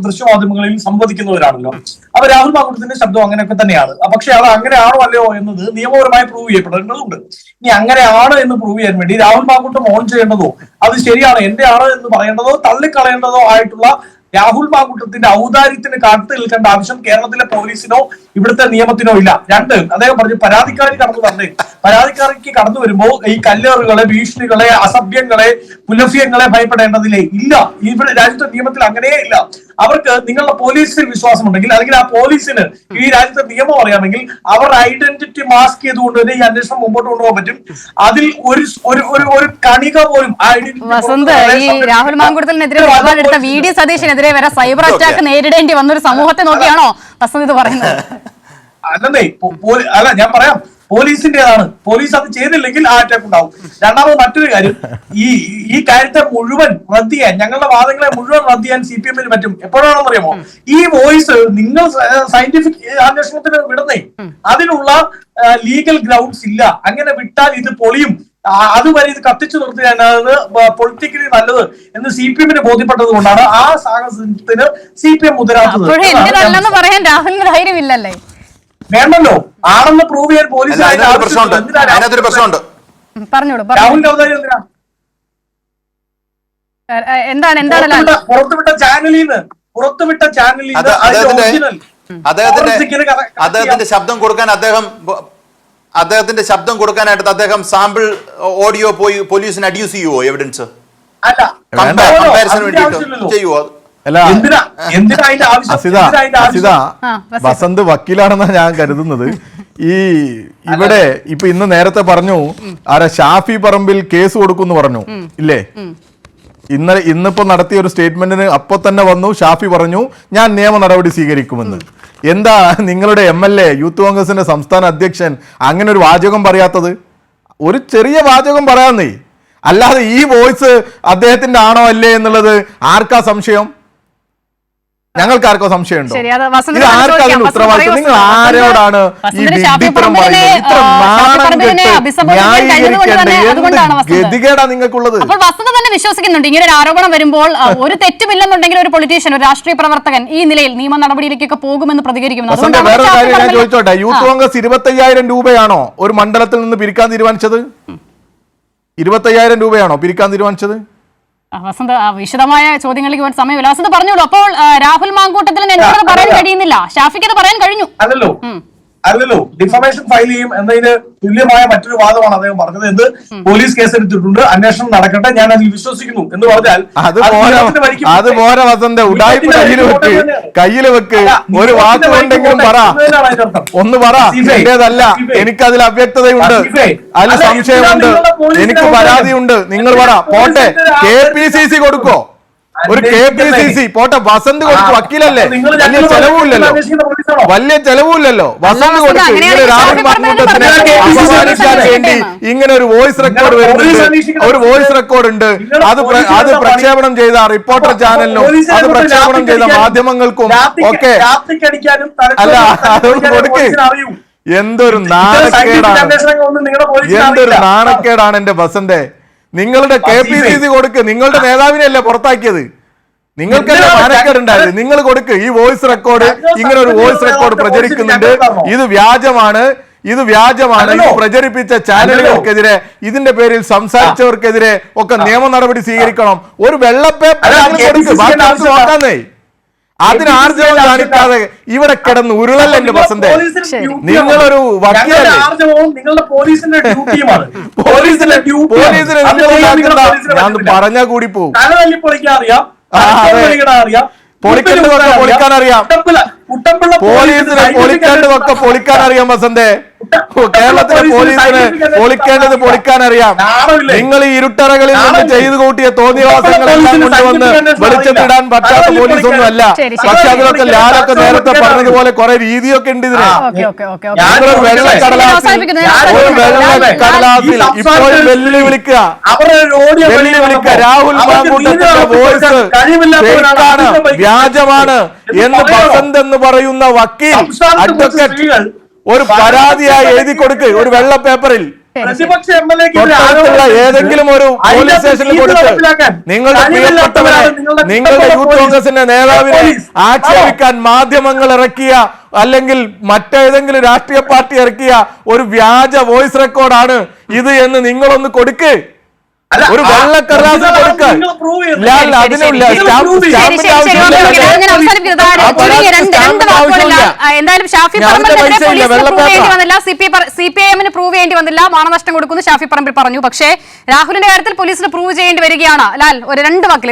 ദൃശ്യമാധ്യമങ്ങളിൽ സംവദിക്കുന്നവരാണല്ലോ. അപ്പൊ രാഹുൽ മാങ്കൂട്ടത്തിന്റെ ശബ്ദം അങ്ങനെയൊക്കെ തന്നെയാണ്. പക്ഷെ അത് അങ്ങനെയാണോ അല്ലയോ എന്നത് നിയമപരമായി പ്രൂവ് ചെയ്യപ്പെടേണ്ടതുണ്ട്. ഇനി അങ്ങനെയാണ് എന്ന് പ്രൂവ് ചെയ്യാൻ വേണ്ടി രാഹുൽ മാങ്കൂട്ടം ഓൺ ചെയ്യേണ്ടതോ അത് ശരിയാണ് എന്റെ ആണ് എന്ന് പറയേണ്ടതോ തള്ളിക്കളയേണ്ടതോ ആയിട്ടുള്ള രാഹുൽ മാങ്കൂട്ടത്തിന്റെ ഔദാര്യത്തിന് കാത്തു നിൽക്കേണ്ട ആവശ്യം കേരളത്തിലെ പോലീസിനോ ഇവിടുത്തെ നിയമത്തിനോ ഇല്ല. രണ്ട്, അദ്ദേഹം പറഞ്ഞു പരാതിക്കാരി കടന്നു വന്നേ. പരാതിക്കാരിക്ക് കടന്നു വരുമ്പോൾ ഈ കല്ലേറുകളെ, ഭീഷണികളെ, അസഭ്യങ്ങളെ, പുലഭ്യങ്ങളെ ഭയപ്പെടേണ്ടതില്ലേ? ഇല്ല. ഇവിടെ രാജ്യത്തെ നിയമത്തിൽ അങ്ങനെയേ ഇല്ല. അവർക്ക് നിങ്ങളുടെ പോലീസിൽ വിശ്വാസമുണ്ടെങ്കിൽ അല്ലെങ്കിൽ ആ പോലീസിന് ഈ രാജ്യത്തെ നിയമം അറിയാമെങ്കിൽ അവരുടെ ഐഡന്റിറ്റി മാസ്ക് ചെയ്തുകൊണ്ട് തന്നെ ഈ അന്വേഷണം മുമ്പോട്ട് കൊണ്ടുപോകാൻ പറ്റും. അതിൽ ഒരു കണിക പോലും വസന്ത്, ഈ രാഹുൽ മാങ്കൂട്ടത്തിനെതിരെ നിലപാടെടുത്ത VD സതീശനെതിരെ വരെ സൈബർ അറ്റാക്ക് നേരിടേണ്ടി വന്ന ഒരു സമൂഹത്തെ നോക്കിയാണോ വസന്ത് ഇത് പറയുന്നത്? അല്ലെന്നേ, അല്ല ഞാൻ പറയാം, പോലീസിന്റേതാണ്. പോലീസ് അത് ചെയ്തില്ലെങ്കിൽ ആ അറ്റാക്ക് ഉണ്ടാവും. രണ്ടാമത് മറ്റൊരു കാര്യം, ഈ കാര്യത്തെ മുഴുവൻ റദ്ദ് ചെയ്യാൻ, ഞങ്ങളുടെ വാദങ്ങളെ മുഴുവൻ റദ്ദ് ചെയ്യാൻ CPM-ന് പറ്റും. എപ്പോഴാണെന്ന് അറിയാമോ? ഈ വോയിസ് നിങ്ങൾ സയന്റിഫിക് അന്വേഷണത്തിന് വിടുന്നേ, അതിനുള്ള ലീഗൽ ഗ്രൗണ്ട്സ് ഇല്ല. അങ്ങനെ വിട്ടാൽ ഇത് പൊളിയും. അതുവരെ ഇത് കത്തിച്ചു നിർത്തിയാണ് പൊളിറ്റിക്കലി നല്ലത് എന്ന് CPM-ന് ബോധ്യപ്പെട്ടത് കൊണ്ടാണ് ആ സാഹസത്തിന് CPM മുതലാക്കുന്നത്. പറയാൻ രാഹുലിന് ധൈര്യമില്ലല്ലേ? വേണ്ടല്ലോ, ആണെന്ന് പ്രൂവ് ചെയ്യാൻ പോലീസ് രാഹുലിന്റെ ഔദാര്യം എന്തിനാ? എന്താണ് പുറത്തുവിട്ട ചാനലിൽ നിന്ന് അദ്ദേഹത്തിന്റെ ശബ്ദം കൊടുക്കാനായിട്ട് അദ്ദേഹം സാമ്പിൾ ഓഡിയോ പോയി പോലീസിന് അഡ്യൂസ് ചെയ്യുവോ? എവിഡൻസ് ചെയ്യുവോ? വസന്ത് വക്കീലാണെന്നാണ് ഞാൻ കരുതുന്നത്. ഇവിടെ ഇപ്പൊ ഇന്ന് നേരത്തെ പറഞ്ഞു ഷാഫി പറമ്പിൽ കേസ് കൊടുക്കുന്നു പറഞ്ഞു ഇല്ലേ? ഇന്നിപ്പോ നടത്തിയ ഒരു സ്റ്റേറ്റ്മെന്റിന് അപ്പൊ തന്നെ വന്നു ഷാഫി പറഞ്ഞു ഞാൻ നിയമ നടപടി സ്വീകരിക്കുമെന്ന്. എന്താ നിങ്ങളുടെ MLA യൂത്ത് കോൺഗ്രസിന്റെ സംസ്ഥാന അധ്യക്ഷൻ അങ്ങനെ ഒരു വാചകം പറയാത്തത്? ഒരു ചെറിയ വാചകം പറയാന്നേ, അല്ലാതെ ഈ വോയിസ് അദ്ദേഹത്തിന്റെ ആണോ അല്ലേ എന്നുള്ളത് ആർക്കാ സംശയം? ഞങ്ങൾക്ക് ആർക്കോ സംശയമുണ്ടോ? ഇത് ആർക്കാ അതിന് ഉത്തരവാദിത്വം? നിങ്ങൾ ആരോടാണ് ഈ വിഡ്ഢിത്തരം പറയുന്നത്? ഇത്ര ഗതികേടാ നിങ്ങൾക്കുള്ളത്. അപ്പോൾ വസ്തുത തന്നെ വിശ്വസിക്കുന്നുണ്ട് ഇങ്ങനെ ഒരു ആരോപണം വരുമ്പോൾ ഒരു തെറ്റുമില്ലെന്നുണ്ടെങ്കിൽ ഒരു പൊളിറ്റീഷ്യൻ, ഒരു രാഷ്ട്രീയ പ്രവർത്തകൻ ഈ നിലയിൽ നിയമ നടപടിയിലേക്കൊക്കെ പോകുമെന്ന് പ്രതികരിക്കുന്നു. വേറൊരു കാര്യം ഞാൻ ചോദിച്ചോട്ടെ, യൂത്ത് കോൺഗ്രസ് 25,000 രൂപയാണോ ഒരു മണ്ഡലത്തിൽ നിന്ന് പിരിക്കാൻ തീരുമാനിച്ചത്? 25,000 രൂപയാണോ പിരിക്കാൻ തീരുമാനിച്ചത്? വസന്ത്, വിശദമായ ചോദ്യങ്ങളിലേക്ക് സമയമില്ല. വസന്ത് പറഞ്ഞോളൂ. അപ്പോൾ രാഹുൽ മാങ്കൂട്ടത്തിൽ എന്നോട് പറയാൻ കഴിയുന്നില്ല, ഷാഫിക്ക് അത് പറയാൻ കഴിഞ്ഞു. അല്ലല്ലോ, ഡിഫമേഷൻ ഫയൽ ചെയ്യും എന്നതിന് തുല്യമായ മറ്റൊരു വാദമാണ് അദ്ദേഹം പറഞ്ഞത്. എന്ത് പോലീസ് കേസെടുത്തിട്ടുണ്ട്, അന്വേഷണം നടക്കട്ടെ, ഞാൻ അതിൽ വിശ്വസിക്കുന്നു എന്ന് പറഞ്ഞാൽ അത് പോരാ വസന്ത്, ഉടായ്പ കയ്യില് വെക്ക്. ഒരു വാക്കുണ്ടെങ്കിലും പറ, ഒന്ന് പറ. എന്റേതല്ല, എനിക്കതിൽ അവ്യക്തതയുണ്ട്, അതിൽ സംശയമുണ്ട്, എനിക്ക് പരാതിയുണ്ട്. നിങ്ങൾ പറ. പോട്ടെ, KPCC കൊടുക്കോ? ഒരു KPCC പോട്ടെ, വസന്ത് കൊടുക്കും. വക്കീലല്ലേ, വലിയ ചെലവുമില്ലല്ലോ, വസന്ത് കൊടുക്കും. ഇങ്ങനെ രാഹുൽ മാങ്കൂട്ടത്തിനെ അപമാനിക്കാൻ വേണ്ടി ഇങ്ങനെ ഒരു വോയിസ് റെക്കോർഡ് വരുന്നുണ്ട്. ഒരു വോയിസ് റെക്കോർഡ് ഉണ്ട്. അത് പ്രക്ഷേപണം ചെയ്ത റിപ്പോർട്ടർ ചാനലിനും അത് പ്രക്ഷേപണം ചെയ്ത മാധ്യമങ്ങൾക്കും ഒക്കെ അല്ല, അതൊന്നും കൊടുക്ക്. എന്തൊരു നാണക്കേടാണ് എന്റെ വസന്തേ. നിങ്ങളുടെ KPCC കൊടുക്ക്. നിങ്ങളുടെ നേതാവിനെയല്ലേ പുറത്താക്കിയത്? നിങ്ങൾക്കല്ലേ മാനക്കേടുണ്ടായത്? നിങ്ങൾ കൊടുക്ക്. ഈ വോയിസ് റെക്കോർഡ്, ഇങ്ങനെ ഒരു വോയിസ് റെക്കോർഡ് പ്രചരിക്കുന്നുണ്ട്, ഇത് വ്യാജമാണ്, ഇത് വ്യാജമാണ്, ഇത് പ്രചരിപ്പിച്ച ചാനലുകൾക്കെതിരെ, ഇതിന്റെ പേരിൽ സംസാരിച്ചവർക്കെതിരെ ഒക്കെ നിയമ നടപടി സ്വീകരിക്കണം. ഒരു വെള്ളപ്പേപ്പർ നോക്കാന്നേ, അതിന് ആർജവം കാണിക്കാതെ ഇവിടെ കിടന്ന് ഉരുളല്ലേ വസന്തേ. നിങ്ങളൊരു വക്കീലല്ലേ, നിങ്ങളുടെ പോലീസിന്റെ ഡ്യൂട്ടിയുമാണ്. പോലീസിനെ ഞാൻ പറഞ്ഞാ കൂടി പോകും. പൊളിക്കേണ്ടതൊക്കെ പൊളിക്കാൻ അറിയാം, പോലീസിനെ പൊളിക്കേണ്ടതൊക്കെ പൊളിക്കാൻ അറിയാം വസന്തേ. കേരളത്തിലെ പോലീസിന് പൊളിക്കേണ്ടത് പൊളിക്കാൻ അറിയാം. നിങ്ങൾ ഈ ഇരുട്ടറകളിൽ നിന്ന് ചെയ്തു കൂട്ടിയ തോന്നിവാസങ്ങളെല്ലാം കൊണ്ടുവന്ന് വെളിച്ചത്തിടാൻ പറ്റാത്ത പോലീസൊന്നും അല്ല. പക്ഷെ അതിലൊക്കെ ലാലൊക്കെ നേരത്തെ പറഞ്ഞതുപോലെ കുറെ രീതിയൊക്കെ ഉണ്ട് ഇതിന്. നിങ്ങളൊരു വെള്ളക്കടലാസിൽ ഇപ്പോഴും വെല്ലുവിളിക്കുക രാഹുൽ മാങ്കൂട്ടത്തിന്റെ വോയിസ് ഫേക്കാണ്, വ്യാജമാണ് എന്ന് വസന്ത് എന്ന് പറയുന്ന വക്കീൽ അഡ്വക്കേറ്റ് ഒരു പരാതിയായി എഴുതി കൊടുക്ക് ഒരു വെള്ള പേപ്പറിൽ. ഏതെങ്കിലും ഒരു പോലീസ് സ്റ്റേഷനിൽ കൊടുത്ത് നിങ്ങളുടെ പ്രിയപ്പെട്ടവരെ, നിങ്ങളുടെ യൂത്ത് കോൺഗ്രസിന്റെ നേതാവിനെ ആക്ഷേപിക്കാൻ മാധ്യമങ്ങൾ ഇറക്കിയ അല്ലെങ്കിൽ മറ്റേതെങ്കിലും രാഷ്ട്രീയ പാർട്ടി ഇറക്കിയ ഒരു വ്യാജ വോയിസ് റെക്കോർഡാണ് ഇത് എന്ന് നിങ്ങളൊന്ന് കൊടുക്ക്. ഒരു വെള്ളക്കടലാസ് കൊടുക്കാൻ എന്തായാലും ഷാഫി പറമ്പിൽ CPIM പ്രൂവ് ചെയ്യേണ്ടി വന്നില്ല, മാനനഷ്ടം കൊടുക്കുന്നു ഷാഫി പറമ്പിൽ പറഞ്ഞു. പക്ഷേ രാഹുലിന്റെ കാര്യത്തിൽ പോലീസിന് പ്രൂവ് ചെയ്യേണ്ടി വരികയാണ്. ലാൽ, ഒരു രണ്ട് വാക്കിൽ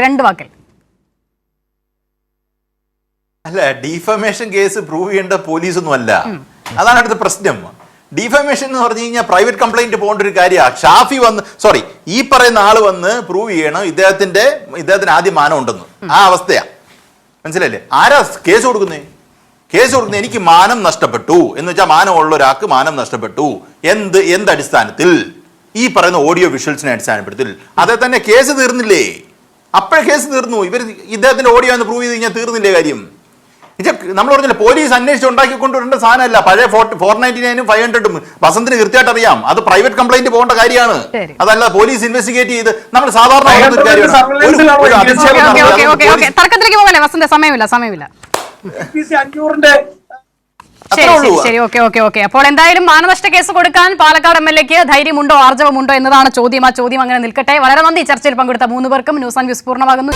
അല്ല, ഡിഫമേഷൻ കേസ് പ്രൂവ് ചെയ്യേണ്ട പോലീസൊന്നും അല്ല, അതാണ് അടുത്ത പ്രശ്നം. ഡിഫമേഷൻ എന്ന് പറഞ്ഞു കഴിഞ്ഞാൽ പ്രൈവറ്റ് കംപ്ലൈന്റ് പോകേണ്ട ഒരു കാര്യമാണ്. ഷാഫി ഈ പറയുന്ന ആള് വന്ന് പ്രൂവ് ചെയ്യണം ഇദ്ദേഹത്തിന് ആദ്യം മാനം ഉണ്ടെന്ന്. ആ അവസ്ഥയാ, മനസ്സിലല്ലേ? ആരാ കേസ് കൊടുക്കുന്നത്? എനിക്ക് മാനം നഷ്ടപ്പെട്ടു എന്ന് വെച്ചാൽ മാനമുള്ള ഒരാൾക്ക് മാനം നഷ്ടപ്പെട്ടു. എന്ത് അടിസ്ഥാനത്തിൽ? ഈ പറയുന്ന ഓഡിയോ വിഷ്വൽസിനെ അടിസ്ഥാനപ്പെടുത്തിൽ. അതേ തന്നെ കേസ് തീർന്നില്ലേ? അപ്പോഴേ കേസ് തീർന്നു. ഇദ്ദേഹത്തിന്റെ ഓഡിയോ എന്ന് പ്രൂവ് ചെയ്ത് കഴിഞ്ഞാൽ തീർന്നില്ലേ കാര്യം? നമ്മൾ പറഞ്ഞില്ല, പോലീസ് അന്വേഷിച്ച് ഉണ്ടാക്കിക്കൊണ്ടുവരേണ്ട സാധനമല്ല. പഴയ 499 500 വസന്തിന് കൃത്യമായിട്ട് അറിയാം. അത് പ്രൈവറ്റ് കംപ്ലൈന്റ് പോകേണ്ട കാര്യമാണ്. അതല്ല പോലീസ് ഇൻവെസ്റ്റിഗേറ്റ് ചെയ്ത് നമ്മൾ സാധാരണ തർക്കത്തിലേക്ക് പോകല്ലേ വസന്ത? സമയമില്ല. ശരി. അപ്പോൾ എന്തായാലും മാനനഷ്ട കേസ് കൊടുക്കാൻ പാലക്കാട് MLAക്ക് ധൈര്യമുണ്ടോ, ആർജവമുണ്ടോ എന്നതാണ് ചോദ്യം. ആ ചോദ്യം അങ്ങനെ നിൽക്കട്ടെ. വളരെ നന്ദി ചർച്ചയിൽ പങ്കെടുത്ത 3 പേർക്കും. ന്യൂസ് ആൻഡ് വ്യൂസ് പൂർണ്ണമാകുന്നു.